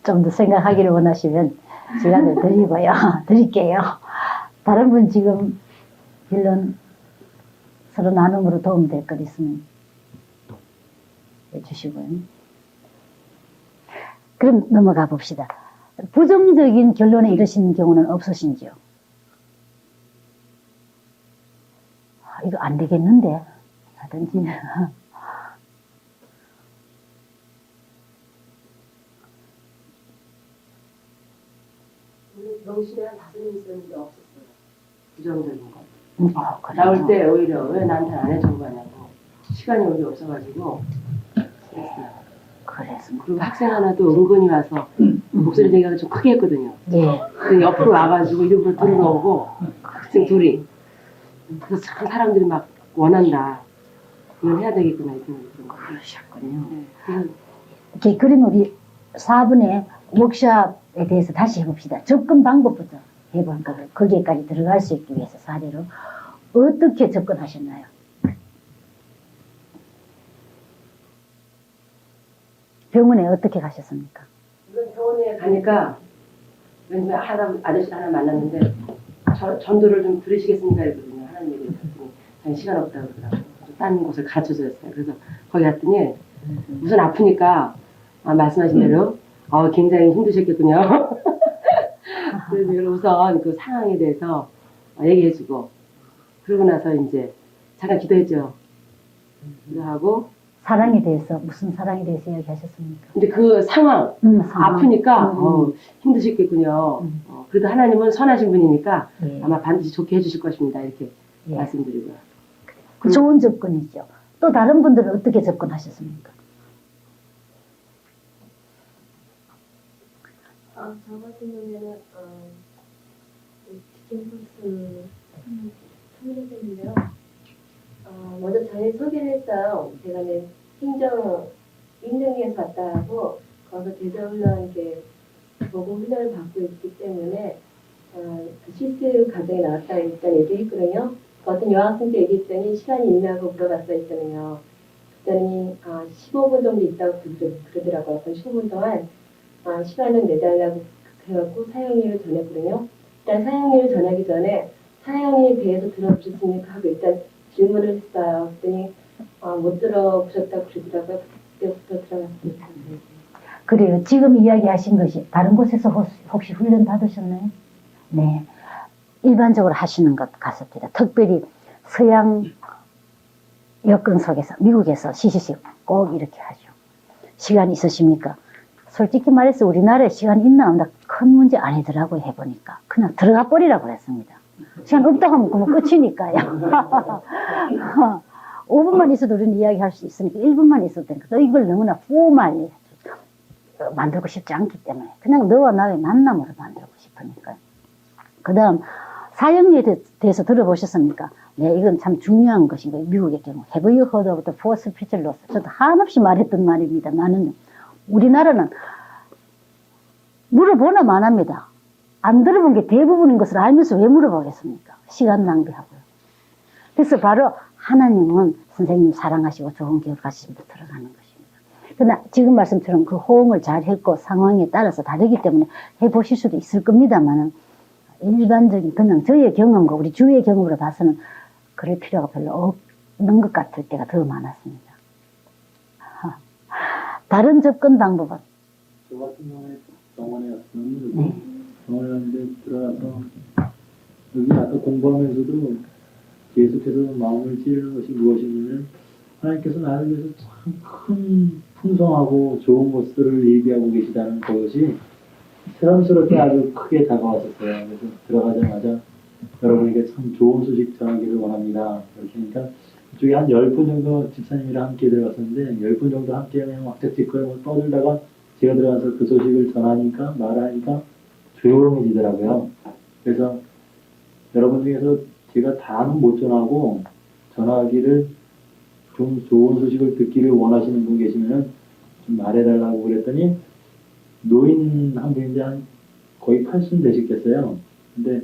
좀 더 생각하기를 원하시면 시간을 드릴게요. 다른 분 지금 결론 서로 나눔으로 도움될 것 있으면 해주시고요. 그럼 넘어가 봅시다. 부정적인 결론에 이르신 경우는 없으신지요? 이거 안 되겠는데 하든지. 병실에 한 5명 있었는데 없었어요. 부정적인 거. 그래요? 나올 때 오히려 왜 나한테 안 해준 거냐고. 시간이 오히려 없어가지고 스트레스 나고. 그랬습니다. 그리고 학생 하나도 은근히 와서 목소리 내가 좀 크게 했거든요. 예. 근데 옆으로 와가지고 일부러 들어오고 학생 둘이. 그래서 참 사람들이 막 원한다. 이걸 해야 되겠구나 이 생각이 드는 거예요. 그러셨군요. 네. 그래서 오케이, 그럼 우리 4분의 워크숍에 대해서 다시 해봅시다. 접근 방법부터 해볼 거예요. 거기에까지 들어갈 수 있기 위해서 사례로 어떻게 접근하셨나요? 병원에 어떻게 가셨습니까? 이건 병원에 가니까 왠지 아저씨 하나 만났는데 전도를 좀 들으시겠습니까? 이러거든요. 하나님 얘기를 했더니 자기 시간 없다고 그러더라고요. 딴 곳을 가르쳐줬어요. 그래서 거기 갔더니 우선 아프니까 말씀하신 대로 굉장히 힘드셨겠군요. 그래서 우선 그 상황에 대해서 얘기해주고 그러고 나서 이제 잠깐 기도했죠. 기도하고 사랑에 대해서 무슨 사랑에 대해서 이야기하셨습니까? 근데 그 상황 상황. 아프니까 힘드셨겠군요. 그래도 하나님은 선하신 분이니까 예. 아마 반드시 좋게 해주실 것입니다. 이렇게 예. 말씀드리고요. 그 좋은 접근이죠. 또 다른 분들은 어떻게 접근하셨습니까? 저 같은 경우에는 지금 선수 참여했는데요. 먼저 자기 소개를 했어요. 제가 행정위에서 왔다고 거기서 대저훈련에 보고 훈련을 받고 있기 때문에 실습 과정에 나왔다 일단 얘기했거든요. 어떤 여학생 때 얘기했더니 시간이 있냐고 물어봤어요 했더니요. 그랬더니 15분 정도 있다고 그러더라고요. 그럼 15분 동안 시간을 내달라고 해갖고 사용일을 전했거든요. 일단 사용일을 전하기 전에 사용에 대해서 들어보셨습니까? 하고 일단 질문을 했어요. 그랬더니 못 들어보셨다고 그러더라고요. 그때부터 들어갔습니다. 그래요. 지금 이야기하신 것이 다른 곳에서 혹시 훈련 받으셨나요? 네. 일반적으로 하시는 것 같습니다. 특별히 서양 여건 속에서 미국에서 CCC 꼭 이렇게 하죠. 시간 있으십니까? 솔직히 말해서 우리나라에 시간 있나 없나 큰 문제 아니더라고요. 해보니까 그냥 들어가 버리라고 그랬습니다. 시간 없다고 하면 그만 끝이니까요. 5분만 있어도 우리는 이야기할 수 있으니까 1분만 있어도 되니까 또 이걸 너무나 포멀히 만들고 싶지 않기 때문에 그냥 너와 나의 만남으로 만들고 싶으니까요. 그 다음 사형리에 대해서 들어보셨습니까? 네, 이건 참 중요한 것인 거예요. 미국의 경우. Have you heard of the four spiritual laws? 저도 한없이 말했던 말입니다. 나는 우리나라는 물어보나 마납니다. 안 들어본 게 대부분인 것을 알면서 왜 물어보겠습니까? 시간 낭비하고요. 그래서 바로 하나님은 선생님 사랑하시고 좋은 기억 가시면서 들어가는 것입니다. 그러나 지금 말씀처럼 그 호응을 잘 했고 상황에 따라서 다르기 때문에 해보실 수도 있을 겁니다만은 일반적인 그냥 저의 경험과 우리 주위의 경험으로 봐서는 그럴 필요가 별로 없는 것 같을 때가 더 많았습니다. 다른 접근 방법은? 저 같은 경우에 병원에 왔으면 병원에 왔는데 들어가서 여기 아까 공부하면서도 계속해서 마음을 찌르는 것이 무엇이냐면 하나님께서 나를 위해서 참 큰 풍성하고 좋은 것들을 예비하고 계시다는 것이 새삼스럽게 아주 크게 다가왔었어요. 그래서 들어가자마자 여러분에게 참 좋은 소식 전하기를 원합니다. 이렇게 하니까 그쪽에 한 10분 정도 집사님이랑 함께 들어갔었는데 10분 정도 함께 그냥 왁짝지껄 떠들다가 제가 들어가서 그 소식을 전하니까 말하니까 조용해지더라고요. 그래서 여러분 중에서 제가 다는 못 전하고 전하기를 좀 좋은 소식을 듣기를 원하시는 분 계시면은 좀 말해달라고 그랬더니 노인 한 분인데 한 거의 80 되셨겠어요. 근데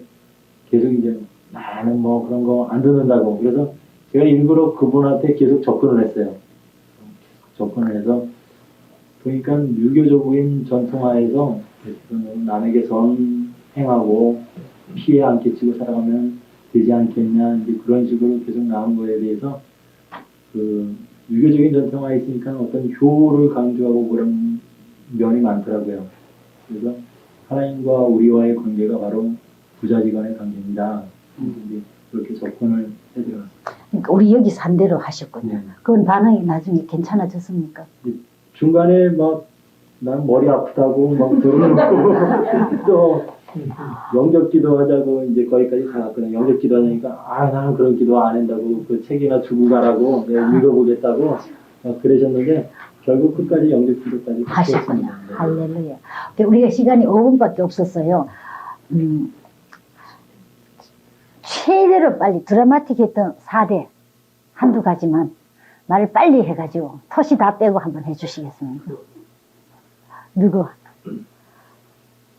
계속 이제 나는 뭐 그런 거 안 듣는다고. 그래서 제가 일부러 그분한테 계속 접근을 했어요. 접근을 해서 보니까 유교적인 전통하에서 남에게 선행하고 피해 안 끼치고 살아가면 되지 않겠냐 이제 그런 식으로 계속 나온 거에 대해서 그 유교적인 전통하에 있으니까 어떤 효를 강조하고 그런 면이 많더라고요. 그래서 하나님과 우리와의 관계가 바로 부자지간의 관계입니다. 이제 그렇게 접근을 해드렸습니다. 그러니까 우리 여기서 한 대로 하셨거든요. 네. 그건 반응이 나중에 괜찮아졌습니까? 중간에 막 난 머리 아프다고 막 그러고 또 영접 기도하자고 이제 거기까지 가갔거든요. 영접 기도하니까 나는 그런 기도 안 한다고 그 책이나 주고 가라고 내가 읽어보겠다고 막 그러셨는데 결국 끝까지 영접 기도까지 하셨군요. 할렐루야. 우리가 시간이 5분밖에 없었어요. 최대로 빨리 드라마틱했던 4대 한두 가지만 말을 빨리 해가지고 토시 다 빼고 한번 해주시겠습니까? 누구?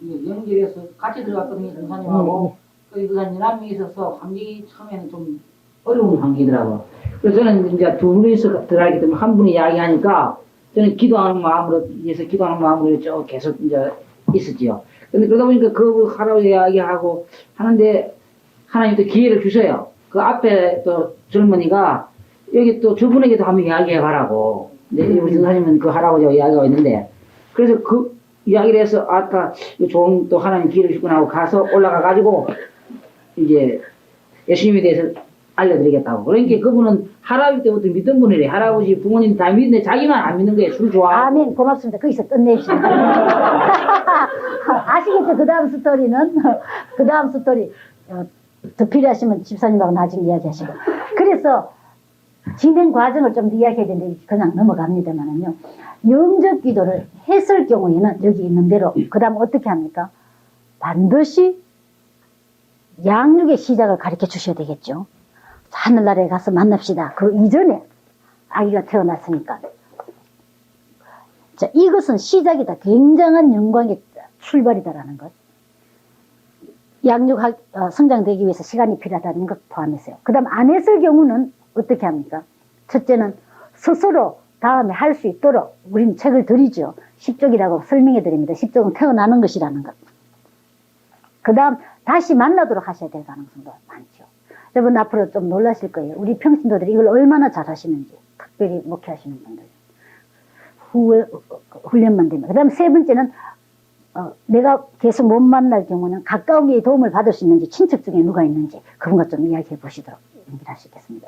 연결해서 같이 들어갔거든요, 전사님하고. 그 전사님 남이 있어서 환경이 처음에는 좀 어려운 환경이더라고요. 그래서 저는 이제 두 분이서 들어가기 때문에 한 분이 이야기하니까 저는 기도하는 마음으로, 위해서 기도하는 마음으로 쭉 계속 이제 있었지요. 근데 그러다 보니까 그 하라고 이야기하고 하는데 하나님 또 기회를 주셔요. 그 앞에 또 젊은이가 여기 또 저분에게도 한번 이야기해 가라고. 근데 우리 선생님은 그 하라고 이야기가 있는데 그래서 그 이야기를 해서 아까 좋은 또 하나님 기회를 주구나 하고 가서 올라가 가지고 이제 예수님에 대해서 알려드리겠다고. 그러니까 그분은 할아버지 때부터 믿던 분이래. 할아버지 부모님 다 믿는데 자기만 안 믿는 거예요. 술 좋아하고. 아멘. 고맙습니다. 거기서 끝내십시다. 아시겠죠? 그 다음 스토리는? 그 다음 스토리. 더 필요하시면 집사님하고 나중에 이야기하시고. 그래서 진행 과정을 좀 더 이야기해야 되는데 그냥 넘어갑니다만은요. 영접 기도를 했을 경우에는 여기 있는 대로 그 다음 어떻게 합니까? 반드시 양육의 시작을 가르쳐 주셔야 되겠죠. 하늘나라에 가서 만납시다. 그 이전에 아기가 태어났으니까. 자, 이것은 시작이다. 굉장한 영광의 출발이다라는 것. 성장되기 위해서 시간이 필요하다는 것 포함해서요. 그 다음 안 했을 경우는 어떻게 합니까? 첫째는 스스로 다음에 할 수 있도록 우리는 책을 드리죠. 십족이라고 설명해 드립니다. 십족은 태어나는 것이라는 것. 그 다음 다시 만나도록 하셔야 될 가능성도 많죠. 여러분 앞으로 좀 놀라실 거예요. 우리 평신도들이 이걸 얼마나 잘 하시는지. 특별히 목회하시는 분들. 훈련만 되면. 그 다음 세 번째는 내가 계속 못 만날 경우는 가까운 게 도움을 받을 수 있는지 친척 중에 누가 있는지 그분과 좀 이야기해 보시도록 연결하시겠습니다.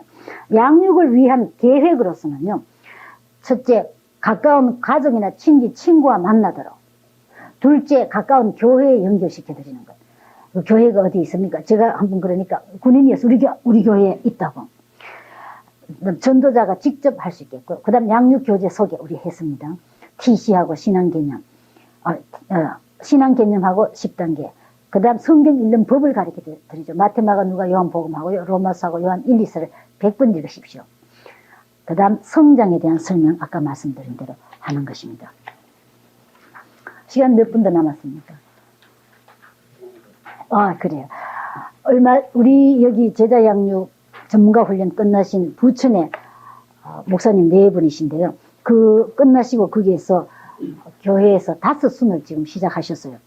양육을 위한 계획으로서는요. 첫째, 가까운 가족이나 친구와 만나도록. 둘째, 가까운 교회에 연결시켜 드리는 것. 그 교회가 어디 있습니까? 제가 한번 그러니까 군인이어서 우리 교회에 있다고. 전도자가 직접 할 수 있겠고, 그 다음 양육교재 소개 우리 했습니다. TC하고 신앙개념, 신앙개념하고 10단계. 그 다음 성경 읽는 법을 가르쳐 드리죠. 마태마가 누가 요한복음하고 로마서하고 요한 1, 2서를 100번 읽으십시오. 그 다음 성장에 대한 설명 아까 말씀드린 대로 하는 것입니다. 시간 몇 분 더 남았습니까? 그래요. 우리 여기 제자 양육 전문가 훈련 끝나신 부천의 목사님 4분이신데요. 그 끝나시고 거기에서 교회에서 5순을 지금 시작하셨어요.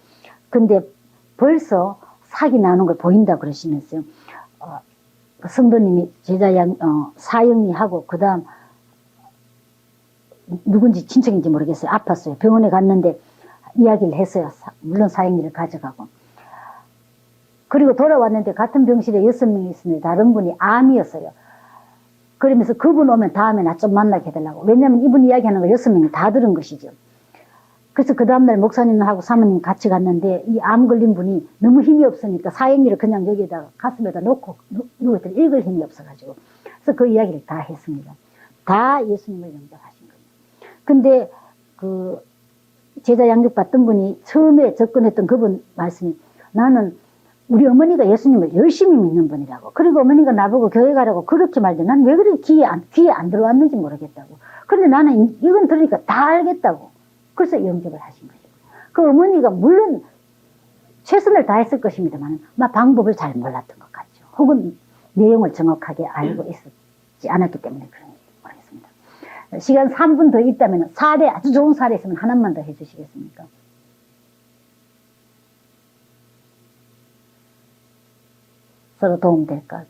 근데 벌써 사기 나는 걸 보인다 그러시면서요. 성도님이 제자 사형리하고 그 다음 누군지 친척인지 모르겠어요. 아팠어요. 병원에 갔는데 이야기를 했어요. 물론 사형리를 가져가고. 그리고 돌아왔는데 같은 병실에 6명이 있었는데 다른 분이 암이었어요. 그러면서 그분 오면 다음에 나 좀 만나게 해달라고. 왜냐하면 이분 이야기하는 걸 6명이 다 들은 것이죠. 그래서 그 다음날 목사님하고 사모님 같이 갔는데 이 암 걸린 분이 너무 힘이 없으니까 사형리를 그냥 여기다가 가슴에다 놓고 누워있더니 읽을 힘이 없어가지고. 그래서 그 이야기를 다 했습니다. 다 예수님을 영접하신 거예요. 근데 그 제자 양육 받던 분이 처음에 접근했던 그분 말씀이 나는 우리 어머니가 예수님을 열심히 믿는 분이라고. 그리고 어머니가 나보고 교회 가라고 그렇게 말도 난 왜 그렇게 귀에 안 들어왔는지 모르겠다고. 그런데 나는 이건 들으니까 다 알겠다고. 그래서 영접을 하신 거죠. 그 어머니가 물론 최선을 다했을 것입니다만 방법을 잘 몰랐던 것 같죠. 혹은 내용을 정확하게 알고 있었지 않았기 때문에 그런지 모르겠습니다. 시간 3분 더 있다면 사례, 아주 좋은 사례 있으면 하나만 더 해주시겠습니까? 서로 도움될까?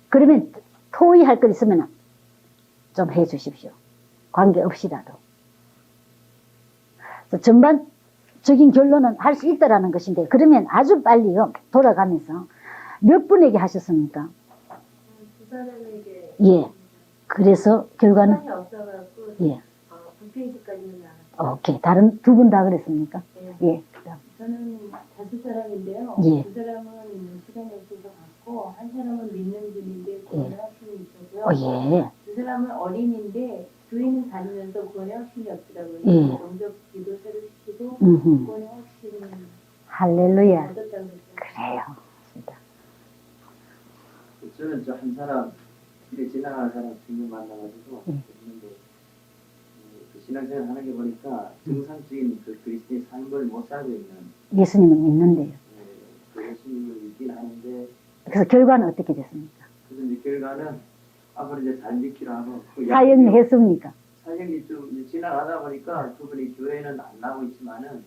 그러면 토의할 것 있으면 좀 해주십시오. 관계없이라도. 전반적인 결론은 할 수 있다라는 것인데 그러면 아주 빨리요. 돌아가면서 몇 분에게 하셨습니까? 두 사람에게. 예. 그래서 결과는? 시간이 없어갖고 예. 불평지까지는 안. 오케이. 다른 두 분 다 그랬습니까? 네. 예. 저는 5사람인데요. 예. 두 사람은 시간이 없어서 갔고 한 사람은 믿는 분인데 구원을 할 수 있었고요. 예. 두 사람은 어린인데 다니면서 구원에 확신이 없더라고요. 예. 영접 기도 새로 시키고 음흠. 구원에 확신을 할렐루야. 얻었다고 그랬어요. 그래요. 진짜. 저는 저 한 사람 길에 지나가는 사람 친구 만나가지고 예. 했는데 그 신앙생활 하는 게 보니까 정상적인 그 그리스도의 삶을 못 살고 있는 예수님은 믿는데요. 그 예수님을 믿긴 하는데 그래서 결과는 어떻게 됐습니까? 그래서 이제 결과는 앞으로 이제 잘 믿기로 하고 그 사역을 했습니까? 사역이 좀 이제 지나가다 보니까 그분이 교회는 안 나오고 있지만은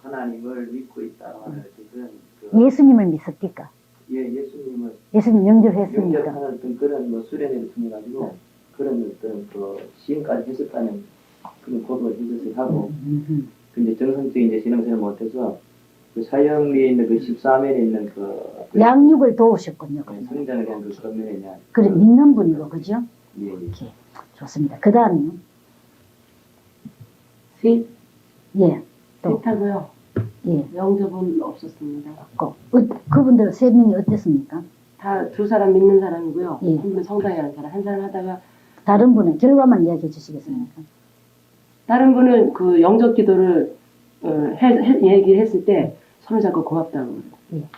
하나님을 믿고 있다고 하는 어떤 그 예수님을 믿습니까? 예수님을 예수님 영접했습니까? 영접하는 어떤 그런 뭐 수련회를 통해 가지고 그런 어떤 그 시험까지 했었다는 그런 고백을 해줬을 하고 근데 정상적인 이제 신앙생활을 못해서 그 사형리에 있는 그 13일에 있는 그 양육을 도우셨군요. 성장을 위한 그 권면에 대한 그래 믿는 분이고 그죠? 예, 예. 이렇게 좋습니다. 그 다음요. 셋, 예. 또 셋하고요. 예. 영접은 없었습니다. 그분들 세 명이 어땠습니까? 다 두 사람 믿는 사람이고요. 예. 한 분은 성당에 가는 사람, 한 사람 하다가 다른 분은 결과만 이야기해 주시겠습니까? 다른 분은 그 영접 기도를 얘기를 했을 때 손을 잡고 고맙다고 그래요.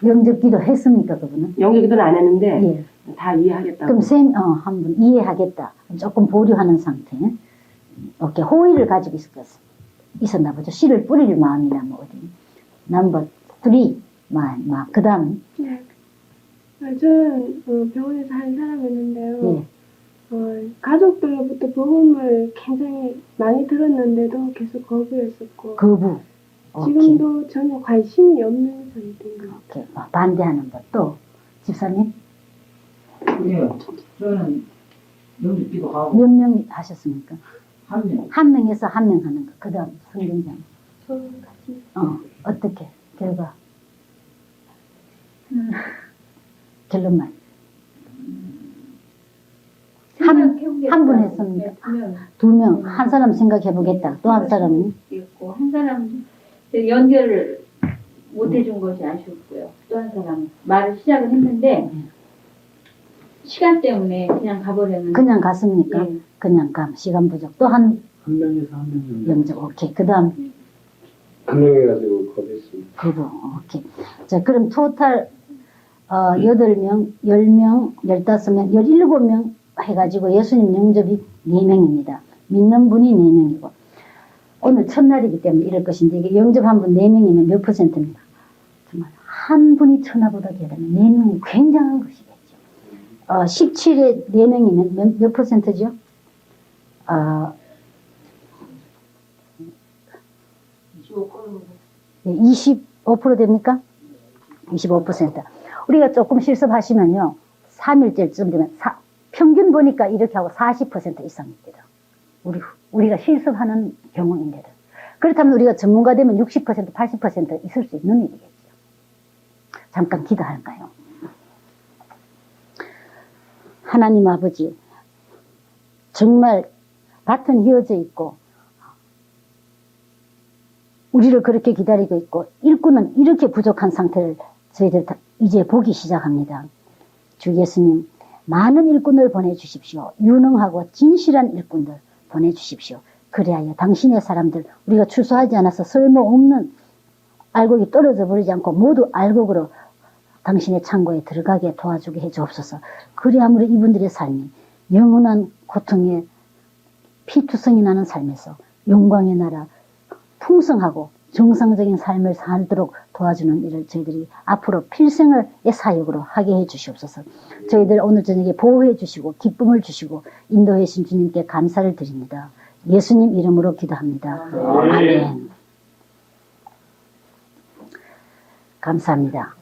예. 영접기도 했습니까 그분은? 영접 기도는 안 했는데 예. 다 이해하겠다고. 그럼 한 분 이해하겠다. 조금 보류하는 상태. 이렇게 호의를 가지고 있었나 보죠. 씨를 뿌릴 마음이나 뭐 어디. 넘버 3. 그 다음. 네. 저는 병원에서 한 사람이었는데요. 예. 가족들로부터 복음을 굉장히 많이 들었는데도 계속 거부했었고 거부. 오케이. 지금도 전혀 관심이 없는 상태인 것 같아요. 오케이. 반대하는 것. 또 집사님 예, 저는 영접기도 하고 몇 명 하셨습니까? 한 명. 한 명에서 한 명 하는 거. 그 다음 성경장. 저는 같이 어떻게 결과? 결론만. 한 분 했습니다. 두 명. 한 사람 생각해 보겠다. 또 한 사람은? 있고 한 사람은 연결을 못 해준 것이 아쉬웠고요. 또 한 사람은 말을 시작을 했는데 시간 때문에 그냥 가버렸는데 그냥 갔습니까? 예. 그냥 감. 시간 부족. 또 한 명에서 한 명 정도. 영접. 오케이. 그 다음 한 명해가지고 거부했습니다. 거부. 오케이. 자, 그럼 토탈 8명, 10명, 15명, 17명 해가지고 예수님 영접이 4명입니다. 믿는 분이 4명이고 오늘 첫날이기 때문에 이럴 것인데 이게 영접한 분 4명이면 몇 %입니까? 정말 한 분이 천하보다 계다면 4명이 굉장한 것이겠죠. 17에 4명이면 몇 %죠? 25% 됩니까? 25%. 우리가 조금 실습하시면요. 3일째쯤 되면 평균 보니까 이렇게 하고 40% 이상입니다. 우리가 실습하는 경우인데도. 그렇다면 우리가 전문가 되면 60%, 80% 있을 수 있는 일이겠죠. 잠깐 기도할까요? 하나님 아버지, 정말 밭은 휘어져 있고 우리를 그렇게 기다리고 있고 일꾼은 이렇게 부족한 상태를 저희들 이제 보기 시작합니다. 주 예수님, 많은 일꾼을 보내주십시오. 유능하고 진실한 일꾼들 보내주십시오. 그래야 당신의 사람들, 우리가 추수하지 않아서 쓸모없는 알곡이 떨어져 버리지 않고 모두 알곡으로 당신의 창고에 들어가게 도와주게 해주옵소서. 그래야므로 이분들의 삶이 영원한 고통에 피투성이 나는 삶에서 영광의 나라 풍성하고 정상적인 삶을 살도록 도와주는 일을 저희들이 앞으로 필생의 사역으로 하게 해 주시옵소서. 저희들 오늘 저녁에 보호해 주시고 기쁨을 주시고 인도해 주신 주님께 감사를 드립니다. 예수님 이름으로 기도합니다. 아멘. 감사합니다.